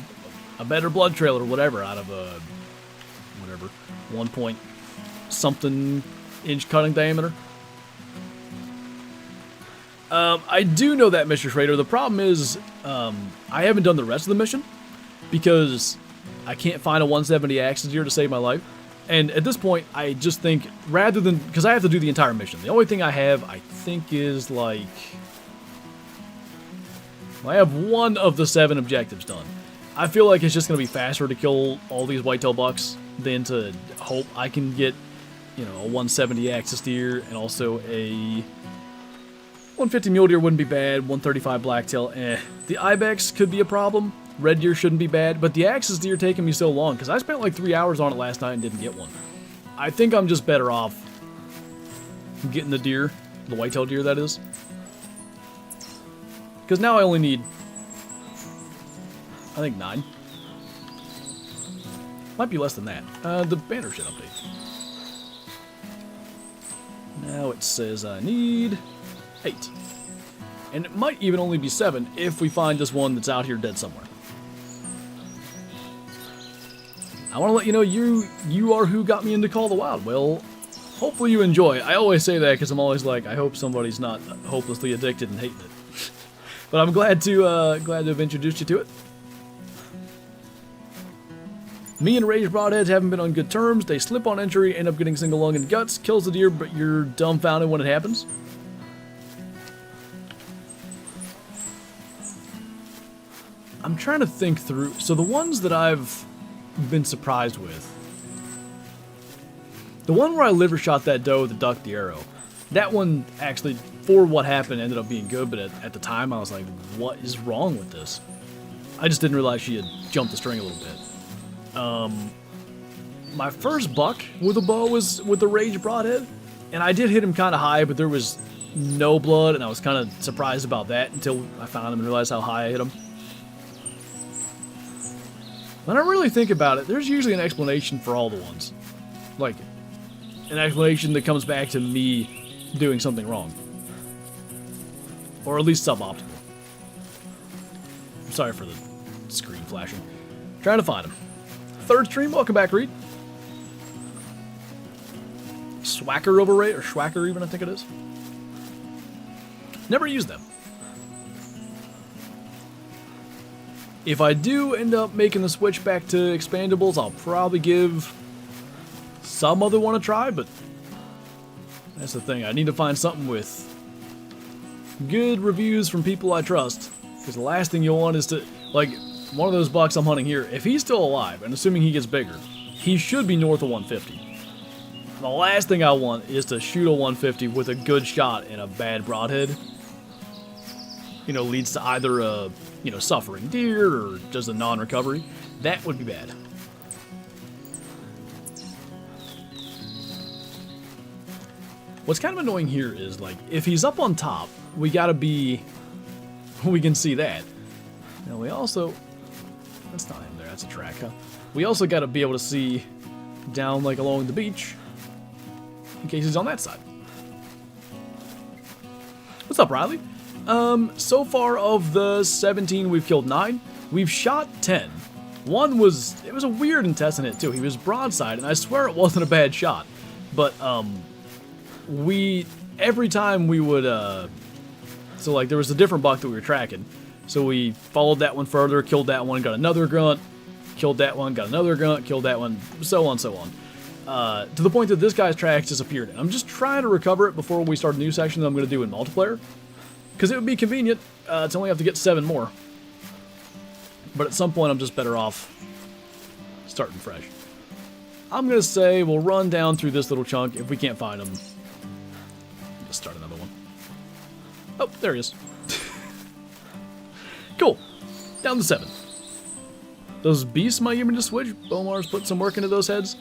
a better blood trail or whatever out of a, whatever, 1 point something inch cutting diameter. I do know that, Mr. Schrader. The problem is, I haven't done the rest of the mission because I can't find a 170 axis deer to save my life. And at this point, I just think, rather than, because I have to do the entire mission, the only thing I have, I think, is like, I have one of the 7 objectives done. I feel like it's just going to be faster to kill all these whitetail bucks than to hope I can get, you know, a 170 axis deer and also a 150 mule deer wouldn't be bad, 135 blacktail, The ibex could be a problem. Red deer shouldn't be bad, but the axis deer taking me so long, because I spent like 3 hours on it last night and didn't get one. I think I'm just better off getting the deer, the whitetail deer that is. Because now I only need, I think 9. Might be less than that. The banner should update. Now it says I need 8. And it might even only be 7 if we find this one that's out here dead somewhere. I want to let you know you are who got me into Call of the Wild. Well, hopefully you enjoy. I always say that because I'm always like, I hope somebody's not hopelessly addicted and hating it. But I'm glad to have introduced you to it. Me and Rage Broadheads haven't been on good terms. They slip on entry, end up getting single lung and guts, kills the deer, but you're dumbfounded when it happens. I'm trying to think through. So the ones that I've been surprised with. The one where I liver shot that doe that ducked the arrow. That one actually, for what happened, ended up being good, but at the time I was like, what is wrong with this? I just didn't realize she had jumped the string a little bit. My first buck with a bow was with the Rage Broadhead, and I did hit him kind of high, but there was no blood, and I was kind of surprised about that until I found him and realized how high I hit him. When I really think about it, there's usually an explanation for all the ones. Like, an explanation that comes back to me doing something wrong. Or at least suboptimal. I'm sorry for the screen flashing. Trying to find him. Third stream, welcome back, Reed. Swacker overrate, or Schwacker even, I think it is. Never used them. If I do end up making the switch back to expandables, I'll probably give some other one a try, but that's the thing. I need to find something with good reviews from people I trust, because the last thing you'll want is to, like, one of those bucks I'm hunting here, if he's still alive, and assuming he gets bigger, he should be north of 150. The last thing I want is to shoot a 150 with a good shot and a bad broadhead. You know, leads to either a, you know, suffering deer or just a non-recovery. That would be bad. What's kind of annoying here is, like, if he's up on top, we gotta be, we can see that. Now we also... That's not him there, that's a track, huh? We also got to be able to see down, like, along the beach, in case he's on that side. What's up, Riley? So far of the 17, we've killed 9. We've shot 10. One was... It was a weird intestine hit, too. He was broadside, and I swear it wasn't a bad shot. But, every time we would, so, like, there was a different buck that we were tracking. So we followed that one further, killed that one, got another grunt, killed that one, got another grunt, killed that one, so on, so on. To the point that this guy's tracks disappeared. And I'm just trying to recover it before we start a new section that I'm going to do in multiplayer. Because it would be convenient to only have to get 7 more. But at some point, I'm just better off starting fresh. I'm going to say we'll run down through this little chunk. If we can't find him, just start another one. Oh, there he is. Cool. Down to 7. Those beasts might give me to switch. Bomar's put some work into those heads.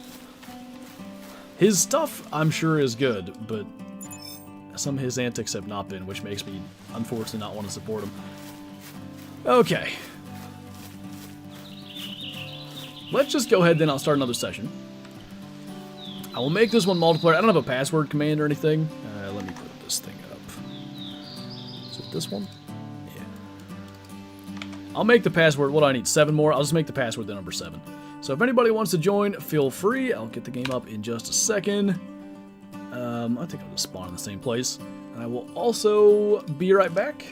His stuff, I'm sure, is good, but some of his antics have not been, which makes me, unfortunately, not want to support him. Okay. Let's just go ahead, then I'll start another session. I will make this one multiplayer. I don't have a password command or anything. Let me put this thing up. Is it this one? I'll make the password, what do I need, 7 more? I'll just make the password the number 7. So if anybody wants to join, feel free. I'll get the game up in just a second. I think I'll just spawn in the same place. And I will also be right back.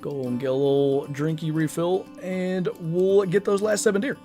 Go and get a little drinky refill, and we'll get those last 7 deer.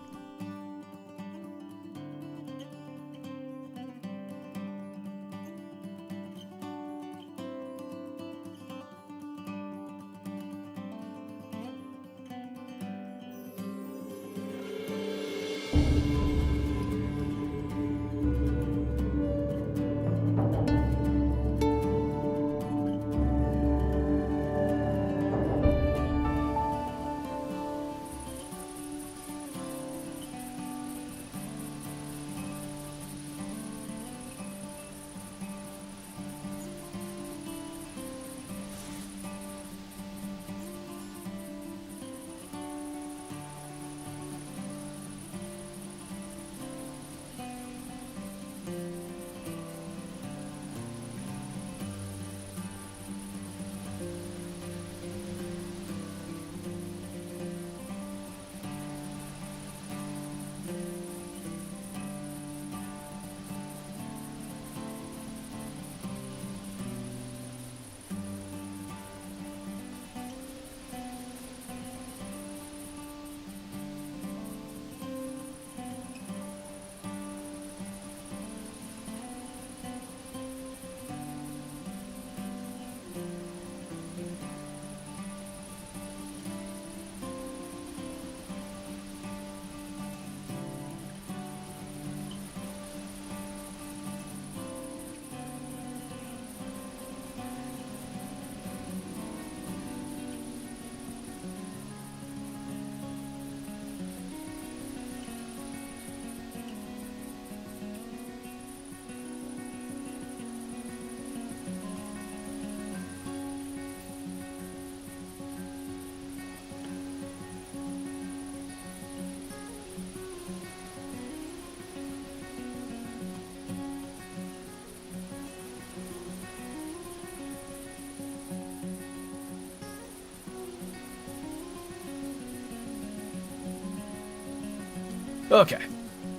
Okay,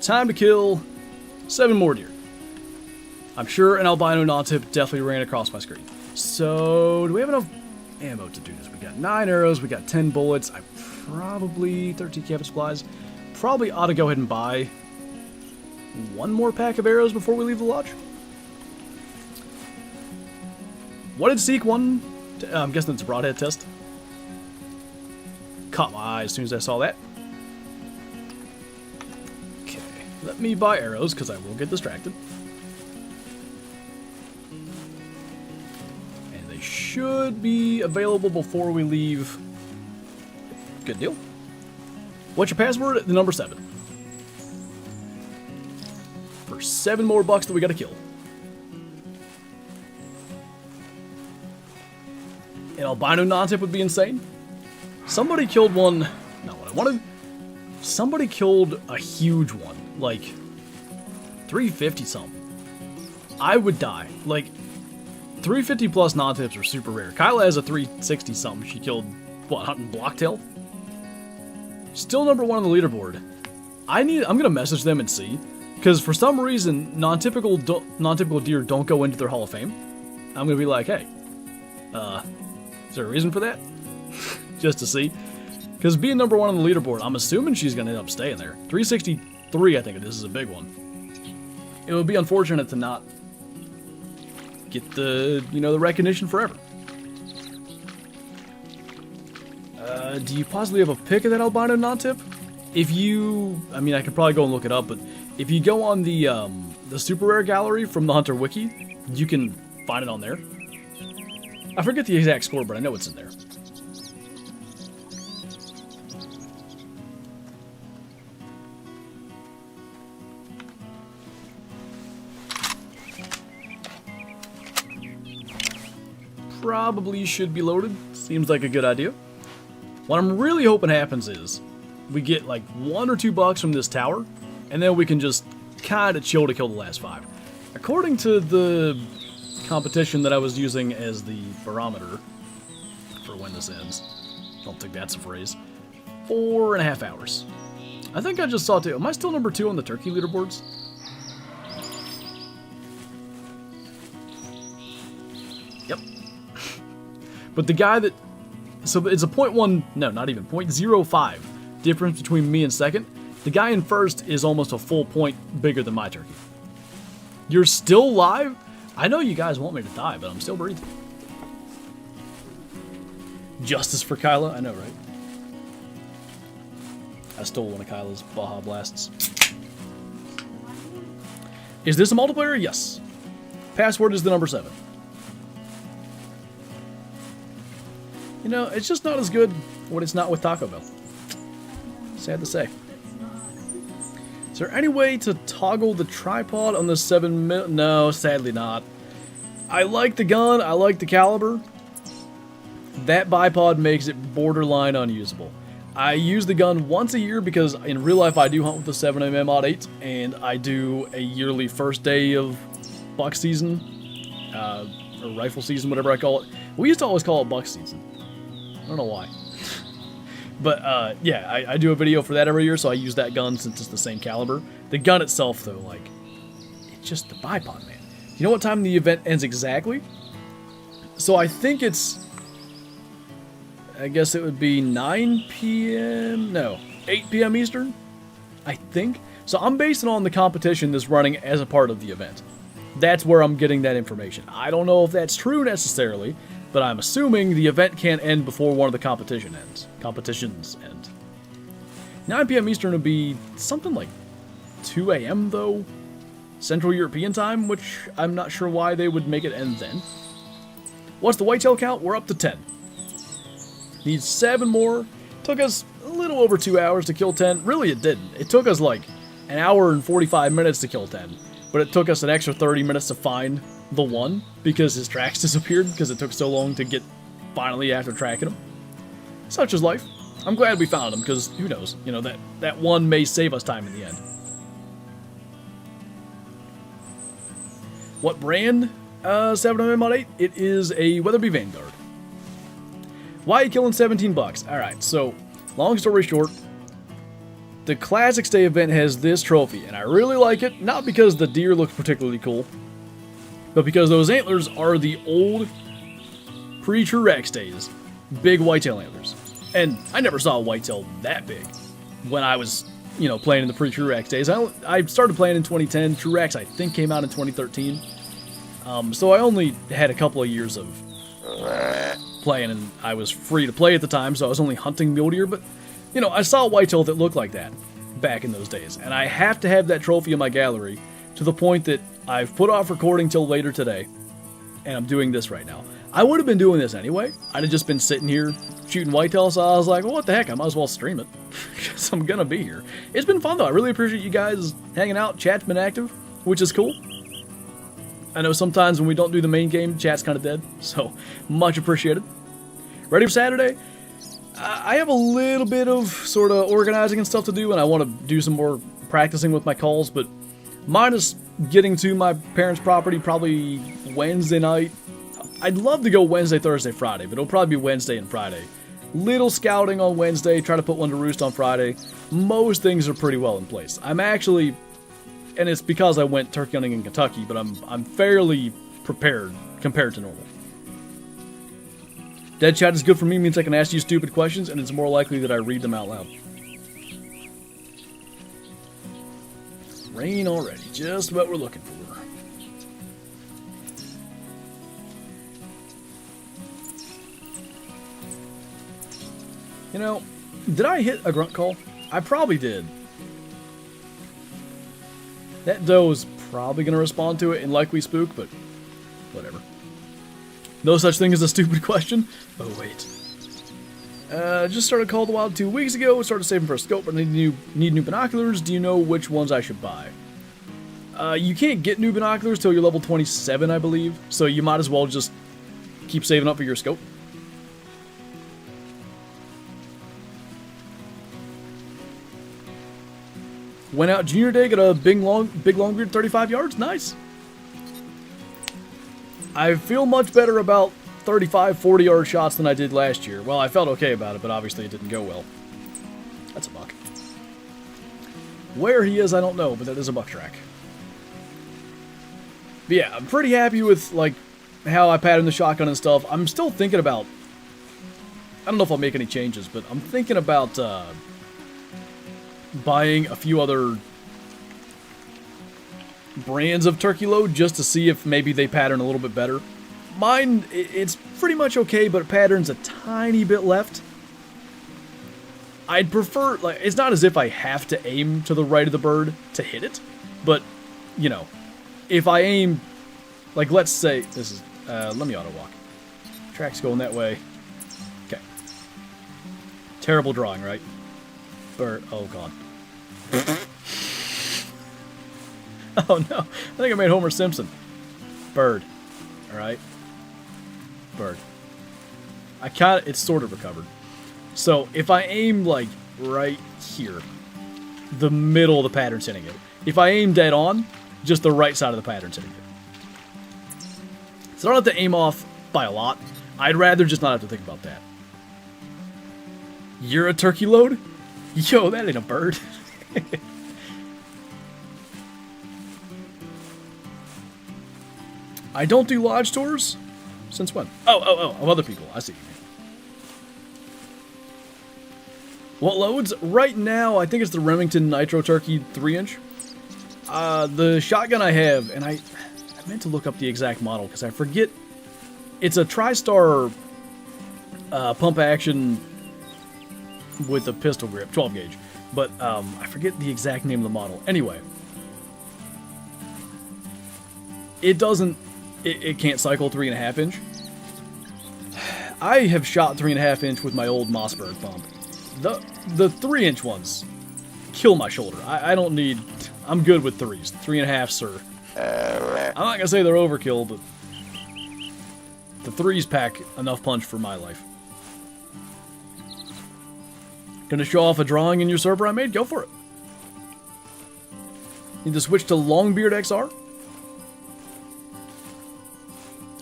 time to kill 7 more deer. I'm sure an albino non-tip definitely ran across my screen. So, do we have enough ammo to do this? We got 9 arrows, we got 10 bullets, I probably 13 camping supplies. Probably ought to go ahead and buy 1 more pack of arrows before we leave the lodge. What did Seek 1? I'm guessing it's a broadhead test. Caught my eye as soon as I saw that. Okay, let me buy arrows because I will get distracted. And they should be available before we leave. Good deal. What's your password? The number 7. For 7 more bucks that we gotta kill. An albino non-tip would be insane. Somebody killed one, not what I wanted. Somebody killed a huge one, like 350 something. I would die. Like 350 plus non-tips are super rare. Kyla has a 360 something. She killed, what, hunting blocktail? Still number 1 on the leaderboard. I'm gonna message them and see, because for some reason non-typical deer don't go into their Hall of Fame. I'm gonna be like, hey, is there a reason for that? Just to see, because being number 1 on the leaderboard, I'm assuming she's gonna end up staying there. 363, I think this is a big one. It would be unfortunate to not get the, the recognition forever. Do you possibly have a pic of that albino non-tip? If you, I mean, I could probably go and look it up, but if you go on the super rare gallery from the Hunter Wiki, you can find it on there. I forget the exact score, but I know it's in there. Probably should be loaded. Seems like a good idea. What I'm really hoping happens is we get like 1 or 2 bucks from this tower, and then we can just kind of chill to kill the last 5. According to the competition that I was using as the barometer for when this ends, don't think that's a phrase, 4.5 hours. I think I just saw 2. Am I still number 2 on the turkey leaderboards? Yep. But the guy that, so it's a 0.1, no, not even, 0.05 difference between me and second. The guy in first is almost a full point bigger than my turkey. You're still live? I know you guys want me to die, but I'm still breathing. Justice for Kyla? I know, right? I stole one of Kyla's Baja Blasts. Is this a multiplayer? Yes. Password is the number 7. It's just not as good when it's not with Taco Bell. Sad to say. Is there any way to toggle the tripod on the 7mm? No, sadly not. I like the gun, I like the caliber. That bipod makes it borderline unusable. I use the gun once a year because in real life I do hunt with the 7mm Odd 8, and I do a yearly first day of buck season, or rifle season, whatever I call it. We used to always call it buck season. I don't know why. But, yeah, I do a video for that every year, so I use that gun since it's the same caliber. The gun itself, though, like, it's just the bipod, man. You know what time the event ends exactly? So I think it's, I guess it would be 9 p.m., no, 8 p.m. Eastern, I think. So I'm basing on the competition that's running as a part of the event. That's where I'm getting that information. I don't know if that's true necessarily, but I'm assuming the event can't end before one of the competitions end. 9 p.m. Eastern would be something like 2 a.m. though, Central European time, which I'm not sure why they would make it end then. What's the whitetail count? We're up to 10. Need 7 more. Took us a little over 2 hours to kill 10. Really, it didn't. It took us like an hour and 45 minutes to kill 10, but it took us an extra 30 minutes to find the one because his tracks disappeared because it took so long to get finally after tracking him. Such is life. I'm glad we found him because who knows, that one may save us time in the end. What brand? 7mm Mod 8? It is a Weatherby Vanguard. Why are you killing 17 bucks? Alright, so long story short, the Classics Day event has this trophy, and I really like it, not because the deer looks particularly cool, but because those antlers are the old pre-Truex days big whitetail antlers. And I never saw a whitetail that big when I was, playing in the pre-Truex days. I started playing in 2010. Truex, I think, came out in 2013. So I only had a couple of years of playing, and I was free to play at the time, so I was only hunting mule deer. But, I saw a whitetail that looked like that back in those days. And I have to have that trophy in my gallery to the point that I've put off recording till later today, and I'm doing this right now. I would have been doing this anyway. I'd have just been sitting here shooting whitetail, so I was like, well, what the heck, I might as well stream it, because I'm gonna be here. It's been fun, though. I really appreciate you guys hanging out. Chat's been active, which is cool. I know sometimes when we don't do the main game, chat's kind of dead, so much appreciated. Ready for Saturday? I have a little bit of sort of organizing and stuff to do, and I want to do some more practicing with my calls, but minus getting to my parents' property probably Wednesday night. I'd love to go Wednesday, Thursday, Friday, but it'll probably be Wednesday and Friday. Little scouting on Wednesday, try to put one to roost on Friday. Most things are pretty well in place. I'm actually, and it's because I went turkey hunting in Kentucky, but I'm fairly prepared compared to normal. Dead chat is good for me, means I can ask you stupid questions, and it's more likely that I read them out loud. Rain already, just what we're looking for. You know, did I hit a grunt call? I probably did. That doe's probably going to respond to it and likely spook, but whatever. No such thing as a stupid question. Oh, wait. Just started Call of the Wild 2 weeks ago. Started saving for a scope, but need new binoculars. Do you know which ones I should buy? You can't get new binoculars till you're level 27, I believe. So you might as well just keep saving up for your scope. Went out junior day, got a big long beard, 35 yards. Nice. I feel much better about 35, 40 yard shots than I did last year. Well, I felt okay about it, but obviously it didn't go well. That's a buck. Where he is, I don't know, but that is a buck track. But yeah, I'm pretty happy with like how I patterned the shotgun and stuff. I'm still thinking about, I don't know if I'll make any changes, but I'm thinking about buying a few other brands of turkey load just to see if maybe they pattern a little bit better. Mine, it's pretty much okay, but it patterns a tiny bit left. I'd prefer, like, it's not as if I have to aim to the right of the bird to hit it, but, you know, if I aim, like, let's say, this is, let me auto walk. Track's going that way. Okay. Terrible drawing, right? Bird, oh god. Oh no, I think I made Homer Simpson. Bird. Alright. Bird. It's sort of recovered. So, if I aim, like, right here, the middle of the pattern's hitting it. If I aim dead on, just the right side of the pattern's hitting it. So I don't have to aim off by a lot. I'd rather just not have to think about that. You're a turkey load? Yo, that ain't a bird. I don't do lodge tours? Since when? Oh, of other people. I see. What loads? Right now, I think it's the Remington Nitro Turkey 3-inch. The shotgun I have, and I meant to look up the exact model because I forget. It's a TriStar pump action with a pistol grip, 12 gauge. But I forget the exact name of the model. Anyway, it doesn't. It can't cycle 3.5 inch. I have shot 3.5 inch with my old Mossberg pump. The 3-inch ones kill my shoulder. I don't need. I'm good with 3s. 3.5, sir. I'm not gonna say they're overkill, but the 3s pack enough punch for my life. Gonna show off a drawing in your server I made? Go for it. Need to switch to Longbeard XR?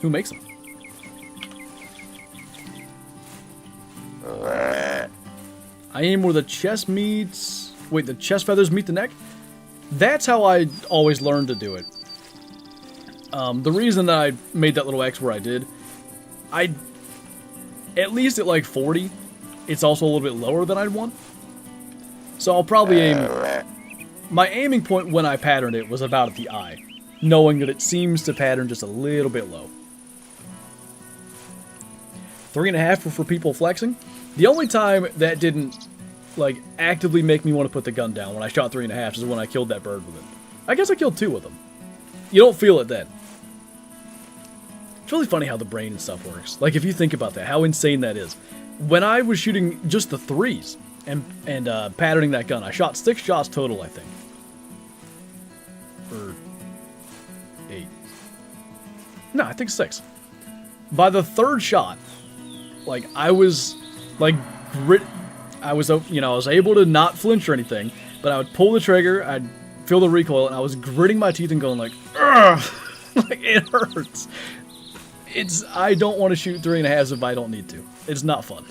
Who makes them? I aim where the chest meets... Wait, the chest feathers meet the neck? That's how I always learned to do it. The reason that I made that little X where I did, at least at like 40, it's also a little bit lower than I'd want. So I'll probably aim... My aiming point when I patterned it was about at the eye, knowing that it seems to pattern just a little bit low. 3.5 for people flexing. The only time that didn't, like, actively make me want to put the gun down when I shot 3.5 is when I killed that bird with it. I guess I killed 2 of them. You don't feel it then. It's really funny how the brain and stuff works. Like, if you think about that, how insane that is. When I was shooting just the 3s and patterning that gun, I shot 6 shots total, I think. Or 8. No, I think 6. By the 3rd shot, like, I was, like, grit. I was able to not flinch or anything, but I would pull the trigger, I'd feel the recoil, and I was gritting my teeth and going like, ugh, like it hurts. I don't want to shoot 3.5s if I don't need to. It's not fun.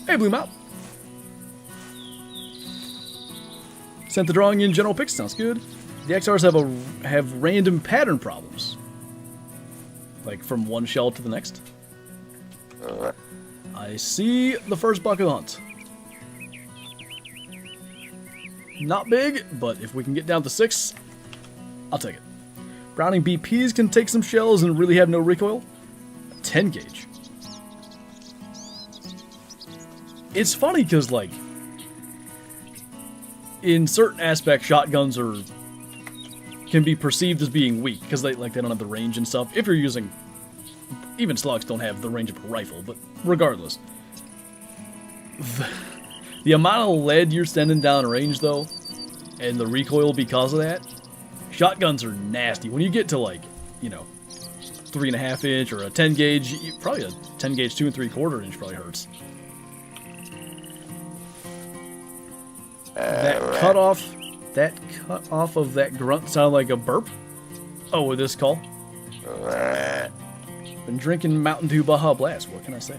Hey, Blue Mount. Sent the drawing in general picks. Sounds good. The XRs have random pattern problems, like from one shell to the next. I see the first buck of the hunt. Not big, but if we can get down to 6, I'll take it. Browning BPs can take some shells and really have no recoil. 10 gauge. It's funny because, like, in certain aspects, shotguns can be perceived as being weak because they don't have the range and stuff. If you're using, even slugs don't have the range of a rifle, but regardless, the amount of lead you're sending down range though, and the recoil because of that, shotguns are nasty. When you get to 3.5 inch or a 10 gauge, probably a 10 gauge 2 3/4 inch probably hurts. That cut off of that grunt sounded like a burp. Oh, with this call. Been drinking Mountain Dew Baja Blast. What can I say?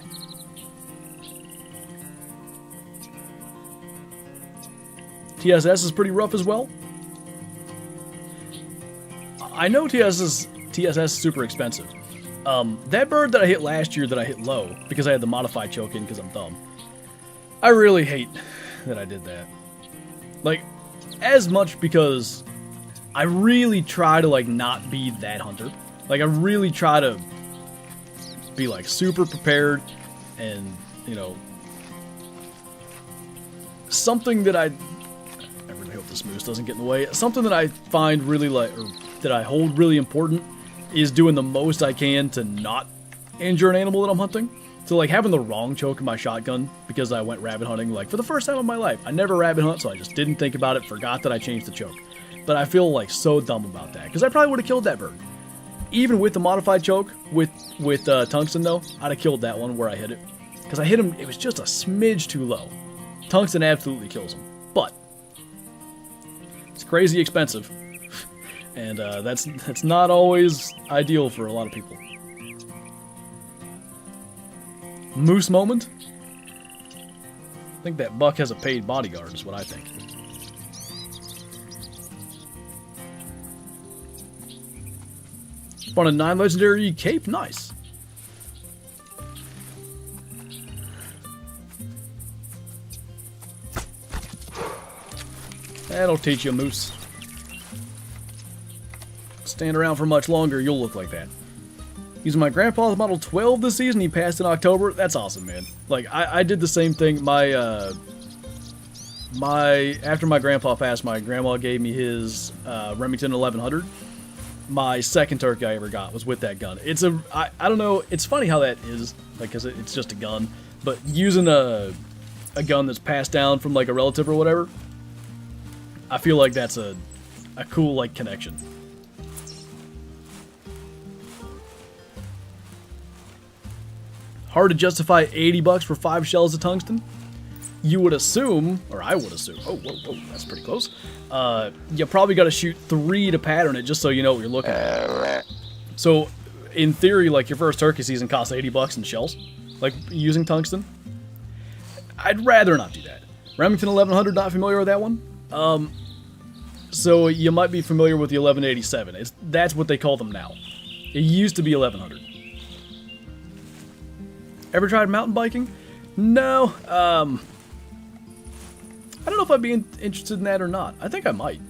TSS is pretty rough as well. I know TSS is super expensive. That bird that I hit last year that I hit low because I had the modified choke in because I'm dumb. I really hate that I did that. Like, as much because I really try to, not be that hunter. Like, I really try to be, super prepared and, something that I really hope this moose doesn't get in the way. Something that I find really, or that I hold really important is doing the most I can to not injure an animal that I'm hunting. So, having the wrong choke in my shotgun because I went rabbit hunting, for the first time in my life. I never rabbit hunt, so I just didn't think about it, forgot that I changed the choke. But I feel, so dumb about that, because I probably would have killed that bird. Even with the modified choke, with tungsten, though, I'd have killed that one where I hit it. Because I hit him, it was just a smidge too low. Tungsten absolutely kills him. But it's crazy expensive. And that's not always ideal for a lot of people. Moose moment? I think that buck has a paid bodyguard, is what I think. Spawn a 9 legendary cape? Nice. That'll teach you, moose. Stand around for much longer, you'll look like that. Using my grandpa's Model 12 this season, he passed in October. That's awesome, man. I did the same thing. After my grandpa passed, my grandma gave me his Remington 1100. My second turkey I ever got was with that gun. I don't know, it's funny how that is, because it's just a gun, but using a gun that's passed down from a relative or whatever, I feel like that's a cool connection. Hard to justify $80 for 5 shells of tungsten? You would assume, or I would assume, oh, whoa, that's pretty close. You probably got to shoot 3 to pattern it just so you know what you're looking at. So, in theory, your first turkey season costs $80 in shells, using tungsten. I'd rather not do that. Remington 1100, not familiar with that one? So, you might be familiar with the 1187. That's what they call them now. It used to be 1100. Ever tried mountain biking? No. I don't know if I'd be interested in that or not. I think I might.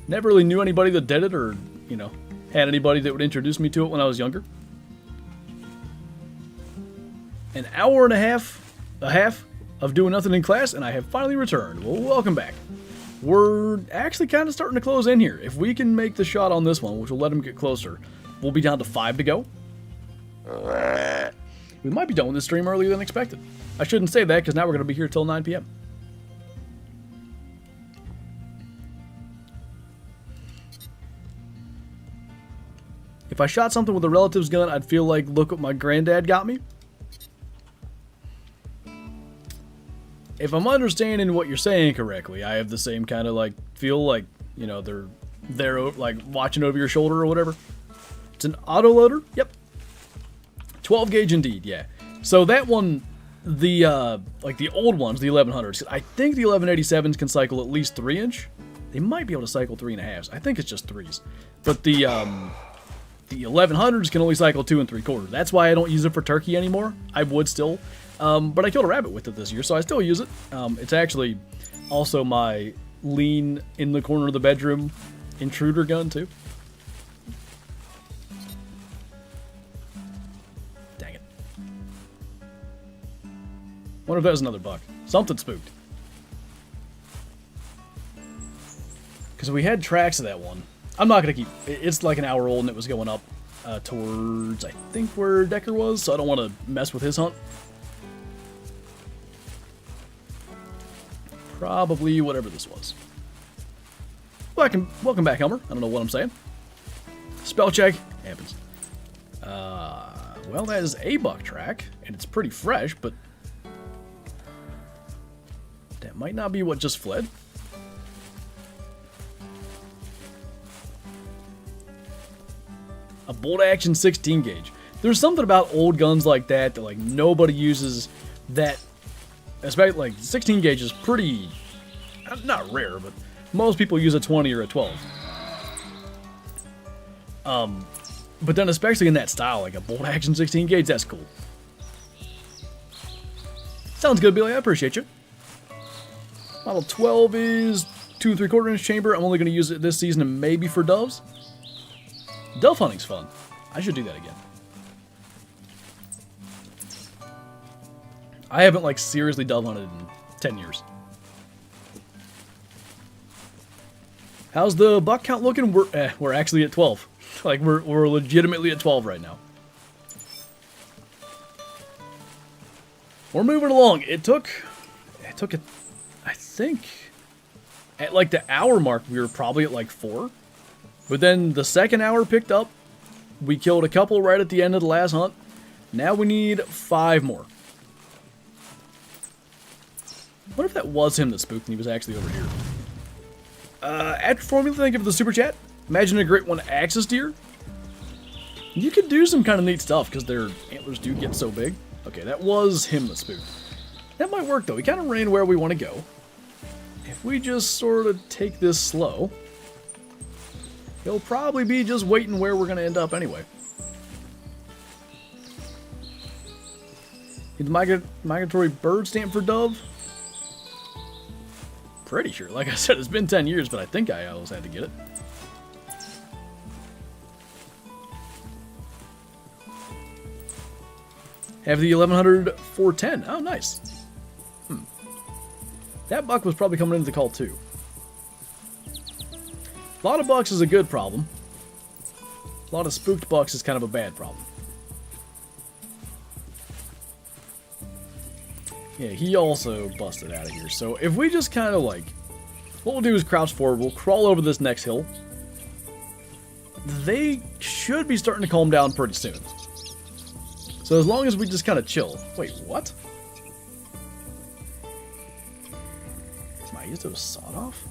Never really knew anybody that did it or, had anybody that would introduce me to it when I was younger. An hour and a half of doing nothing in class, and I have finally returned. Well, welcome back. We're actually kind of starting to close in here. If we can make the shot on this one, which will let him get closer, we'll be down to 5 to go. We might be done with this stream earlier than expected. I shouldn't say that because now we're going to be here till 9 p.m. If I shot something with a relative's gun, I'd feel like, look what my granddad got me. if I'm understanding what you're saying correctly, I have the same kind of like feel like, you know, they're like watching over your shoulder or whatever. It's an autoloader. Yep. 12 gauge indeed. Yeah. So that one, the like the old ones, the 1100s. I think the 1187s can cycle at least 3-inch. They might be able to cycle 3.5s. I think it's just 3s. But the 1100s can only cycle 2 3/4. That's why I don't use it for turkey anymore. I would still, but I killed a rabbit with it this year, so I still use it. It's actually also my lean in the corner of the bedroom intruder gun too. Dang it! Wonder if that was another buck. Something spooked. Because we had tracks of that one. I'm not going to keep... It's like an hour old and it was going up towards, I think, where Decker was. So I don't want to mess with his hunt. Probably whatever this was. Welcome back, Elmer. I don't know what I'm saying. Spell check. Happens. Well, that is a buck track. And it's pretty fresh, but... that might not be what just fled. A bolt action 16 gauge. There's something about old guns like that like nobody uses. That, especially like 16 gauge is pretty, not rare, but most people use a 20 or a 12. But then especially in that style, like a bolt action 16 gauge, that's cool. Sounds good, Billy. I appreciate you. Model 12 is 2 3/4 inch chamber. I'm only going to use it this season and maybe for doves. Dove hunting's fun. I should do that again. I haven't like seriously dove hunted in 10 years. How's the buck count looking? We're actually at 12. Like we're legitimately at 12 right now. We're moving along. It took it, I think at like the hour mark we were probably at like 4. But then the second hour picked up. We killed a couple right at the end of the last hunt. Now we need 5 more. What if that was him that spooked and he was actually over here? After formula, thank you for the super chat. Imagine a great one axis deer. You could do some kind of neat stuff because their antlers do get so big. Okay, that was him that spooked. That might work though. He kind of ran where we want to go. If we just sort of take this slow... he'll probably be just waiting where we're going to end up anyway. Need the migratory bird stamp for dove? Pretty sure. Like I said, it's been 10 years, but I think I always had to get it. Have the 1100 410. Oh, nice. That buck was probably coming into the call too. A lot of bucks is a good problem. A lot of spooked bucks is kind of a bad problem. Yeah, he also busted out of here. So if we just kind of like... what we'll do is crouch forward. We'll crawl over this next hill. They should be starting to calm down pretty soon. So as long as we just kind of chill. Wait, what? Is my Isto sawed off?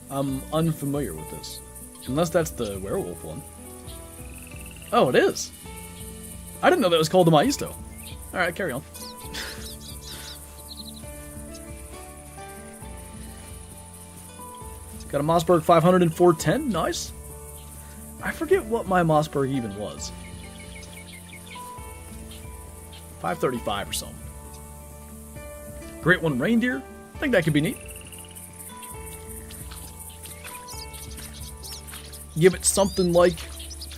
I'm unfamiliar with this. Unless that's the werewolf one. Oh, it is. I didn't know that was called the Maisto. Alright, carry on. Got a Mossberg 500 and 410. Nice. I forget what my Mossberg even was. 535 or something. Great one reindeer. I think that could be neat. Give it something like,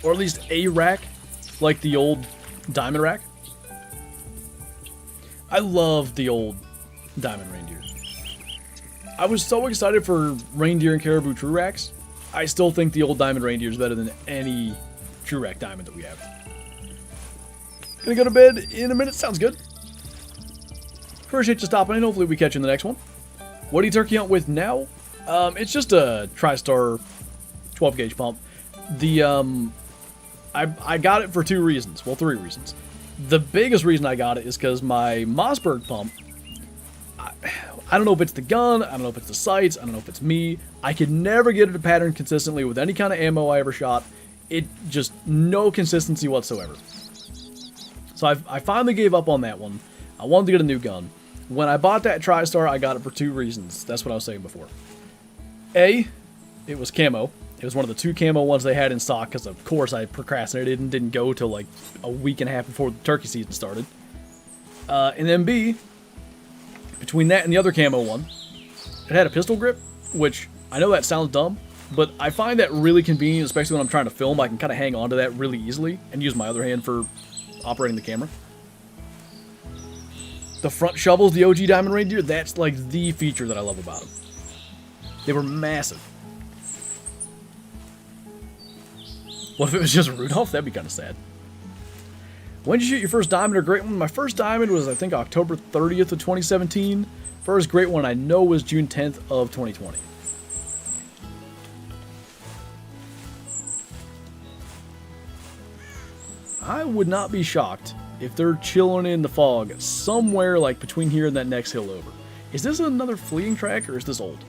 or at least a rack, like the old diamond rack. I love the old diamond reindeer. I was so excited for reindeer and caribou true racks. I still think the old diamond reindeer is better than any true rack diamond that we have. Gonna go to bed in a minute. Sounds good. Appreciate you stopping in. Hopefully we catch you in the next one. What do you turkey hunt with now? It's just a TriStar 12 gauge pump. The I got it for 2 reasons. Well, 3 reasons. The biggest reason I got it is because my Mossberg pump, I don't know if it's the gun, I don't know if it's the sights, I don't know if it's me. I could never get it to pattern consistently with any kind of ammo I ever shot. It just, no consistency whatsoever. So I finally gave up on that one. I wanted to get a new gun. When I bought that TriStar, I got it for 2 reasons. That's what I was saying before. A, it was camo. It was one of the 2 camo ones they had in stock because, of course, I procrastinated and didn't go till like a week and a half before the turkey season started. And then B, between that and the other camo one, it had a pistol grip, which I know that sounds dumb, but I find that really convenient, especially when I'm trying to film. I can kind of hang on to that really easily and use my other hand for operating the camera. The front shovels, the OG Diamond Reindeer, that's like the feature that I love about them. They were massive. What if it was just Rudolph? That'd be kind of sad. When did you shoot your first diamond or great one? My first diamond was, I think, October 30th of 2017. First great one I know was June 10th of 2020. I would not be shocked if they're chilling in the fog somewhere like between here and that next hill over. Is this another fleeing track or is this old?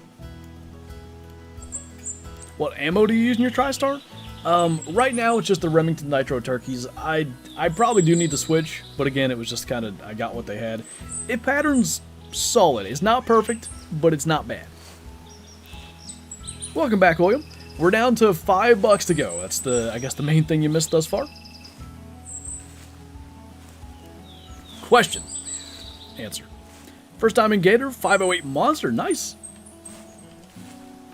What ammo do you use in your TriStar? Right now it's just the Remington Nitro turkeys. I probably do need to switch, but again, it was just kind of, I got what they had. It patterns solid. It's not perfect, but it's not bad. Welcome back, William. We're down to $5 to go. That's I guess the main thing you missed thus far. Question. Answer. First time in Gator, 508 Monster. Nice.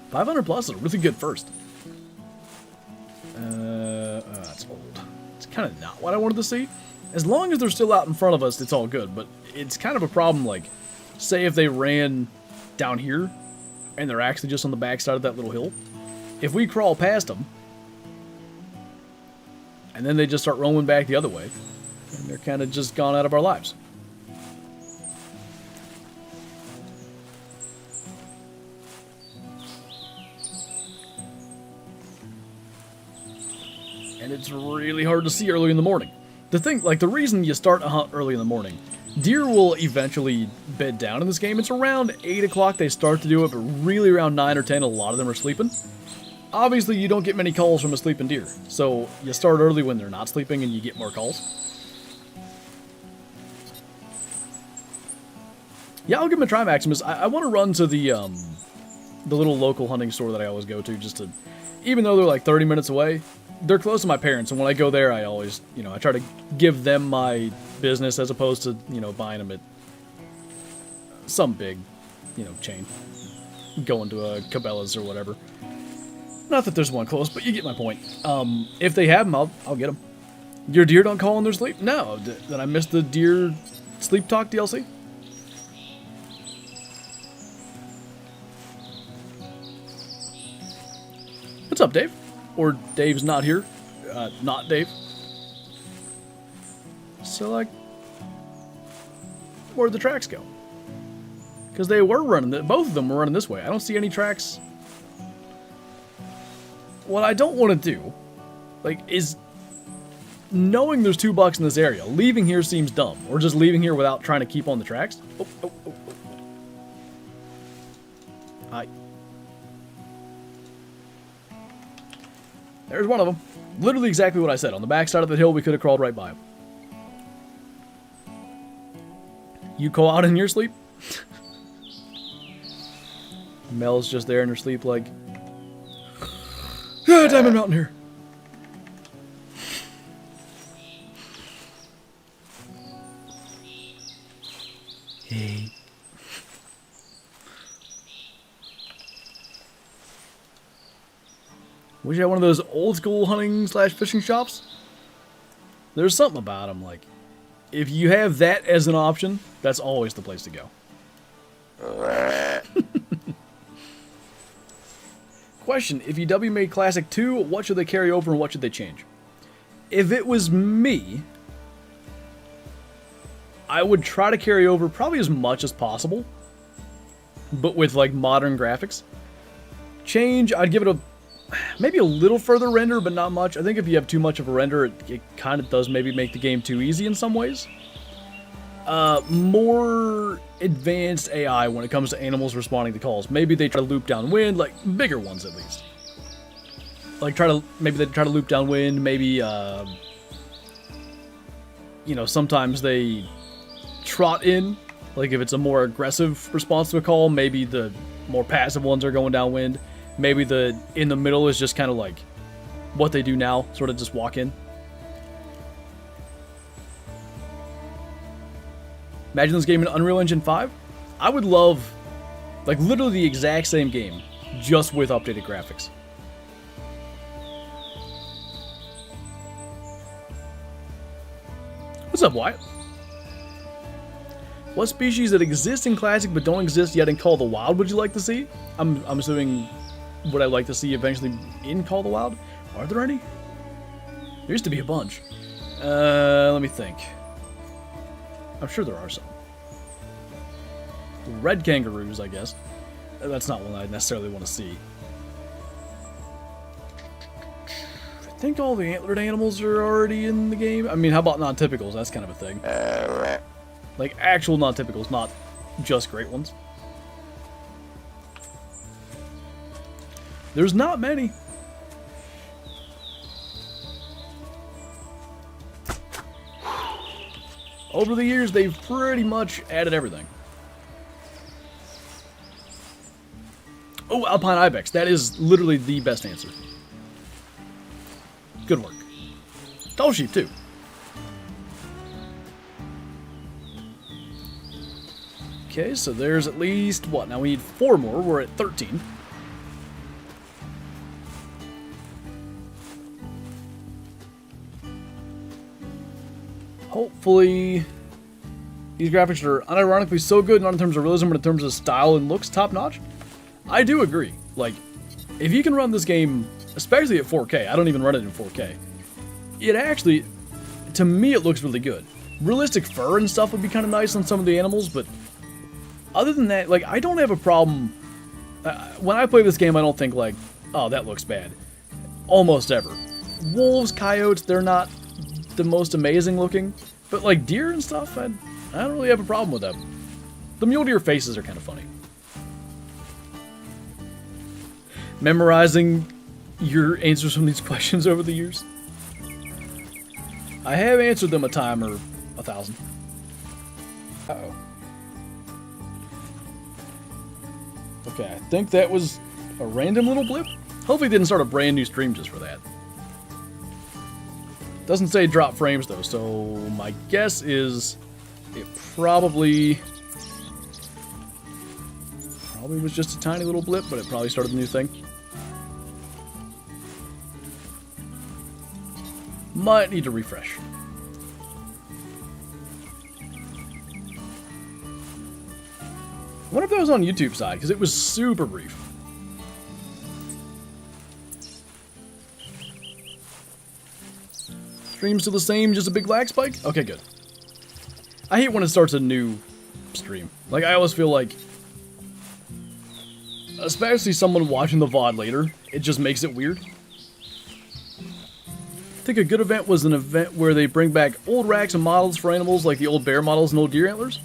500 plus is a really good first. That's old. It's kind of not what I wanted to see. As long as they're still out in front of us, it's all good. But it's kind of a problem, like, say if they ran down here, and they're actually just on the backside of that little hill. If we crawl past them, and then they just start roaming back the other way, and they're kind of just gone out of our lives. And it's really hard to see early in the morning. The thing, like, the reason you start a hunt early in the morning, deer will eventually bed down in this game. It's around 8 o'clock they start to do it, but really around 9 or 10, a lot of them are sleeping. Obviously, you don't get many calls from a sleeping deer, so you start early when they're not sleeping and you get more calls. Yeah, I'll give them a try, Maximus. I want to run to the little local hunting store that I always go to, just to, even though they're like 30 minutes away, they're close to my parents, and when I go there, I always, I try to give them my business as opposed to, buying them at some big, chain. Going to a Cabela's or whatever. Not that there's one close, but you get my point. If they have them, I'll get them. Your deer don't call in their sleep? No. Did I miss the deer sleep talk DLC? What's up, Dave? Or Dave's not here. Not Dave. So, like, where'd the tracks go? Because they were running, both of them were running this way. I don't see any tracks. What I don't want to do, like, is knowing there's $2 in this area. Leaving here seems dumb. Or just leaving here without trying to keep on the tracks. There's one of them. Literally exactly what I said. On the backside of the hill, we could have crawled right by him. You call out in your sleep? Mel's just there in her sleep like, ah, Diamond Mountain here. Hey. Wish I had one of those old school hunting / fishing shops. There's something about them, like, if you have that as an option, that's always the place to go. Question, if EW made Classic 2, what should they carry over and what should they change? If it was me, I would try to carry over probably as much as possible, but with, like, modern graphics. Change, I'd give it a maybe a little further render, but not much. I think if you have too much of a render, it kind of does maybe make the game too easy in some ways. More advanced AI when it comes to animals responding to calls. Maybe they try to loop downwind, like bigger ones at least. Like maybe they try to loop downwind, maybe, you know, sometimes they trot in. Like if it's a more aggressive response to a call, maybe the more passive ones are going downwind. Maybe the in the middle is just kind of like what they do now, sort of just walk in. Imagine this game in Unreal Engine 5. I would love, like, literally the exact same game, just with updated graphics. What's up, Wyatt? What species that exist in Classic but don't exist yet in Call of the Wild would you like to see? I'm assuming would I like to see eventually in Call of the Wild? Are there any? There used to be a bunch. Let me think. I'm sure there are some. Red kangaroos, I guess. That's not one I necessarily want to see. I think all the antlered animals are already in the game. I mean, how about non-typicals? That's kind of a thing. Like actual non-typicals, not just great ones. There's not many. Over the years, they've pretty much added everything. Oh, Alpine Ibex. That is literally the best answer. Good work. Tall sheep, too. Okay, so there's at least, what? Now we need 4 more. We're at 13. Hopefully, these graphics are unironically so good, not in terms of realism, but in terms of style and looks, top-notch. I do agree. Like, if you can run this game, especially at 4K, I don't even run it in 4K, it actually, to me, it looks really good. Realistic fur and stuff would be kind of nice on some of the animals, but other than that, like, I don't have a problem. When I play this game, I don't think, like, oh, that looks bad. Almost ever. Wolves, coyotes, they're not the most amazing looking, but like deer and stuff, I don't really have a problem with them. The mule deer faces are kind of funny. Memorizing your answers from these questions over the years. I have answered them a time or 1,000. Uh-oh. Okay, I think that was a random little blip. Hopefully it didn't start a brand new stream just for that. Doesn't say drop frames though, so my guess is it probably was just a tiny little blip, but it probably started a new thing. Might need to refresh. I wonder if that was on YouTube side, because it was super brief. Stream's still the same, just a big lag spike? Okay, good. I hate when it starts a new stream. Like, I always feel like, especially someone watching the VOD later, it just makes it weird. I think a good event was an event where they bring back old racks and models for animals, like the old bear models and old deer antlers.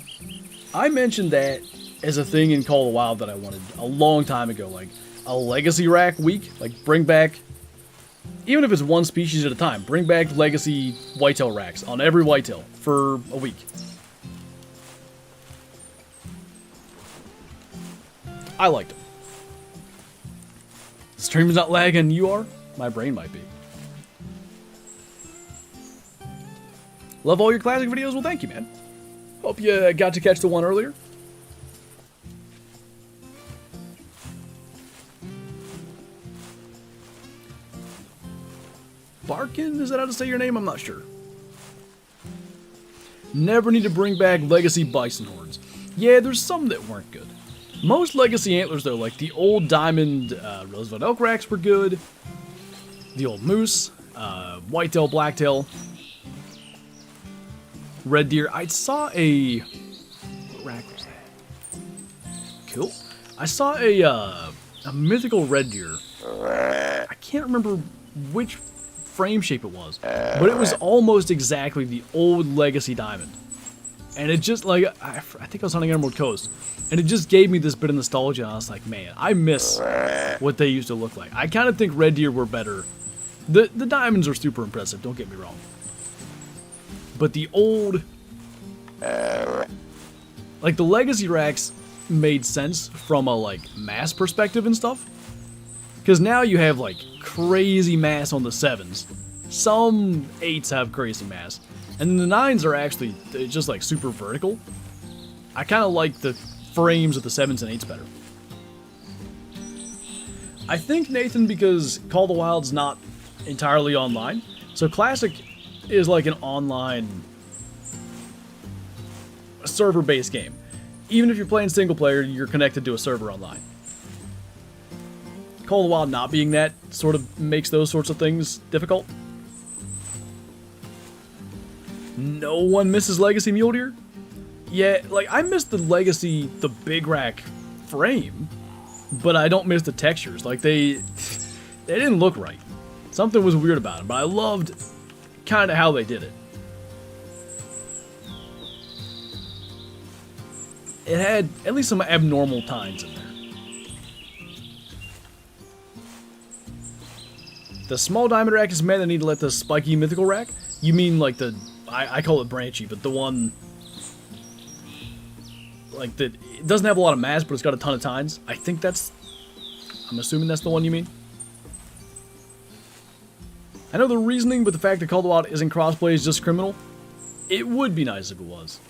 I mentioned that as a thing in Call of the Wild that I wanted a long time ago, like a legacy rack week, like bring back, even if it's one species at a time, bring back legacy whitetail racks on every whitetail for a week. I liked it. Stream's not lagging, you are? My brain might be. Love all your classic videos? Well, thank you, man. Hope you got to catch the one earlier. Barkin? Is that how to say your name? I'm not sure. Never need to bring back legacy bison horns. Yeah, there's some that weren't good. Most legacy antlers, though, like the old diamond Roosevelt elk racks were good. The old moose, whitetail, blacktail, red deer. I saw a... What rack was that? Cool. I saw a mythical red deer. I can't remember which frame shape it was, but it was almost exactly the old Legacy Diamond. And it just, like, I think I was hunting Emerald Coast, and it just gave me this bit of nostalgia. I was like, man, I miss what they used to look like. I kind of think red deer were better. The diamonds are super impressive, don't get me wrong. But the old, like, the Legacy racks made sense from a, like, mass perspective and stuff. Because now you have, like, crazy mass on the 7s. Some 8s have crazy mass. And the 9s are actually just, like, super vertical. I kind of like the frames of the 7s and 8s better. I think, Nathan, because Call of the Wild's not entirely online, so Classic is like an online server-based game. Even if you're playing single player, you're connected to a server online. Call of the Wild not being that sort of makes those sorts of things difficult. No one misses Legacy Mule Deer? Yeah, like, I miss the Legacy, the big rack frame, but I don't miss the textures. Like, they didn't look right. Something was weird about it, but I loved kind of how they did it. It had at least some abnormal tines in there. The small diamond rack is mad I need to let the spiky mythical rack. You mean like the, I call it branchy, but the one, like, that it doesn't have a lot of mass, but it's got a ton of tines. I think that's, I'm assuming that's the one you mean. I know the reasoning, but the fact that Call of the Wild isn't crossplay is just criminal. It would be nice if it was.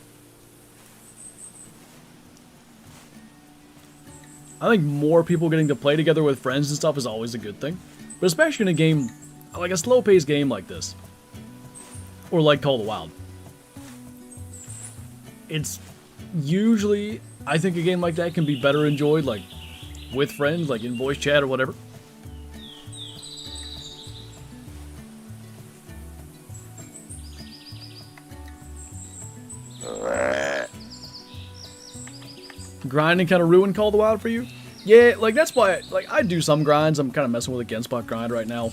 I think more people getting to play together with friends and stuff is always a good thing. But especially in a game, like a slow-paced game like this. Or like Call of the Wild. It's usually, I think a game like that can be better enjoyed, like, with friends, like in voice chat or whatever. Grinding kind of ruined Call of the Wild for you? Yeah, like, that's why, like, I do some grinds. I'm kind of messing with a Genspot grind right now.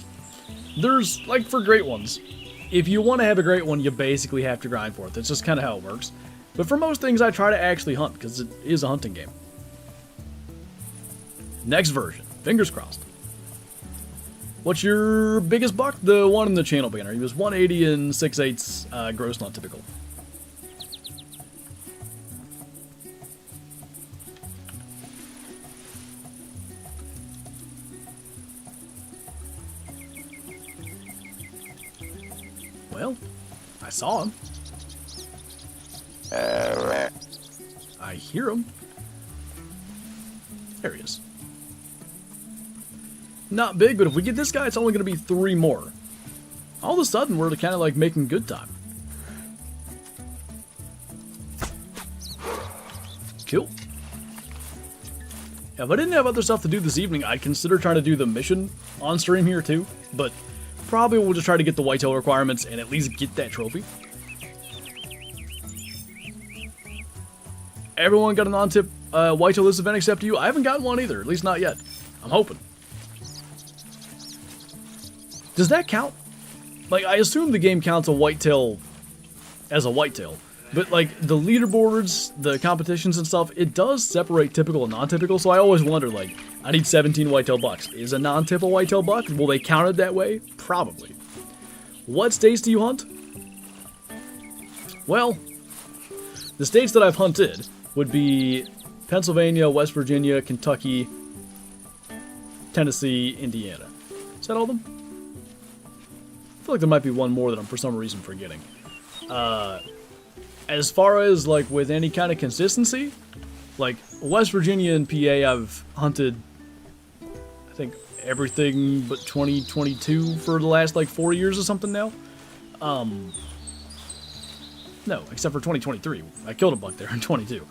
There's, like, for great ones, if you want to have a great one, you basically have to grind for it. That's just kind of how it works. But for most things, I try to actually hunt, because it is a hunting game. Next version. Fingers crossed. What's your biggest buck? The one in the channel banner. He was 180 and 6/8 gross, not typical. Well, I saw him. I hear him. There he is. Not big, but if we get this guy, it's only going to be 3 more. All of a sudden, we're kind of like making good time. Cool. If I didn't have other stuff to do this evening, I'd consider trying to do the mission on stream here too, but probably we'll just try to get the whitetail requirements and at least get that trophy. Everyone got a non-tip whitetail this event except you. I haven't gotten one either, at least not yet. I'm hoping. Does that count? Like, I assume the game counts a whitetail as a whitetail, but like the leaderboards, the competitions and stuff, it does separate typical and non-typical, so I always wonder, like, I need 17 whitetail bucks. Is a non-tip a whitetail buck? Will they count it that way? Probably. What states do you hunt? Well, the states that I've hunted would be Pennsylvania, West Virginia, Kentucky, Tennessee, Indiana. Is that all of them? I feel like there might be one more that I'm for some reason forgetting. As far as, like, with any kind of consistency, like, West Virginia and PA, I've hunted, I think, everything but 2022 for the last, like, 4 years or something now. No, except for 2023. I killed a buck there in 22.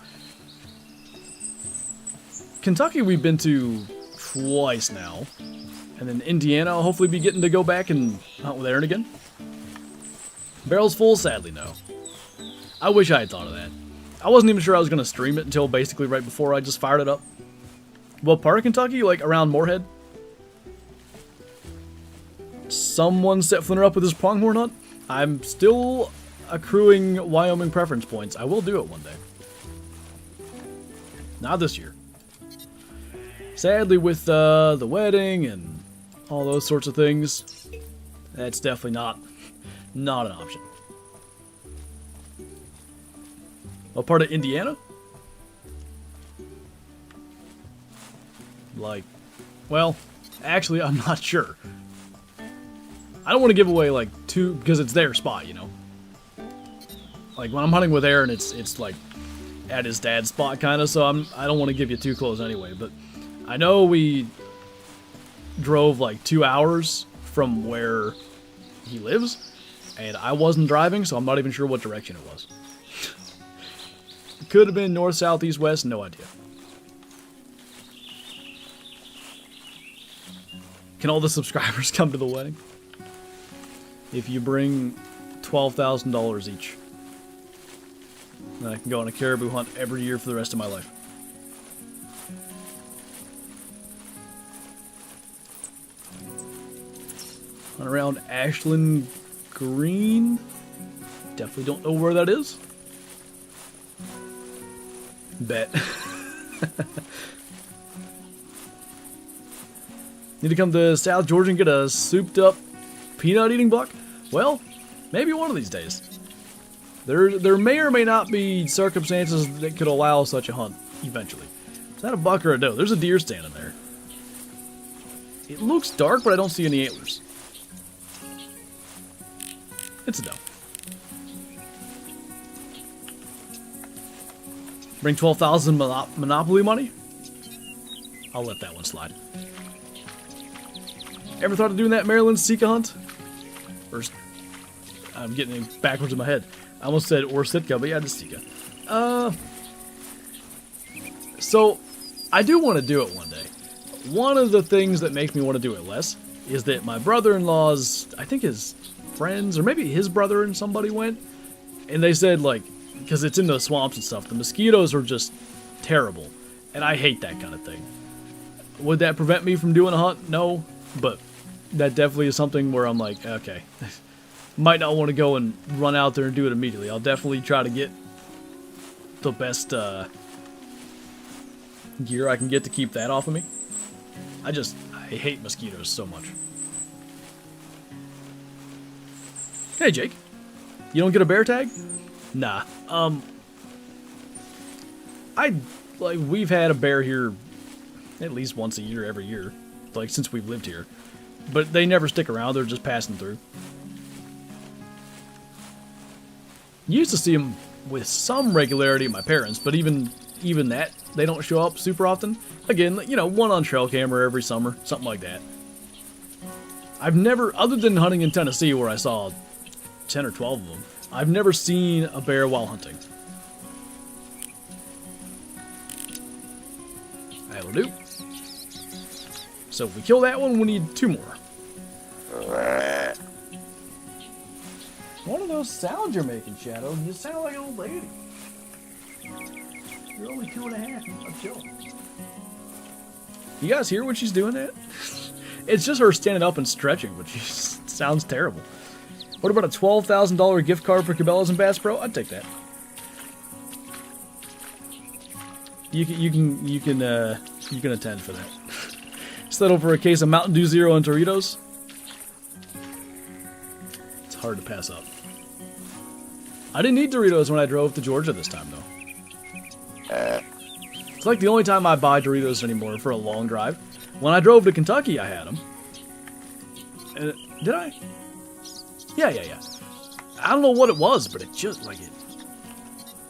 Kentucky we've been to twice now. And then Indiana, I'll hopefully be getting to go back and hunt with Aaron again. Barrels full? Sadly, no. I wish I had thought of that. I wasn't even sure I was going to stream it until basically right before I just fired it up. What part of Kentucky? Like around Moorhead? someone set Flinter up with his pronghorn hunt. I'm still accruing Wyoming preference points. I will do it one day. Not this year. Sadly, with the wedding and all those sorts of things, that's definitely not an option. What part of Indiana? Like, well, actually, I'm not sure. I don't want to give away, like, because it's their spot, you know? Like, when I'm hunting with Aaron, it's like, at his dad's spot, kind of, so I don't want to give you too close anyway, but I know we drove, like, 2 hours from where he lives, and I wasn't driving, so I'm not even sure what direction it was. It could have been north, south, east, west, no idea. Can all the subscribers come to the wedding? If you bring $12,000 each, then I can go on a caribou hunt every year for the rest of my life. Hunt around Ashland Green. Definitely don't know where that is. Bet. Need to come to South Georgia and get a souped up peanut eating buck? Well, maybe one of these days. There may or may not be circumstances that could allow such a hunt eventually. Is that a buck or a doe? There's a deer standing there. It looks dark, but I don't see any antlers. It's a doe. Bring 12,000 Monopoly money? I'll let that one slide. Ever thought of doing that Maryland Sika hunt? Or, I'm getting it backwards in my head. I almost said or Sitka, but yeah, just Sika. So, I do want to do it one day. One of the things that makes me want to do it less is that my brother-in-law's, I think his friends, or maybe his brother and somebody went, and they said, like, because it's in the swamps and stuff, the mosquitoes are just terrible, and I hate that kind of thing. Would that prevent me from doing a hunt? No, but that definitely is something where I'm like, okay, might not want to go and run out there and do it immediately. I'll definitely try to get the best gear I can get to keep that off of me. I hate mosquitoes so much. Hey, Jake. You don't get a bear tag? Nah. We've had a bear here at least once a year, every year. Like, since we've lived here. But they never stick around, they're just passing through. You used to see them with some regularity at my parents', but even that, they don't show up super often. Again, you know, one on trail camera every summer, something like that. I've never, other than hunting in Tennessee where I saw 10 or 12 of them, I've never seen a bear while hunting. That'll do. So if we kill that one, we need 2 more. What are those sounds you're making, Shadow? You sound like an old lady. You're only 2.5. I'm chilling. You guys hear when she's doing that? It's just her standing up and stretching, but she sounds terrible. What about a $12,000 gift card for Cabela's and Bass Pro? I'd take that. You can attend for that. Settle for a case of Mountain Dew Zero and Doritos. It's hard to pass up. I didn't eat Doritos when I drove to Georgia this time, though. It's like the only time I buy Doritos anymore for a long drive. When I drove to Kentucky, I had them. Did I? Yeah. I don't know what it was, but it just, like,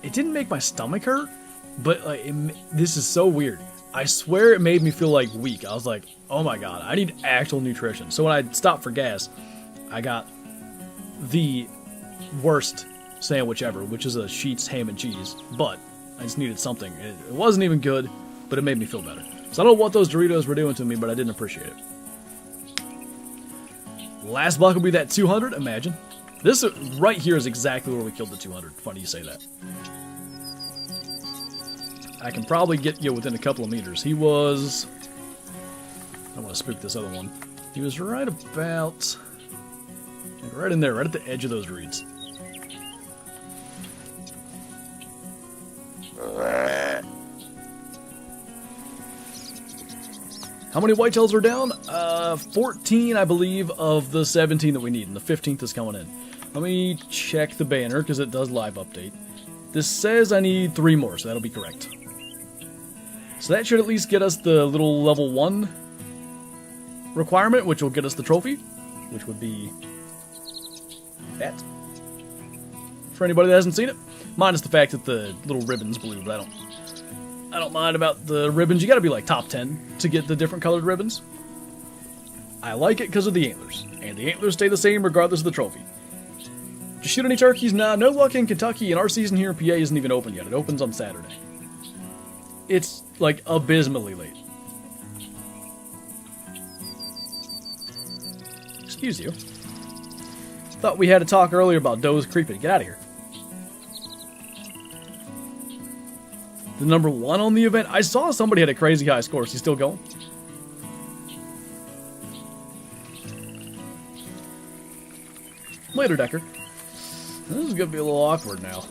it didn't make my stomach hurt, but, like, this is so weird. I swear it made me feel, like, weak. I was like, oh my god, I need actual nutrition. So when I stopped for gas, I got the worst sandwich ever, which is a Sheetz ham and cheese, but I just needed something. It wasn't even good, but it made me feel better. So I don't know what those Doritos were doing to me, but I didn't appreciate it. Last buck will be that 200, imagine. This right here is exactly where we killed the 200. Funny you say that. I can probably get you within a couple of meters. He was... I want to spook this other one. He was right about Like right in there, right at the edge of those reeds. How many whitetails are down? 14, I believe, of the 17 that we need, and the 15th is coming in. Let me check the banner, because it does live update. This says I need 3 more, so that'll be correct. So that should at least get us the little level 1 requirement, which will get us the trophy, which would be that. For anybody that hasn't seen it. Minus the fact that the little ribbon's blue, but I don't mind about the ribbons. You gotta be like top 10 to get the different colored ribbons. I like it because of the antlers, and the antlers stay the same regardless of the trophy. Did you shoot any turkeys? Nah, no luck in Kentucky, and our season here in PA isn't even open yet. It opens on Saturday. It's, like, abysmally late. Excuse you. Thought we had a talk earlier about does creeping. Get out of here. The number 1 on the event? I saw somebody had a crazy high score. Is he still going? Later, Decker. This is going to be a little awkward now.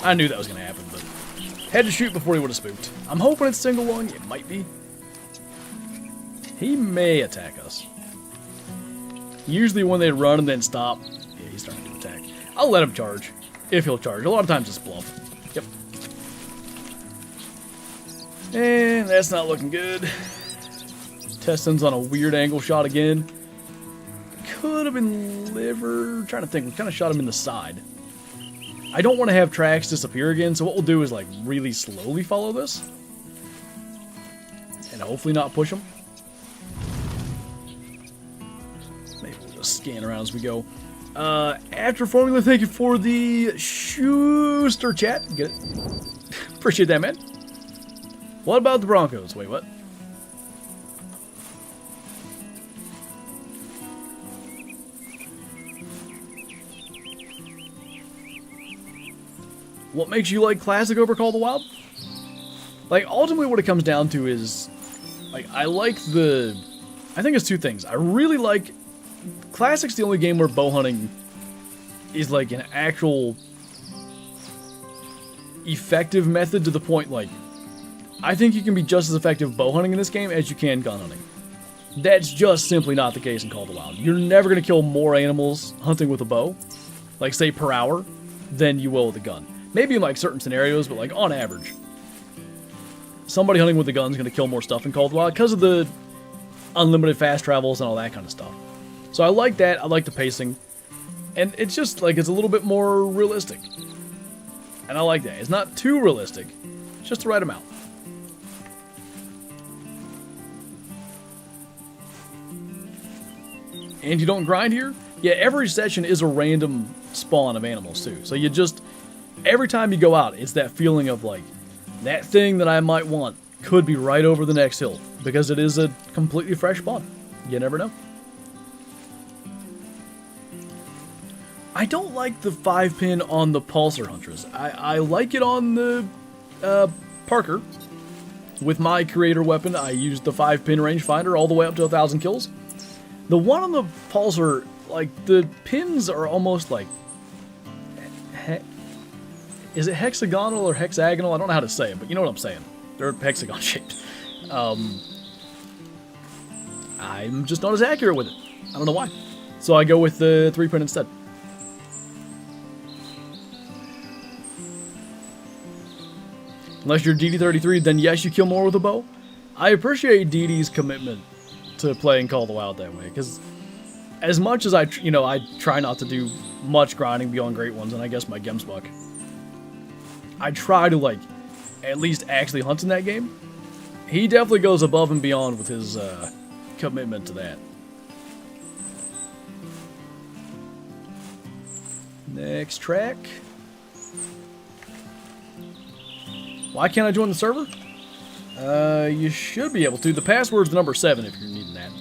I knew that was going to happen, but had to shoot before he would have spooked. I'm hoping it's single lung. It might be. He may attack us. Usually when they run and then stop, yeah, he's starting to attack. I'll let him charge, if he'll charge. A lot of times it's bluff. Yep. And that's not looking good. Teston's on a weird angle shot again. Could have been liver. I'm trying to think. We kind of shot him in the side. I don't want to have tracks disappear again, so what we'll do is like really slowly follow this. And hopefully not push him. Maybe we'll just scan around as we go. After formula, thank you for the Schuster chat. Get it? Appreciate that, man. What about the Broncos? Wait, what? What makes you like Classic over Call of the Wild? Like, ultimately what it comes down to is, like, I think it's 2 things. I really like, Classic's the only game where bow hunting is, like, an actual effective method to the point, like, I think you can be just as effective bow hunting in this game as you can gun hunting. That's just simply not the case in Call of the Wild. You're never going to kill more animals hunting with a bow, like, say, per hour, than you will with a gun. Maybe in, like, certain scenarios, but, like, on average. Somebody hunting with a gun is going to kill more stuff in Call of the Wild because of the unlimited fast travels and all that kind of stuff. So I like that. I like the pacing. And it's just, like, it's a little bit more realistic. And I like that. It's not too realistic. It's just the right amount. And you don't grind here? Yeah, every session is a random spawn of animals, too. So you just... Every time you go out, it's that feeling of, like, that thing that I might want could be right over the next hill. Because it is a completely fresh spawn. You never know. I don't like the 5-pin on the Pulsar Huntress. I like it on the Parker. With my creator weapon, I used the 5-pin rangefinder all the way up to 1,000 kills. The one on the Pulsar, like, the pins are almost like... Is it hexagonal or hexagonal? I don't know how to say it, but you know what I'm saying. They're hexagon shaped. I'm just not as accurate with it. I don't know why. So I go with the 3-pin instead. Unless you're DD33, then yes, you kill more with a bow. I appreciate DD's commitment to playing Call of the Wild that way, because as much as I try not to do much grinding beyond Great Ones, and I guess my Gemsbuck, I try to, like, at least actually hunt in that game. He definitely goes above and beyond with his commitment to that. Next track. Why can't I join the server? You should be able to. The password's number 7 if you're needing that.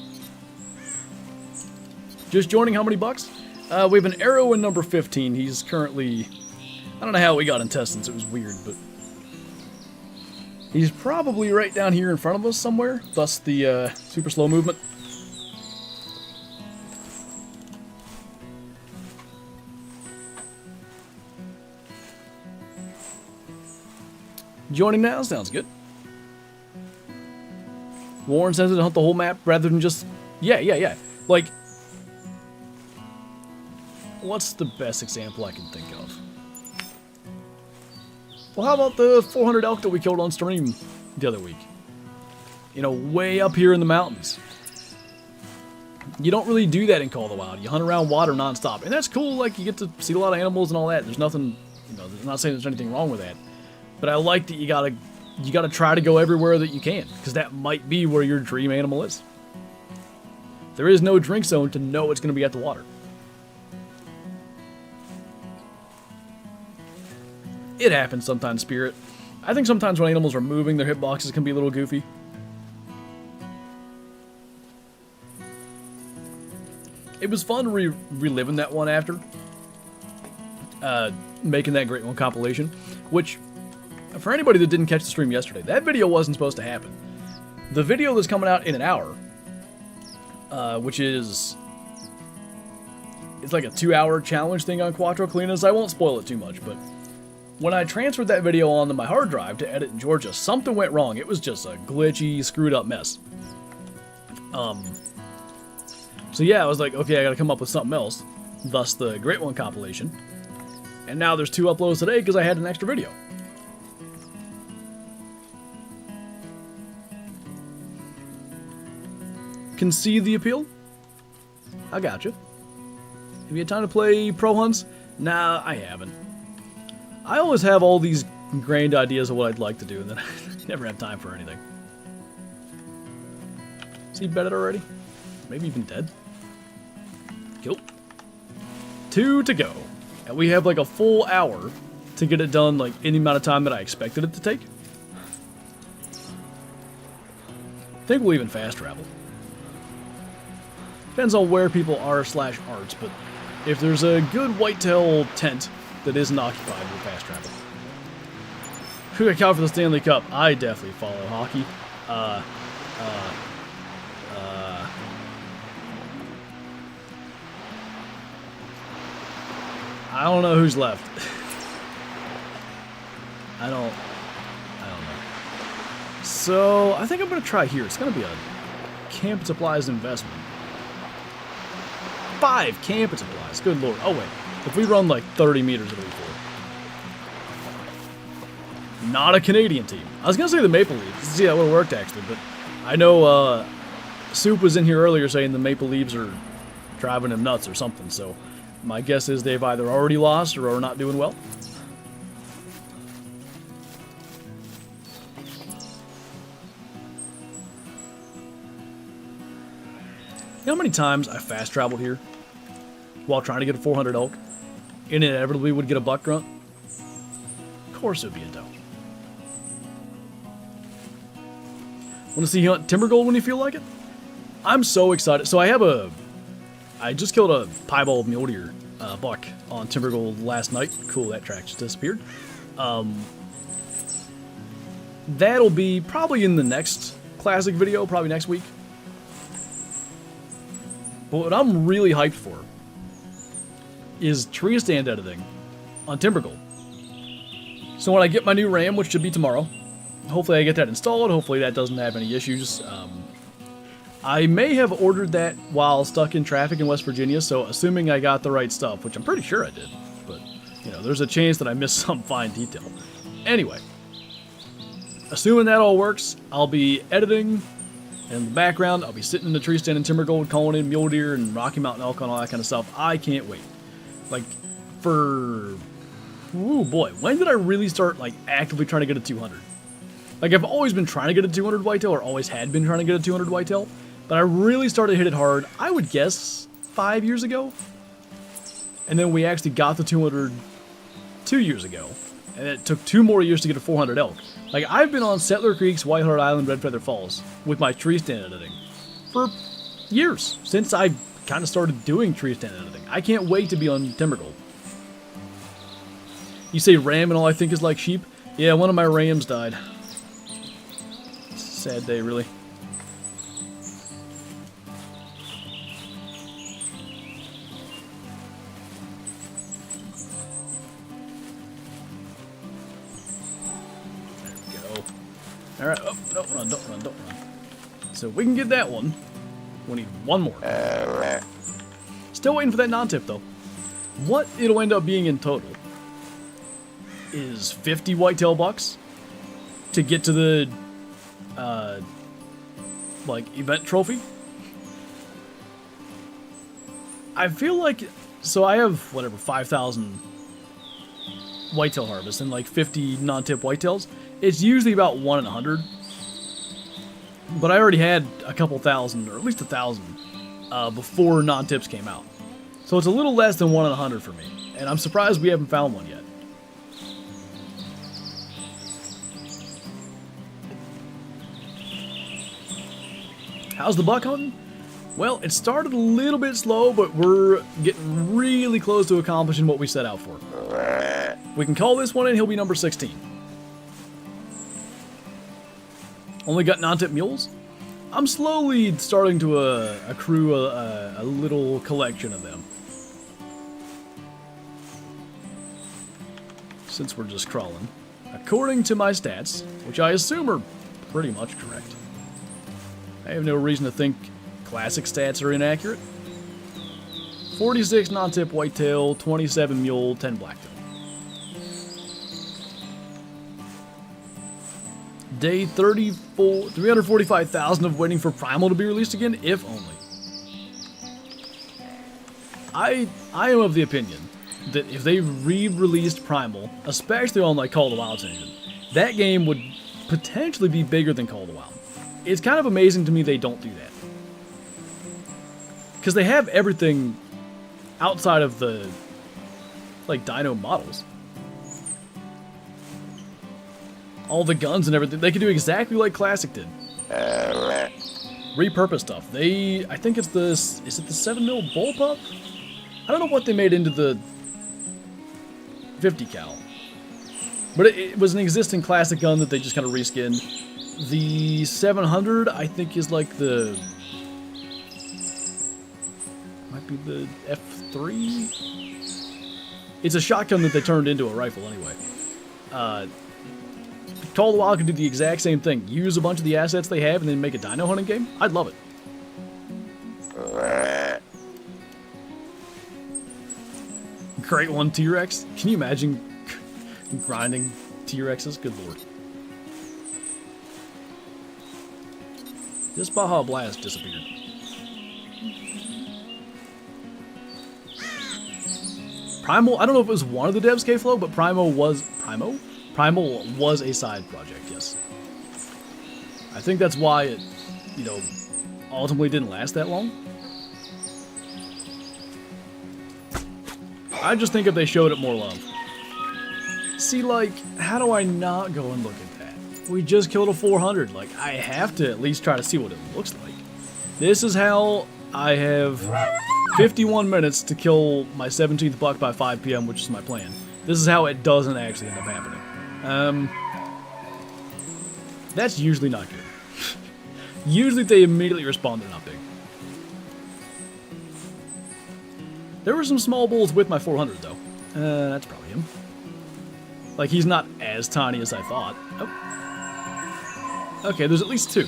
Just joining, how many bucks? We have an arrow in number 15. He's currently... I don't know how we got intestines. It was weird, but... He's probably right down here in front of us somewhere, thus the super slow movement. Joining now sounds good. Warren says to hunt the whole map rather than just... Yeah. Like, what's the best example I can think of? Well, how about the 400 elk that we killed on stream the other week? You know, way up here in the mountains. You don't really do that in Call of the Wild. You hunt around water nonstop. And that's cool, like, you get to see a lot of animals and all that. There's nothing, you know, I'm not saying there's anything wrong with that. But I like that you gotta try to go everywhere that you can, because that might be where your dream animal is. There is no drink zone to know it's going to be at the water. It happens sometimes, Spirit. I think sometimes when animals are moving, their hitboxes can be a little goofy. It was fun reliving that one after making that Great One compilation, which, for anybody that didn't catch the stream yesterday, that video wasn't supposed to happen. The video that's coming out in an hour, which is... it's like a 2-hour challenge thing on Quattro Colinas. I won't spoil it too much, but when I transferred that video onto my hard drive to edit in Georgia, something went wrong. It was just a glitchy, screwed up mess. So yeah, I was like, okay, I gotta come up with something else. Thus the Great One compilation. And now there's 2 uploads today because I had an extra video. Can see the appeal? I got you. Have you had time to play pro hunts? Nah, I haven't. I always have all these grand ideas of what I'd like to do, and then I never have time for anything. Is he bedded already? Maybe even dead? Cool. 2 to go. And we have like a full hour to get it done, like in the amount of time that I expected it to take. I think we'll even fast travel. Depends on where people are /arts, but if there's a good whitetail tent that isn't occupied, we'll fast travel. Who got caught for the Stanley Cup? I definitely follow hockey. I don't know who's left. I don't know. So, I think I'm going to try here. It's going to be a camp supplies investment. 5 camp supplies. Good lord. Oh, wait. If we run like 30 meters, it'll be 4. Not a Canadian team. I was going to say the Maple Leafs. See, that would have worked, actually. But I know Soup was in here earlier saying the Maple Leafs are driving him nuts or something. So, my guess is they've either already lost or are not doing well. You know how many times I fast traveled here while trying to get a 400 elk and inevitably would get a buck grunt? Of course it would be a doe. Want to see you hunt timber gold when you feel like it? I'm so excited. So I just killed a piebald mule deer buck on timber gold last night. Cool, that track just disappeared. That'll be probably in the next classic video, probably next week. But what I'm really hyped for is tree stand editing on timber gold. So when I get my new RAM, which should be tomorrow, hopefully I get that installed. Hopefully that doesn't have any issues. I may have ordered that while stuck in traffic in West Virginia, so assuming I got the right stuff, which I'm pretty sure I did, but, you know, there's a chance that I missed some fine detail. Anyway, assuming that all works, I'll be editing, and in the background, I'll be sitting in the tree stand in timber gold, calling in mule deer and Rocky Mountain elk and all that kind of stuff. I can't wait. Like, ooh boy, when did I really start, like, actively trying to get a 200? Like, I've always been trying to get a 200 whitetail, or always had been trying to get a 200 whitetail, but I really started to hit it hard, I would guess, 5 years ago. And then we actually got the 200 2 years ago, and it took 2 more years to get a 400 elk. Like, I've been on Settler Creek's White Hart Island, Red Feather Falls with my tree stand editing for years, since I kind of started doing tree stand editing. I can't wait to be on timber gold. You say ram and all I think is like sheep? Yeah, one of my rams died. Sad day, really. Alright, oh, don't run, don't run, don't run. So if we can get that one, we need one more. Still waiting for that non-tip, though. What it'll end up being in total is 50 whitetail bucks to get to the, like, event trophy. I feel like, so I have, whatever, 5,000 whitetail harvests and, like, 50 non-tip whitetails. It's usually about 1 in 100, but I already had a couple thousand, or at least 1,000, before non-tips came out. So it's a little less than 1 in 100 for me, and I'm surprised we haven't found one yet. How's the buck hunting? Well, it started a little bit slow, but we're getting really close to accomplishing what we set out for. We can call this one in, he'll be number 16. Only got non-tip mules? I'm slowly starting to accrue a little collection of them. Since we're just crawling. According to my stats, which I assume are pretty much correct. I have no reason to think classic stats are inaccurate. 46 non-tip whitetail, 27 mule, 10 blacktail. Day 34, 345,000 of waiting for Primal to be released again, if only. I am of the opinion that if they re-released Primal, especially on like Call of the Wild engine, that game would potentially be bigger than Call of the Wild. It's kind of amazing to me they don't do that. Because they have everything outside of the like dino models. All the guns and everything. They can do exactly like Classic did. Repurpose stuff. I think it's the, is it the 7mm bullpup? I don't know what they made into the 50 cal. But it was an existing Classic gun that they just kind of reskinned. The 700, I think, is like the, might be the F3? It's a shotgun that they turned into a rifle anyway. Call of the Wild could do the exact same thing. Use a bunch of the assets they have and then make a dino hunting game. I'd love it. Great one, T-Rex. Can you imagine grinding T-Rexes? Good lord. This Baja Blast disappeared. Primal, I don't know if it was one of the devs K-Flow, but Primal was a side project, yes. I think that's why it, you know, ultimately didn't last that long. I just think if they showed it more love. See, like, how do I not go and look at that? We just killed a 400. Like, I have to at least try to see what it looks like. This is how I have 51 minutes to kill my 17th buck by 5 p.m., which is my plan. This is how it doesn't actually end up happening. That's usually not good. Usually they immediately respond to not big. There were some small bulls with my 400 though. That's probably him. Like, he's not as tiny as I thought. Oh. Okay, there's at least 2.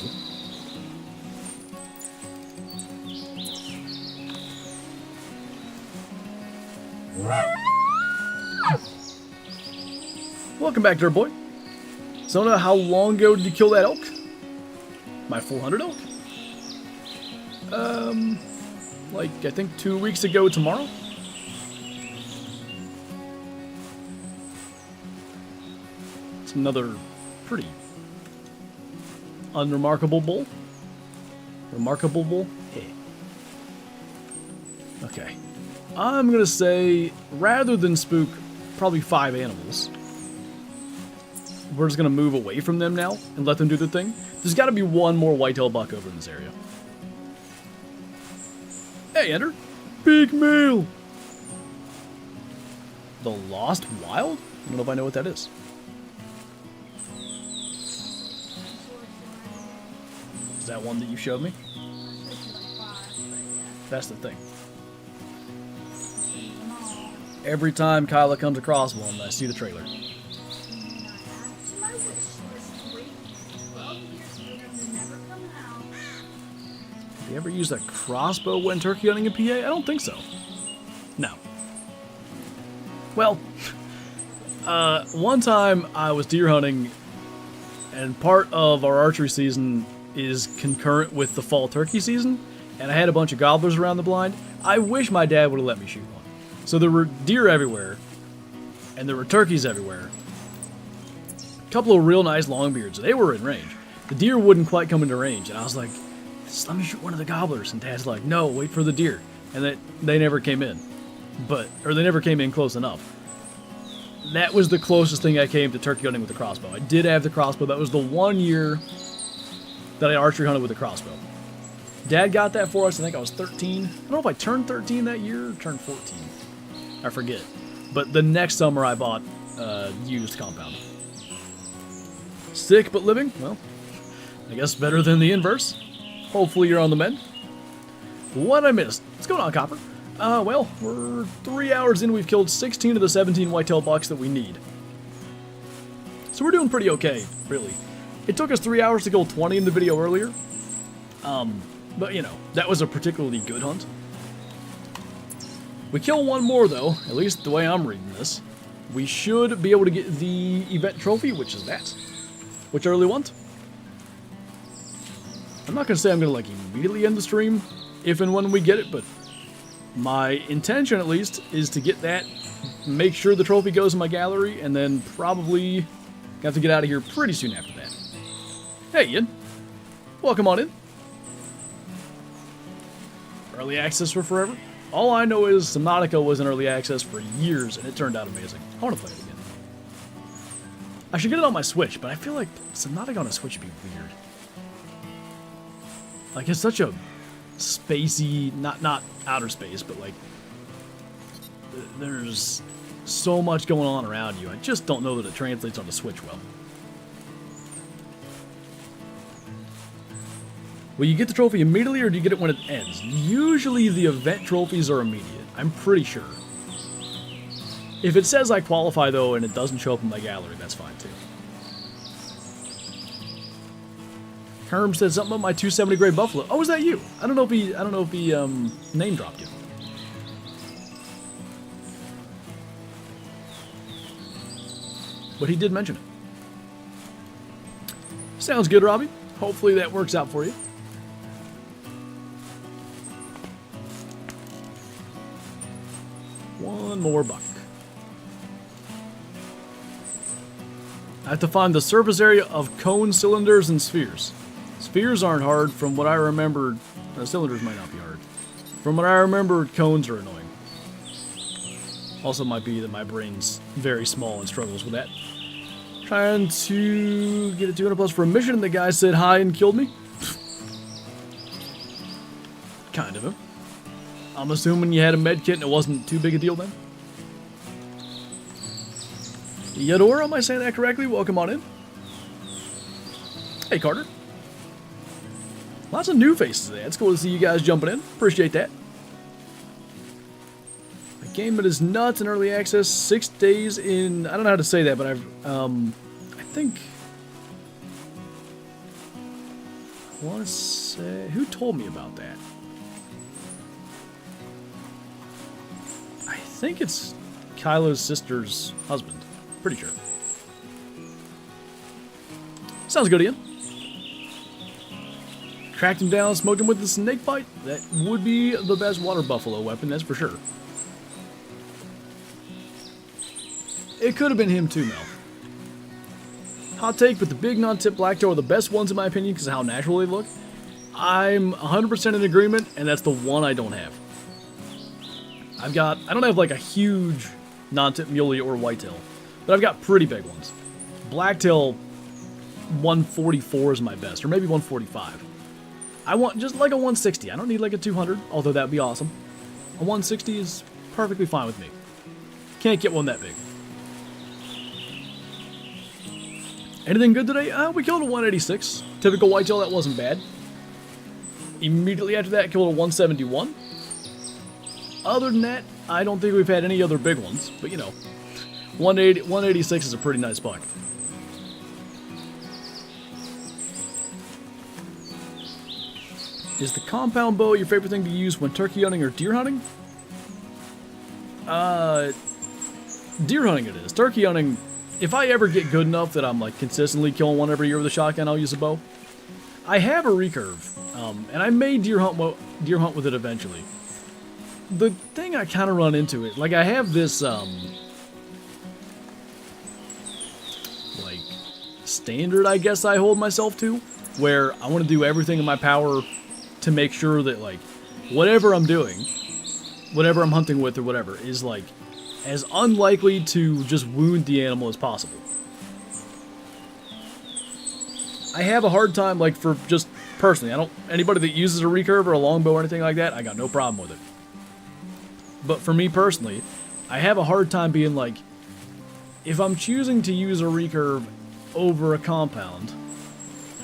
Welcome back, Dirt Boy. So, how long ago did you kill that elk? My 400 elk? Like, I think 2 weeks ago tomorrow? It's another pretty unremarkable bull. Remarkable bull? Hey. Okay. I'm gonna say, rather than spook probably 5 animals, we're just gonna move away from them now and let them do their thing. There's gotta be one more whitetail buck over in this area. Hey, Ender. Big male. The Lost Wild? I don't know if I know what that is. Is that one that you showed me? That's the thing. Every time Kyla comes across one, I see the trailer. Have you ever used a crossbow when turkey hunting in PA? I don't think so. No. Well, one time I was deer hunting, and part of our archery season is concurrent with the fall turkey season, and I had a bunch of gobblers around the blind. I wish my dad would have let me shoot one. So there were deer everywhere, and there were turkeys everywhere. A couple of real nice longbeards. They were in range. The deer wouldn't quite come into range, and I was like, just let me shoot one of the gobblers. And Dad's like, no, wait for the deer. And they never came in. Or they never came in close enough. That was the closest thing I came to turkey hunting with a crossbow. I did have the crossbow. That was the 1 year that I archery hunted with a crossbow. Dad got that for us. I think I was 13. I don't know if I turned 13 that year or turned 14. I forget. But the next summer I bought used compound. Sick but living? Well, I guess better than the inverse. Hopefully you're on the mend. What I missed? What's going on, Copper? Well, we're 3 hours in. We've killed 16 of the 17 whitetail bucks that we need. So we're doing pretty okay, really. It took us 3 hours to kill 20 in the video earlier. But, you know, that was a particularly good hunt. We kill one more, though, at least the way I'm reading this. We should be able to get the event trophy, which is that. Which I really want. I'm not going to say I'm going to, like, immediately end the stream, if and when we get it, but my intention, at least, is to get that, make sure the trophy goes in my gallery, and then probably have to get out of here pretty soon after that. Hey, Ian. Welcome on in. Early access for forever? All I know is Subnautica was in early access for years, and it turned out amazing. I want to play it again. I should get it on my Switch, but I feel like Subnautica on a Switch would be weird. Like, it's such a spacey, not outer space, but like, there's so much going on around you. I just don't know that it translates on the Switch well. Will you get the trophy immediately, or do you get it when it ends? Usually the event trophies are immediate. I'm pretty sure. If it says I qualify, though, and it doesn't show up in my gallery, that's fine, too. Herm said something about my 270 gray buffalo. Oh, is that you? I don't know if he name dropped you. But he did mention it. Sounds good, Robbie. Hopefully that works out for you. One more buck. I have to find the surface area of cone, cylinders, and spheres. Spheres aren't hard. From what I remember, cylinders might not be hard. From what I remember, cones are annoying. Also might be that my brain's very small and struggles with that. Trying to get a 200 plus for a mission, and the guy said hi and killed me. Kind of him. I'm assuming you had a med kit and it wasn't too big a deal then. Yadora, am I saying that correctly? Welcome on in. Hey, Carter. Lots of new faces today. It's cool to see you guys jumping in. Appreciate that. The game that is nuts in early access. 6 days in... I don't know how to say that, but I think... I want to say... Who told me about that? I think it's Kylo's sister's husband. Pretty sure. Sounds good, Ian. Tracked him down, smoked him with the snake bite. That would be the best water buffalo weapon, that's for sure. It could have been him too, Mel. Hot take, but the big non-tip blacktail are the best ones in my opinion because of how natural they look. I'm 100% in agreement, and that's the one I don't have. I don't have like a huge non-tip muley or whitetail, but I've got pretty big ones. Blacktail 144 is my best, or maybe 145. I want just like a 160. I don't need like a 200, although that'd be awesome. A 160 is perfectly fine with me. Can't get one that big. Anything good today? We killed a 186. Typical whitetail, that wasn't bad. Immediately after that, killed a 171. Other than that, I don't think we've had any other big ones. But, you know, 186 is a pretty nice buck. Is the compound bow your favorite thing to use when turkey hunting or deer hunting? Deer hunting it is. Turkey hunting, if I ever get good enough that I'm like consistently killing one every year with a shotgun, I'll use a bow. I have a recurve, and I may deer hunt with it eventually. The thing I kind of run into it, like I have this like standard, I guess I hold myself to, where I want to do everything in my power to make sure that like whatever I'm doing, whatever I'm hunting with or whatever, is like as unlikely to just wound the animal as possible. I have a hard time, like for just personally, anybody that uses a recurve or a longbow or anything like that, I got no problem with it. But for me personally, I have a hard time being like, if I'm choosing to use a recurve over a compound,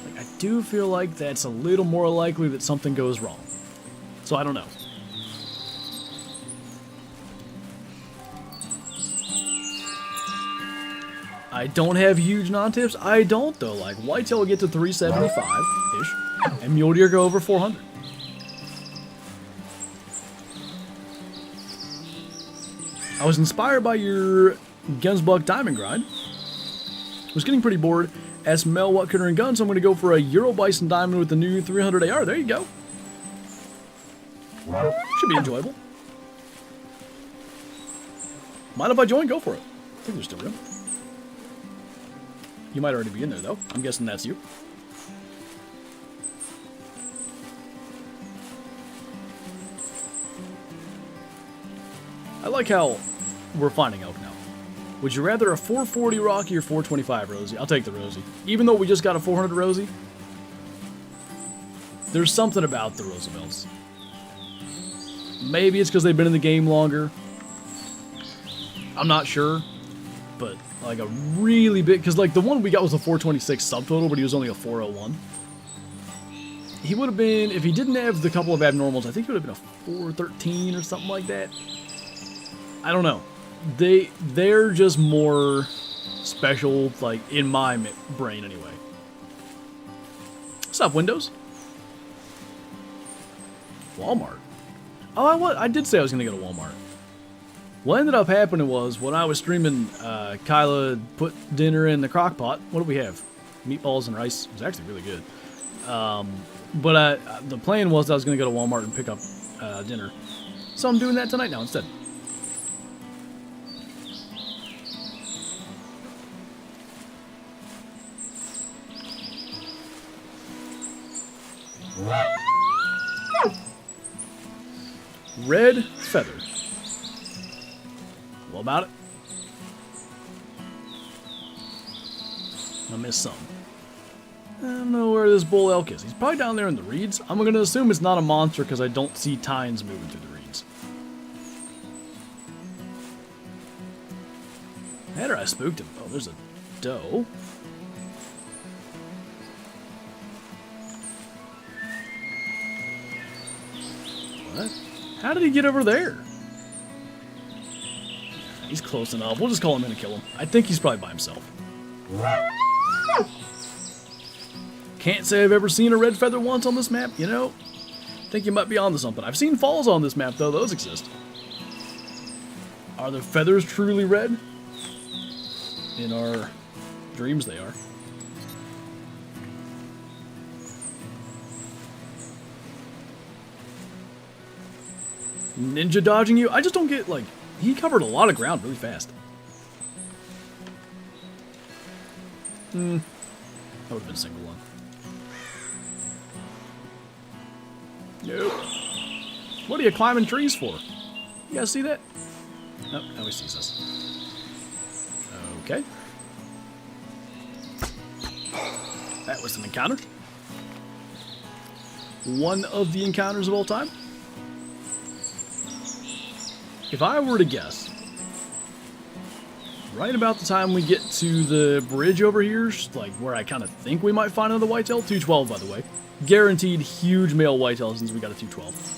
like I do feel like that's a little more likely that something goes wrong. So I don't know. I don't have huge non-tips. I don't though. Like whitetail will get to 375-ish, and mule deer go over 400. I was inspired by your Gunsbuck diamond grind. Was getting pretty bored. Asked Mel what could earn guns, so I'm going to go for a Euro Bison diamond with the new 300 AR. There you go. Should be enjoyable. Mind if I join? Go for it. I think there's still room. You might already be in there, though. I'm guessing that's you. I like how we're finding elk now. Would you rather a 440 Rocky or 425 Rosie? I'll take the Rosie. Even though we just got a 400 Rosie, there's something about the Roosevelts. Maybe it's because they've been in the game longer. I'm not sure. But like a really big, because like the one we got was a 426 subtotal, but he was only a 401. He would have been, if he didn't have the couple of abnormals, I think he would have been a 413 or something like that. I don't know. They're just more special, like in my brain anyway. What's up, Windows? Walmart. Oh, I did say I was gonna go to Walmart. What ended up happening was, when I was streaming, Kyla put dinner in the crock pot. What do we have? Meatballs and rice. It was actually really good. But the plan was that I was going to go to Walmart and pick up dinner. So I'm doing that tonight now instead. Red feather. What about it? I missed some. I don't know where this bull elk is. He's probably down there in the reeds. I'm going to assume it's not a monster because I don't see tines moving through the reeds. Had or I spooked him. Oh, there's a doe. What? How did he get over there? He's close enough. We'll just call him in and kill him. I think he's probably by himself. Can't say I've ever seen a red feather once on this map, you know? Think you might be onto something. I've seen falls on this map, though. Those exist. Are the feathers truly red? In our dreams, they are. Ninja dodging you? I just don't get, like... He covered a lot of ground really fast. That would have been a single one. Nope. What are you climbing trees for? You guys see that? Nope, now he sees us. Okay. That was an encounter. One of the encounters of all time. If I were to guess, right about the time we get to the bridge over here, like where I kind of think we might find another whitetail. 212, by the way. Guaranteed huge male whitetail since we got a 212.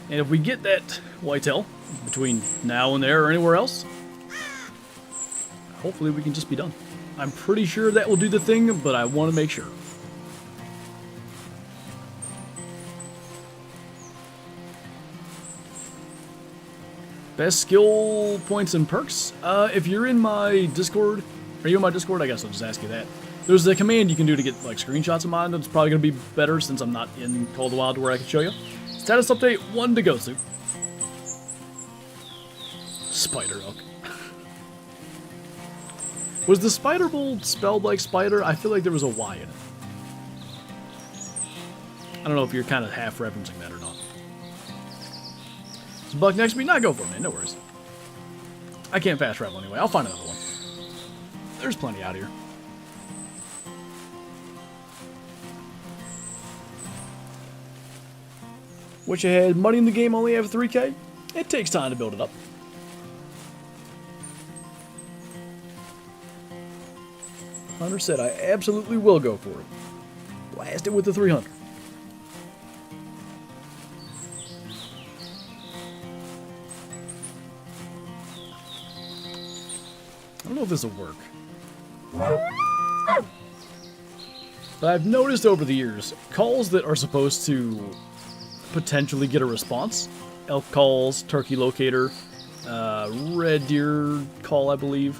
And if we get that whitetail between now and there or anywhere else, hopefully we can just be done. I'm pretty sure that will do the thing, but I want to make sure. Best skill points and perks? If you're in my Discord, are you in my Discord? I guess I'll just ask you that. There's a command you can do to get like screenshots of mine. That's probably going to be better since I'm not in Call of the Wild where I can show you. Status update 1 to go, Soup. Spider Oak. Was the Spider Bolt spelled like spider? I feel like there was a Y in it. I don't know if you're kind of half referencing that or not. Is Buck next to me? Not go for it, man. No worries. I can't fast travel anyway. I'll find another one. There's plenty out here. Wish I had money in the game, only have 3K? It takes time to build it up. Hunter said I absolutely will go for it. Blast it with the 300. I don't know if this will work. But I've noticed over the years, calls that are supposed to potentially get a response, elk calls, turkey locator, red deer call, I believe,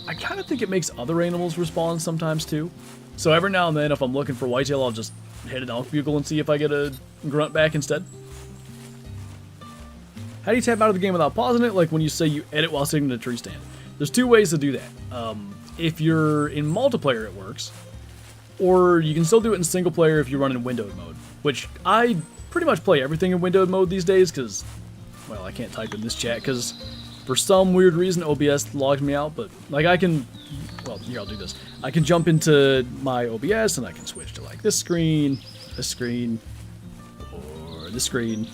I kind of think it makes other animals respond sometimes too. So every now and then, if I'm looking for whitetail, I'll just hit an elk bugle and see if I get a grunt back instead. How do you tap out of the game without pausing it? Like when you say you edit while sitting in a tree stand. There's two ways to do that. If you're in multiplayer, it works. Or you can still do it in single player if you run in windowed mode. Which I pretty much play everything in windowed mode these days because, well, I can't type in this chat because for some weird reason OBS logs me out. But like I can, well, here I'll do this. I can jump into my OBS and I can switch to like this screen, or this screen.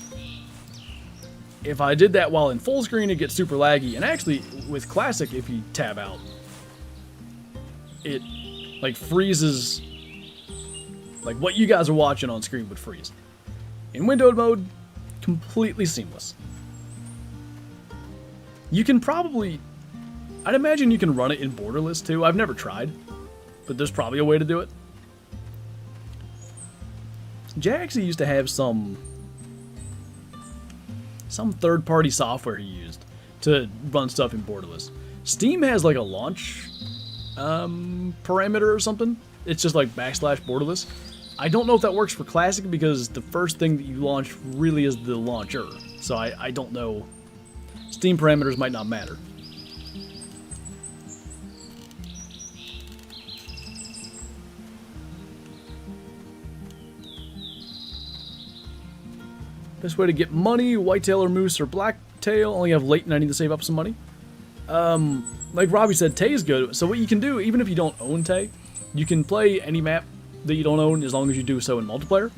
If I did that while in full screen, it gets super laggy. And actually, with Classic, if you tab out, it like freezes. Like what you guys are watching on screen would freeze. In windowed mode, completely seamless. You can probably, I'd imagine you can run it in borderless too. I've never tried, but there's probably a way to do it. Jaxy used to have some third-party software he used to run stuff in borderless. Steam has like a launch parameter or something. It's just like / borderless. I don't know if that works for Classic because the first thing that you launch really is the launcher. So I don't know. Steam parameters might not matter. Best way to get money, whitetail or moose or blacktail. Only have late and I need to save up some money. Like Robbie said, Tay is good. So what you can do, even if you don't own Tay, you can play any map that you don't own as long as you do so in multiplayer.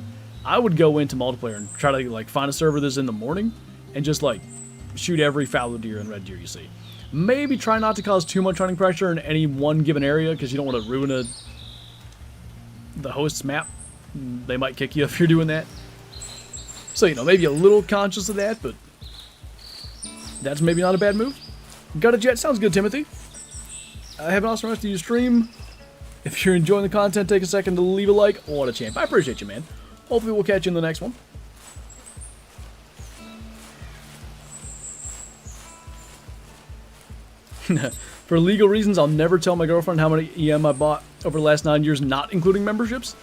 I would go into multiplayer and try to like find a server that's in the morning and just like shoot every fallow deer and red deer you see. Maybe try not to cause too much hunting pressure in any one given area because you don't want to ruin the host's map. They might kick you if you're doing that. So, you know, maybe a little conscious of that, but that's maybe not a bad move. Got a jet. Sounds good, Timothy. Have an awesome rest of your stream. If you're enjoying the content, take a second to leave a like. What a champ. I appreciate you, man. Hopefully we'll catch you in the next one. For legal reasons, I'll never tell my girlfriend how many EM I bought over the last 9 years, not including memberships.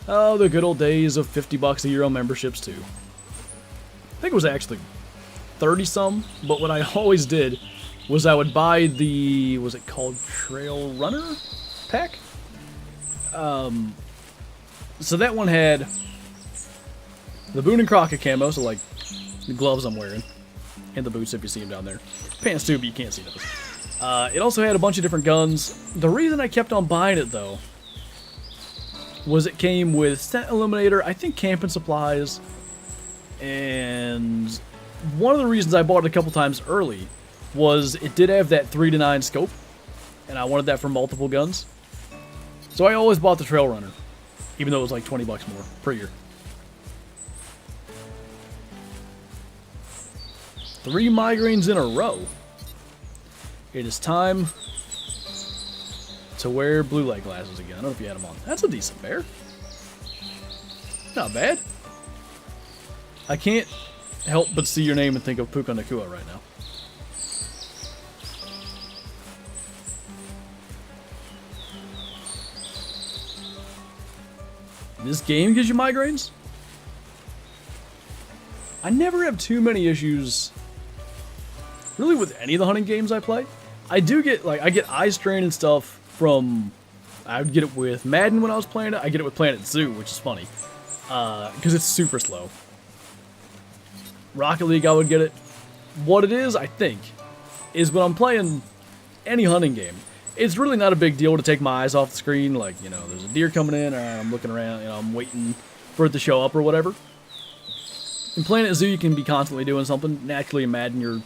Oh, the good old days of $50 a year on memberships, too. I think it was actually 30-some, but what I always did was I would buy the, was it called Trail Runner pack? So that one had the Boone and Crockett camo, so like the gloves I'm wearing, and the boots if you see them down there. Pants too, but you can't see those. It also had a bunch of different guns. The reason I kept on buying it though was it came with scent eliminator, I think camping supplies, and one of the reasons I bought it a couple times early was it did have that 3-9 scope, and I wanted that for multiple guns. So I always bought the Trail Runner, even though it was like 20 bucks more per year. 3 migraines in a row. It is time to wear blue light glasses again. I don't know if you had them on. That's a decent bear. Not bad. I can't help but see your name and think of Puka Nakua right now. This game gives you migraines? I never have too many issues really with any of the hunting games I play. I do get, like, I get eye strain and stuff from, I would get it with Madden when I was playing it. I get it with Planet Zoo, which is funny, because it's super slow. Rocket League, I would get it. What it is, I think, is when I'm playing any hunting game, it's really not a big deal to take my eyes off the screen. Like, you know, there's a deer coming in, or I'm looking around, you know, I'm waiting for it to show up or whatever. In Planet Zoo, you can be constantly doing something. Naturally, in Madden, you're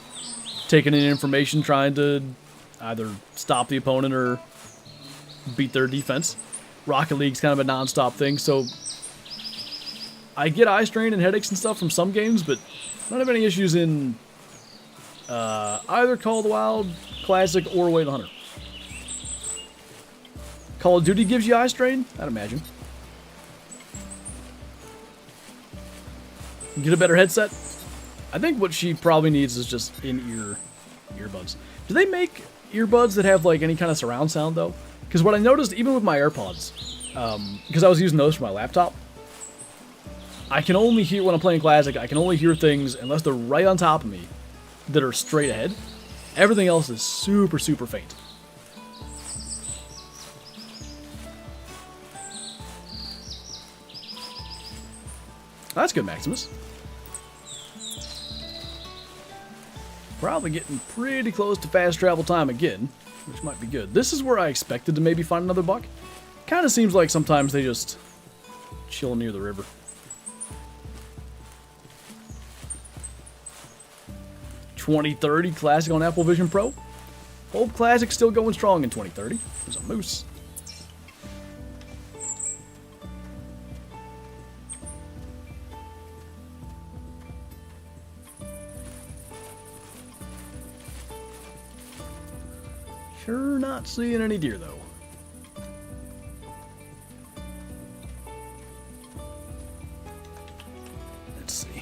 taking in information, trying to either stop the opponent or beat their defense. Rocket League's kind of a non-stop thing, so I get eye strain and headaches and stuff from some games, but I don't have any issues in either Call of the Wild, Classic, or Way to the Hunter. Call of Duty gives you eye strain? I'd imagine. Get a better headset? I think what she probably needs is just in-ear earbuds. Do they make earbuds that have like any kind of surround sound though? Because what I noticed, even with my AirPods, because I was using those for my laptop, I can only hear, when I'm playing Classic, I can only hear things, unless they're right on top of me, that are straight ahead. Everything else is super, super faint. That's good, Maximus. Probably getting pretty close to fast travel time again, which might be good. This is where I expected to maybe find another buck. Kind of seems like sometimes they just chill near the river. $2030 Classic on Apple Vision Pro. Old Classic still going strong in 2030. There's a moose. Sure not seeing any deer, though. Let's see.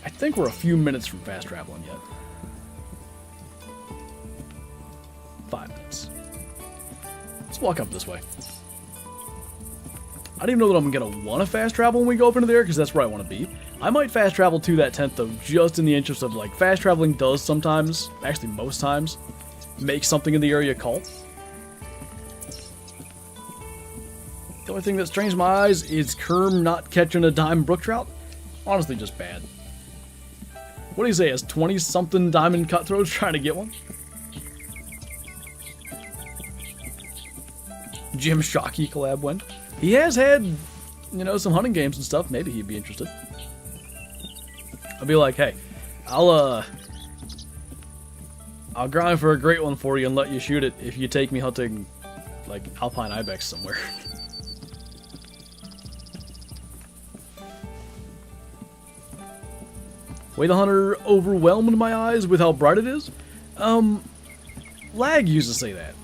I think we're a few minutes from fast traveling yet. 5 minutes. Let's walk up this way. I don't even know that I'm going to want to fast travel when we go up into there, because that's where I want to be. I might fast travel to that tent, though, just in the interest of, like, fast traveling does sometimes, actually most times, make something in the area call. The only thing that's changed my eyes is Kerm not catching a diamond brook trout. Honestly, just bad. What do you say, has 20-something diamond cutthroats trying to get one? Jim Shockey collab win. He has had, you know, some hunting games and stuff. Maybe he'd be interested. I'll be like, hey, I'll grind for a great one for you and let you shoot it if you take me hunting, like, alpine ibex somewhere. Way the Hunter overwhelmed my eyes with how bright it is? Lag used to say that.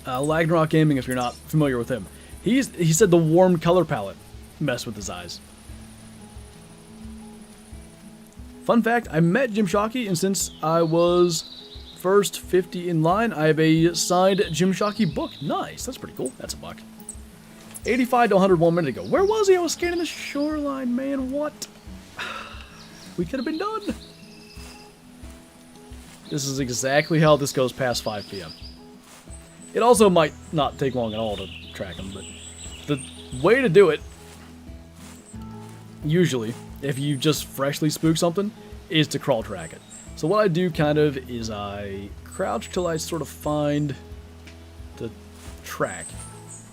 Lagnrock Gaming, if you're not familiar with him. He said the warm color palette messed with his eyes. Fun fact, I met Jim Shockey, and since I was first 50 in line, I have a signed Jim Shockey book. Nice, that's pretty cool. That's a buck. 85 to 100 1 minute ago. Where was he? I was scanning the shoreline, man. What? We could have been done. This is exactly how this goes past 5 p.m. It also might not take long at all to track him, but the way to do it, usually, if you just freshly spook something, is to crawl track it. So what I do kind of is I crouch till I sort of find the track.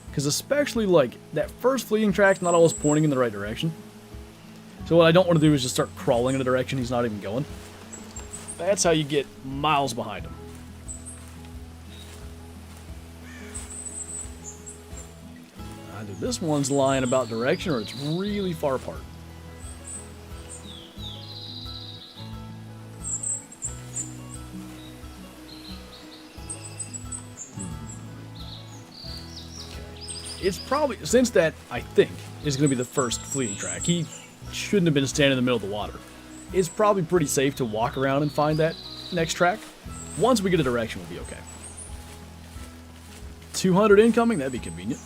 Because especially like that first fleeting track's not always pointing in the right direction. So what I don't want to do is just start crawling in a direction he's not even going. That's how you get miles behind them. Either this one's lying about direction or it's really far apart. It's probably, since that, I think, is going to be the first fleeing track, he shouldn't have been standing in the middle of the water. It's probably pretty safe to walk around and find that next track. Once we get a direction, we'll be okay. 200 incoming, that'd be convenient.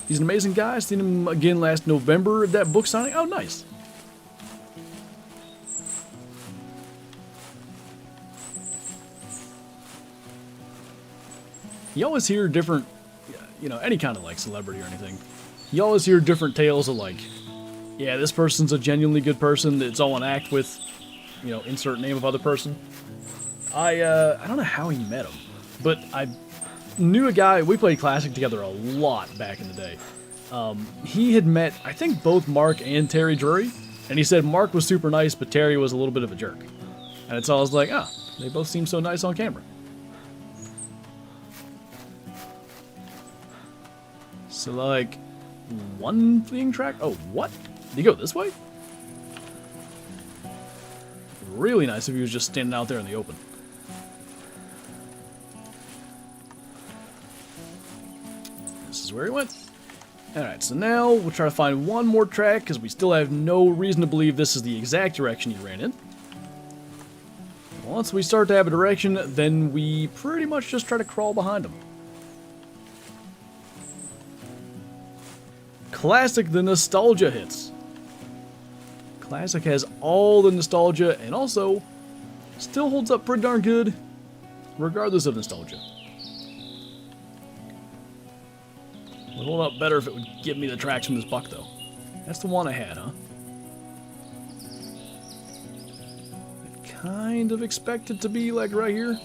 He's an amazing guy. I seen him again last November at that book signing. Oh, nice. You always hear different, you know, any kind of like celebrity or anything. You always hear different tales of like, yeah, this person's a genuinely good person. It's all an act with, you know, insert name of other person. I don't know how he met him, but I knew a guy. We played Classic together a lot back in the day. He had met, I think, both Mark and Terry Drury, and he said Mark was super nice, but Terry was a little bit of a jerk. And it's all I was like, ah, they both seem so nice on camera. So, like, one fleeing track? Oh, what? Did he go this way? Really nice if he was just standing out there in the open. This is where he went. Alright, so now we'll try to find one more track, because we still have no reason to believe this is the exact direction he ran in. Once we start to have a direction, then we pretty much just try to crawl behind him. Classic, the nostalgia hits. Classic has all the nostalgia and also still holds up pretty darn good regardless of nostalgia. Would hold up better if it would give me the tracks from this buck though. That's the one I had, huh? I kind of expect it to be like right here.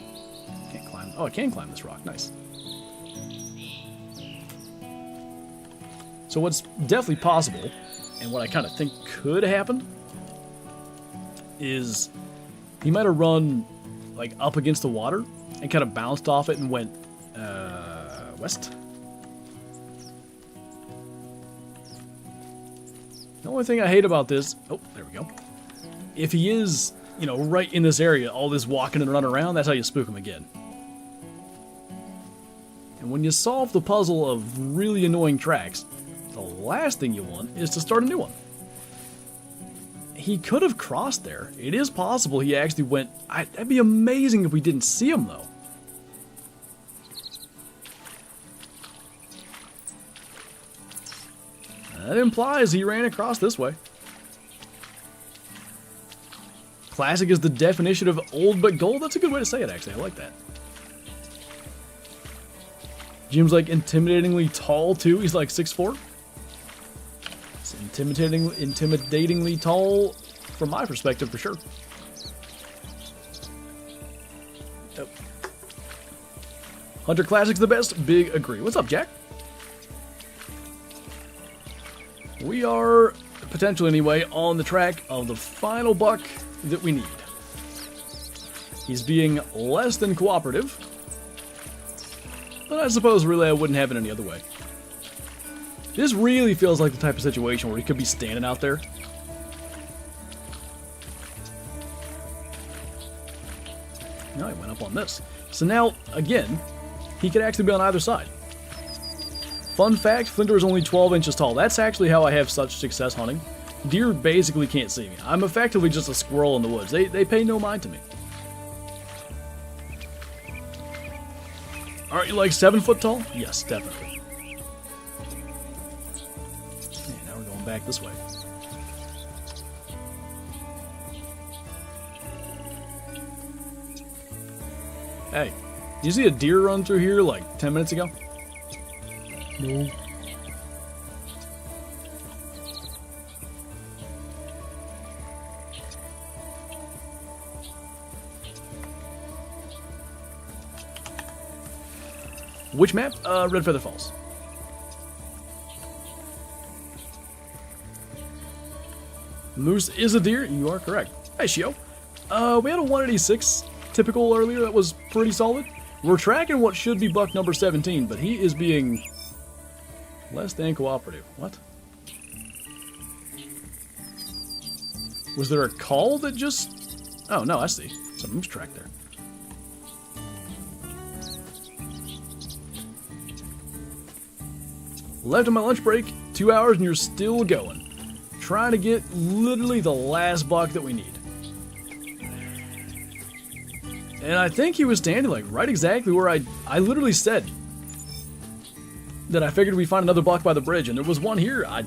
Can't climb. Oh, I can climb this rock. Nice. So what's definitely possible, and what I kind of think could have happened, is he might have run like up against the water and kind of bounced off it and went west. The only thing I hate about this, oh, there we go. If he is, you know, right in this area, all this walking and running around, that's how you spook him again. And when you solve the puzzle of really annoying tracks, the last thing you want is to start a new one. He could have crossed there. It is possible he actually went. That'd be amazing if we didn't see him, though. That implies he ran across this way. Classic is the definition of old but gold. That's a good way to say it, actually. I like that. Jim's like intimidatingly tall, too. He's like 6'4". Intimidatingly tall from my perspective, for sure. Oh. Hunter Classic's the best. Big agree. What's up, Jack? We are, potentially anyway, on the track of the final buck that we need. He's being less than cooperative, but I suppose really I wouldn't have it any other way. This really feels like the type of situation where he could be standing out there. No, he went up on this. So now, again, he could actually be on either side. Fun fact, Flinter is only 12 inches tall. That's actually how I have such success hunting. Deer basically can't see me. I'm effectively just a squirrel in the woods. They pay no mind to me. Aren't you like 7 foot tall? Yes, definitely. Now we're going back this way. Hey, did you see a deer run through here like 10 minutes ago? No. Which map? Red Feather Falls. Moose is a deer. You are correct. Hey, Shio. We had a 186 typical earlier. That was pretty solid. We're tracking what should be buck number 17, but he is being less than cooperative. What? Was there a call that just... Oh, no, I see. It's a moose track there. Left on my lunch break, 2 hours, and you're still going. Trying to get literally the last buck that we need. And I think he was standing like right exactly where I literally said that I figured we'd find another buck by the bridge, and there was one here. I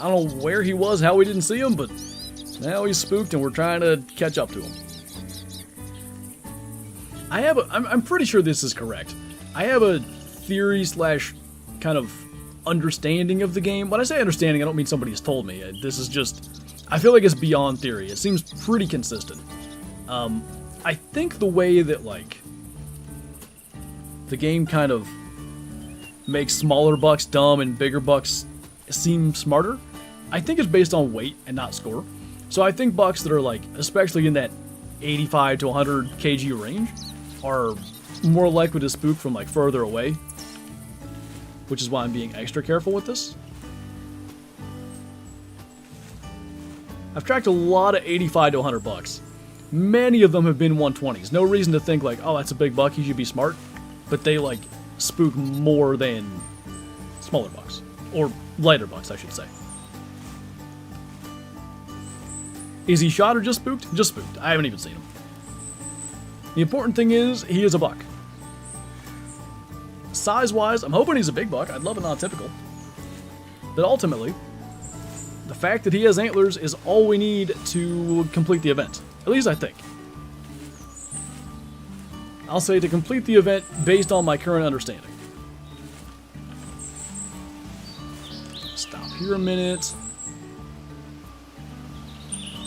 don't know where he was, how we didn't see him, but now he's spooked and we're trying to catch up to him. I'm pretty sure this is correct. I have a theory slash kind of understanding of the game. When I say understanding, I don't mean somebody has told me. This is just, I feel like it's beyond theory. It seems pretty consistent. I think the way that, like, the game kind of makes smaller bucks dumb and bigger bucks seem smarter, I think it's based on weight and not score. So I think bucks that are, like, especially in that 85 to 100 kg range are more likely to spook from, like, further away, which is why I'm being extra careful with this. I've tracked a lot of 85 to 100 bucks. Many of them have been 120s. No reason to think like, oh, that's a big buck, he should be smart. But they like spook more than smaller bucks. Or lighter bucks, I should say. Is he shot or just spooked? Just spooked. I haven't even seen him. The important thing is, he is a buck. Size-wise, I'm hoping he's a big buck. I'd love a non-typical. But ultimately, the fact that he has antlers is all we need to complete the event. At least I think. I'll say to complete the event based on my current understanding. Stop here a minute.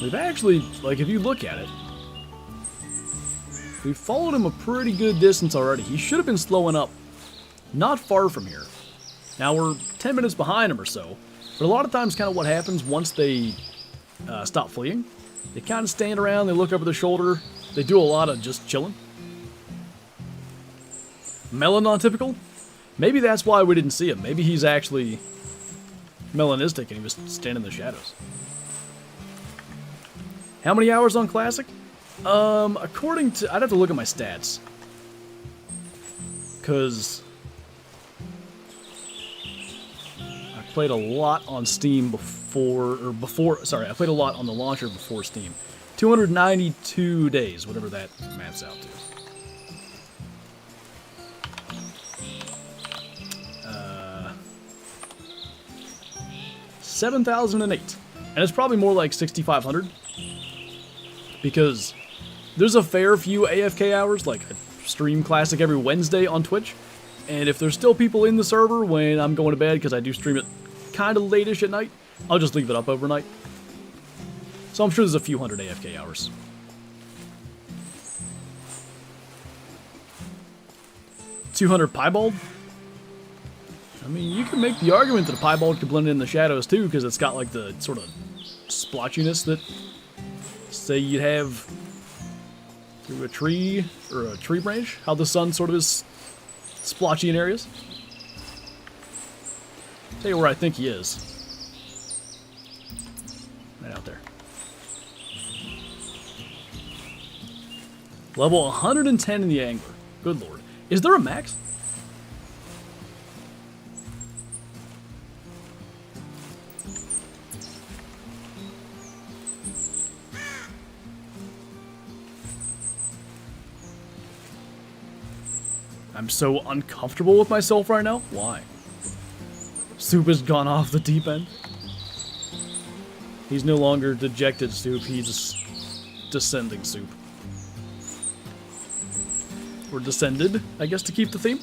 We've actually, like, if you look at it, we've followed him a pretty good distance already. He should have been slowing up not far from here. Now we're 10 minutes behind him or so, but a lot of times kind of what happens once they stop fleeing, they kind of stand around, they look over their shoulder, they do a lot of just chilling. Melon non-typical? Maybe that's why we didn't see him. Maybe he's actually melanistic and he was standing in the shadows. How many hours on Classic? According to... I'd have to look at my stats. Because I played a lot on Steam I played a lot on the launcher before Steam. 292 days, whatever that maps out to. 7,008. And it's probably more like 6,500. Because there's a fair few AFK hours, like I stream Classic every Wednesday on Twitch. And if there's still people in the server when I'm going to bed, because I do stream it kind of late-ish at night, I'll just leave it up overnight. So I'm sure there's a few hundred AFK hours. $200 piebald? I mean, you can make the argument that a piebald could blend in the shadows too, because it's got like the sort of splotchiness that, say, you'd have through a tree or a tree branch, how the sun sort of is splotchy in areas. Tell you where I think he is. Right out there. Level 110 in the angler. Good lord. Is there a max? I'm so uncomfortable with myself right now. Why? Soup has gone off the deep end. He's no longer dejected Soup, he's descending Soup. Or descended, I guess, to keep the theme.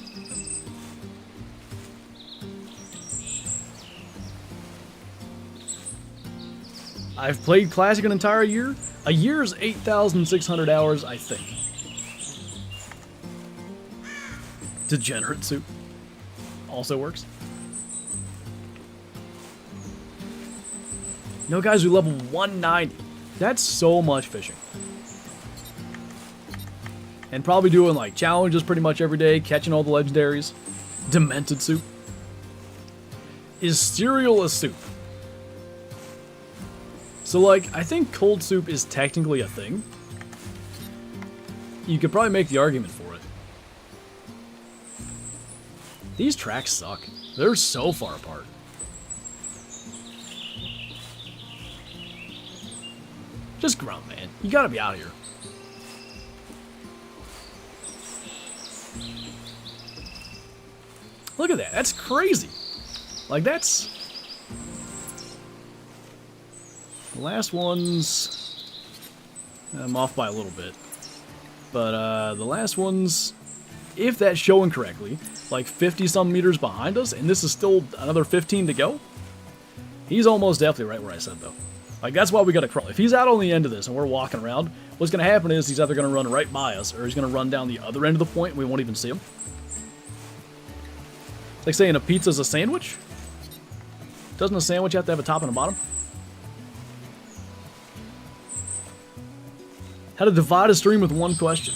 I've played Classic an entire year. A year is 8,600 hours, I think. Degenerate Soup. also works. No, guys, we level 190. That's so much fishing. And probably doing like challenges pretty much every day, catching all the legendaries. Demented soup. Is cereal a soup? So like, I think cold soup is technically a thing. You could probably make the argument for it. These tracks suck. They're so far apart. Just grunt, man. You gotta be out of here. Look at that. That's crazy. Like, that's... The last ones... I'm off by a little bit. But, the last ones... If that's showing correctly, like 50-some meters behind us, and this is still another 15 to go, he's almost definitely right where I said, though. Like, that's why we gotta crawl. If he's out on the end of this and we're walking around, what's gonna happen is he's either gonna run right by us, or he's gonna run down the other end of the point and we won't even see him. It's like saying a pizza's a sandwich. Doesn't a sandwich have to have a top and a bottom? How to divide a stream with one question.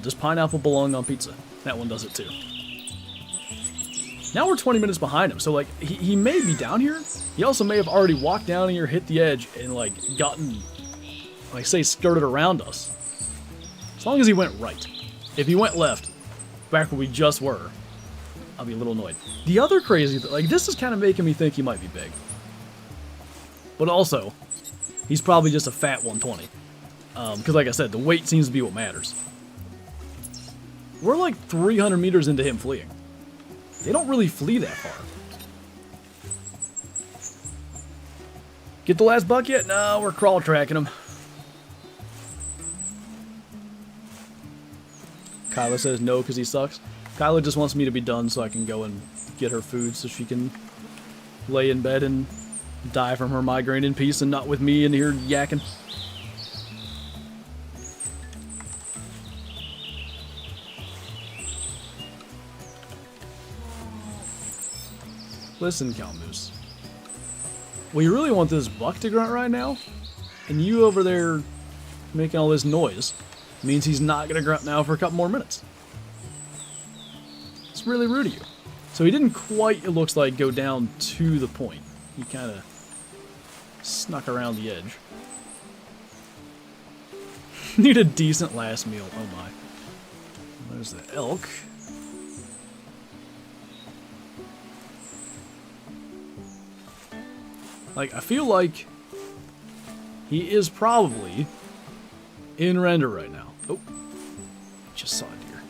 Does pineapple belong on pizza? That one does it too. Now we're 20 minutes behind him, so like, he may be down here. He also may have already walked down here, hit the edge, and like, gotten, like say, skirted around us. As long as he went right. If he went left, back where we just were, I'll be a little annoyed. The other crazy thing, like, this is kind of making me think he might be big. But also, he's probably just a fat 120. Because like I said, the weight seems to be what matters. We're like 300 meters into him fleeing. They don't really flee that far. Get the last buck yet? No, we're crawl tracking him. Kyla says no because he sucks. Kyla just wants me to be done so I can go and get her food so she can lay in bed and die from her migraine in peace and not with me in here yakking. Listen, Cow Moose. Well, you really want this buck to grunt right now? And you over there making all this noise means he's not going to grunt now for a couple more minutes. It's really rude of you. So he didn't quite, it looks like, go down to the point. He kind of snuck around the edge. Need a decent last meal. Oh my. There's the elk. Like, I feel like he is probably in render right now. Oh, just saw a deer.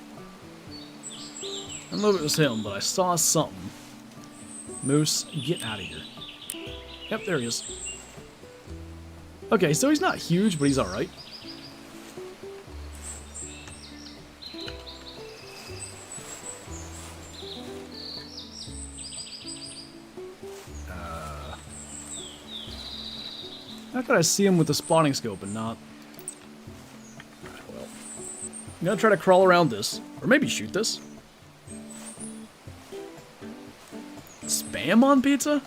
I don't know if it was him, but I saw something. Moose, get out of here. Yep, there he is. Okay, so he's not huge, but he's alright. How could I see him with the spotting scope and not? Well, I'm gonna try to crawl around this, or maybe shoot this. Spam on pizza?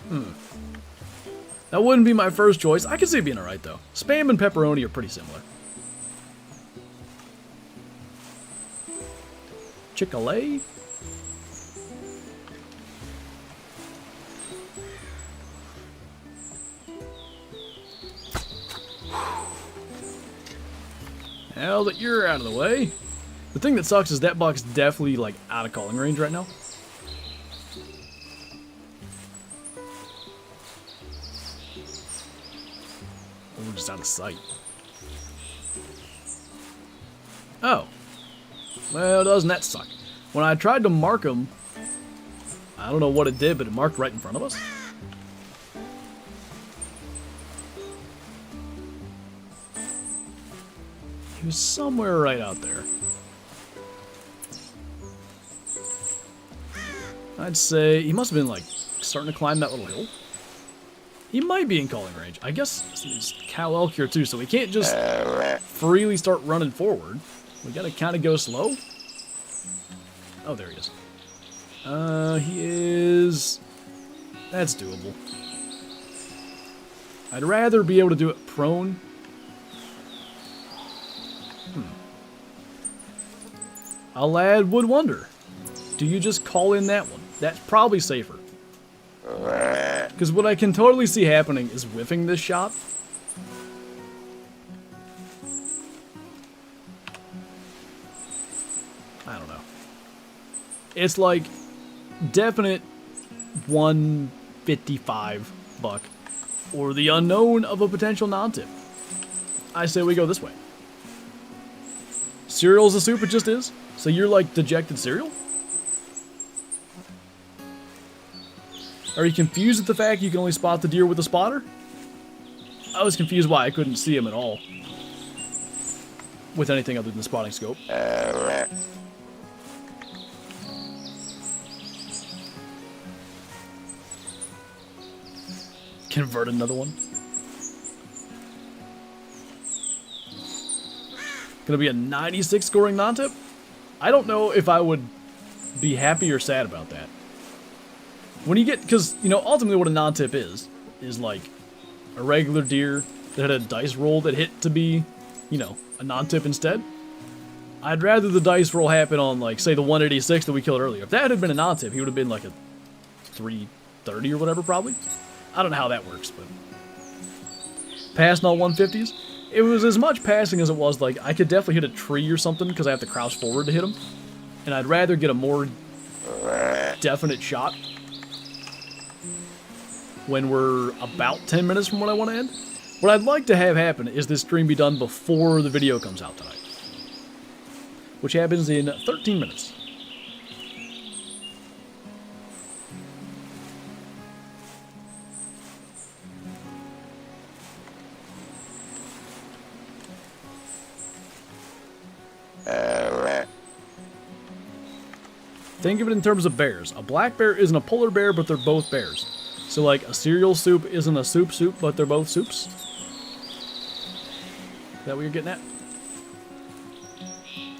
That wouldn't be my first choice. I could see it being alright though. Spam and pepperoni are pretty similar. Chick-fil-A? Now that you're out of the way. The thing that sucks is that buck's definitely like out of calling range right now. We're just out of sight. Oh. Well, doesn't that suck? When I tried to mark him, I don't know what it did, but it marked right in front of us. He was somewhere right out there. I'd say he must have been like starting to climb that little hill. He might be in calling range. I guess there's cow elk here too, so we can't just freely start running forward. We gotta kind of go slow. Oh, there he is. He is... That's doable. I'd rather be able to do it prone. A lad would wonder. Do you just call in that one? That's probably safer. Because what I can totally see happening is whiffing this shot. I don't know. It's like definite 155 buck or the unknown of a potential non-tip. I say we go this way. Cereal's a soup, it just is. So you're like dejected cereal? Are you confused at the fact you can only spot the deer with a spotter? I was confused why I couldn't see him at all with anything other than the spotting scope. Convert another one. Gonna be a 96 scoring non-tip? I don't know if I would be happy or sad about that. When you get, because, you know, ultimately what a non-tip is like a regular deer that had a dice roll that hit to be, you know, a non-tip instead. I'd rather the dice roll happen on, like, say the 186 that we killed earlier. If that had been a non-tip, he would have been like a 330 or whatever, probably. I don't know how that works, but... Passing all 150s? It was as much passing as it was, like, I could definitely hit a tree or something because I have to crouch forward to hit him. And I'd rather get a more definite shot when we're about 10 minutes from when I want to end. What I'd like to have happen is this stream be done before the video comes out tonight, which happens in 13 minutes. Think of it in terms of bears. A black bear isn't a polar bear, but they're both bears. So, like, a cereal soup isn't a soup, but they're both soups. Is that what you're getting at?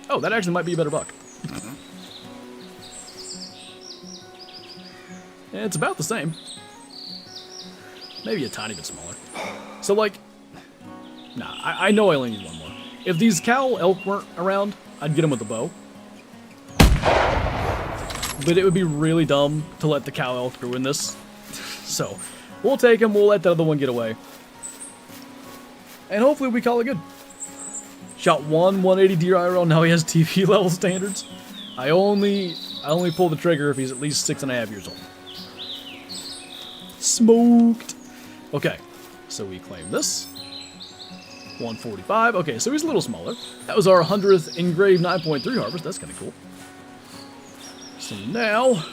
Oh, that actually might be a better buck. Yeah, it's about the same. Maybe a tiny bit smaller. So, like... Nah, I know I only need one more. If these cow elk weren't around, I'd get them with the bow. But it would be really dumb to let the cow elk ruin this. So, we'll take him, we'll let the other one get away. And hopefully we call it good. Shot one 180 deer IRL, now he has TV level standards. I only pull the trigger if he's at least 6.5 years old. Smoked! Okay, so we claim this. 145, okay, so he's a little smaller. That was our 100th engraved 9.3 harvest, that's kind of cool. So now,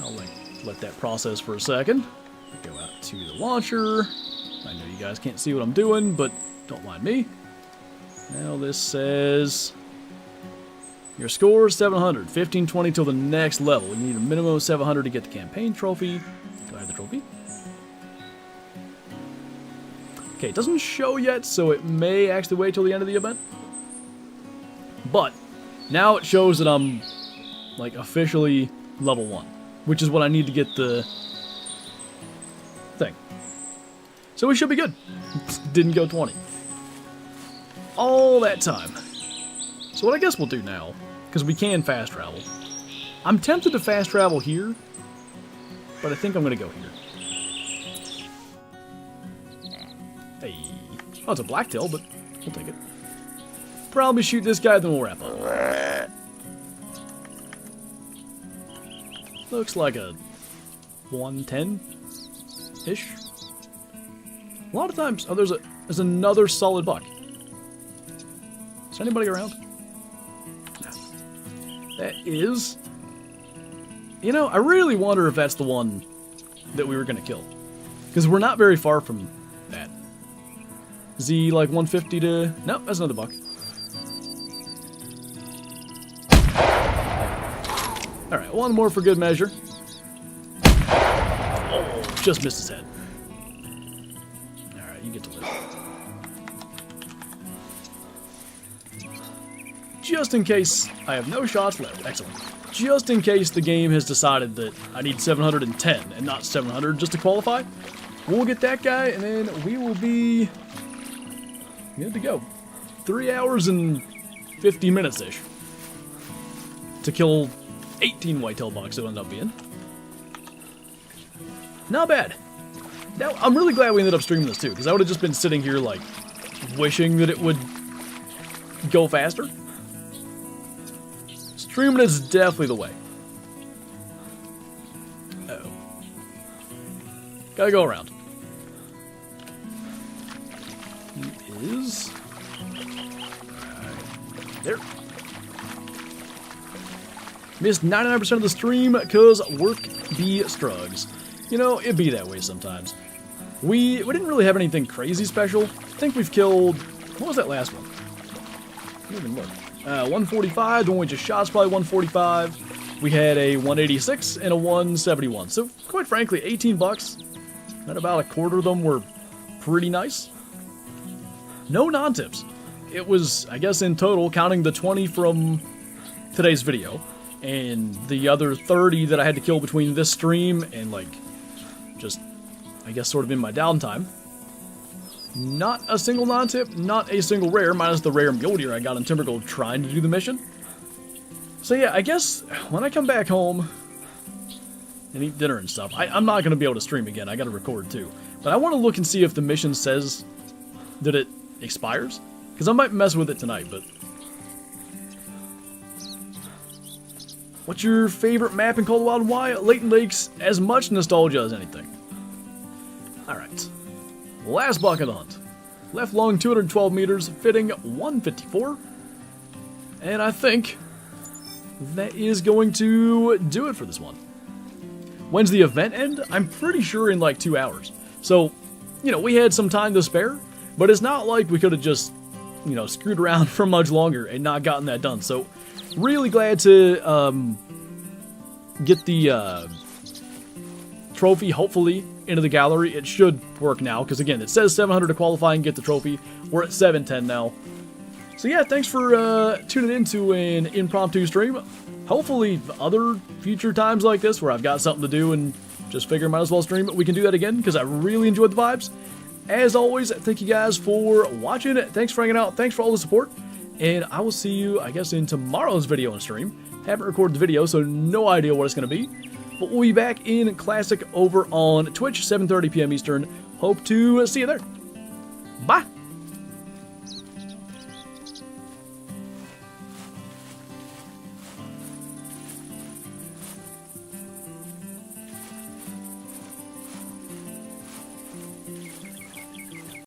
I'll let that process for a second. Go out to the launcher. I know you guys can't see what I'm doing, but don't mind me. Now this says, your score is 700, 1520 till the next level. You need a minimum of 700 to get the campaign trophy. Do I have the trophy? Okay, it doesn't show yet, so it may actually wait till the end of the event. But, now it shows that I'm like officially level 1, which is what I need to get the thing. So we should be good. Didn't go 20. All that time. So what I guess we'll do now, because we can fast travel. I'm tempted to fast travel here, but I think I'm going to go here. Hey. Oh, it's a blacktail, but we'll take it. Probably shoot this guy, then we'll wrap up. Looks like a 110-ish. A lot of times... Oh, there's another solid buck. Is anybody around? No. That is... You know, I really wonder if that's the one that we were going to kill. Because we're not very far from that. Is he like 150 to... No, that's another buck. Alright, one more for good measure. Oh, just missed his head. Alright, you get to live. Just in case I have no shots left. Excellent. just in case the game has decided that I need 710 and not 700 just to qualify. We'll get that guy, and then we will be good to go. 3 hours and 50 minutes-ish to kill 18 whitetail bucks it ended up being. Not bad. Now, I'm really glad we ended up streaming this too, because I would have just been sitting here, like, wishing that it would go faster. Streaming is definitely the way. Uh-oh. Gotta go around. He is... Right there. Missed 99% of the stream because work be strugs. You know, it be that way sometimes. We didn't really have anything crazy special. I think we've killed... What was that last one? I didn't even look. 145, the one we just shot is probably 145. We had a 186 and a 171. So, quite frankly, 18 bucks, and about a quarter of them were pretty nice. No non-tips. It was, I guess, in total, counting the 20 from today's video, and the other 30 that I had to kill between this stream and, like, just, I guess, sort of in my downtime. Not a single non-tip, not a single rare, minus the rare mule deer I got in Timber Gold trying to do the mission. So yeah, I guess when I come back home and eat dinner and stuff, I'm not going to be able to stream again. I got to record too. But I want to look and see if the mission says that it expires. Because I might mess with it tonight, but... What's your favorite map in Call of the Wild and why? Leighton Lakes, as much nostalgia as anything. Alright. Last buck of the hunt. Left long 212 meters, fitting 154. And I think that is going to do it for this one. When's the event end? I'm pretty sure in like 2 hours. So, you know, we had some time to spare, but it's not like we could have just, you know, screwed around for much longer and not gotten that done. So, really glad to get the trophy, hopefully, into the gallery. It should work now, because again, it says 700 to qualify and get the trophy. We're at 710 now. So yeah, thanks for tuning into an impromptu stream. Hopefully other future times like this where I've got something to do and just figure might as well stream it, we can do that again, because I really enjoyed the vibes. As always, thank you guys for watching. Thanks for hanging out. Thanks for all the support. And I will see you, I guess, in tomorrow's video and stream. Haven't recorded the video, so no idea what it's going to be. But we'll be back in Classic over on Twitch, 7:30 p.m. Eastern. Hope to see you there. Bye!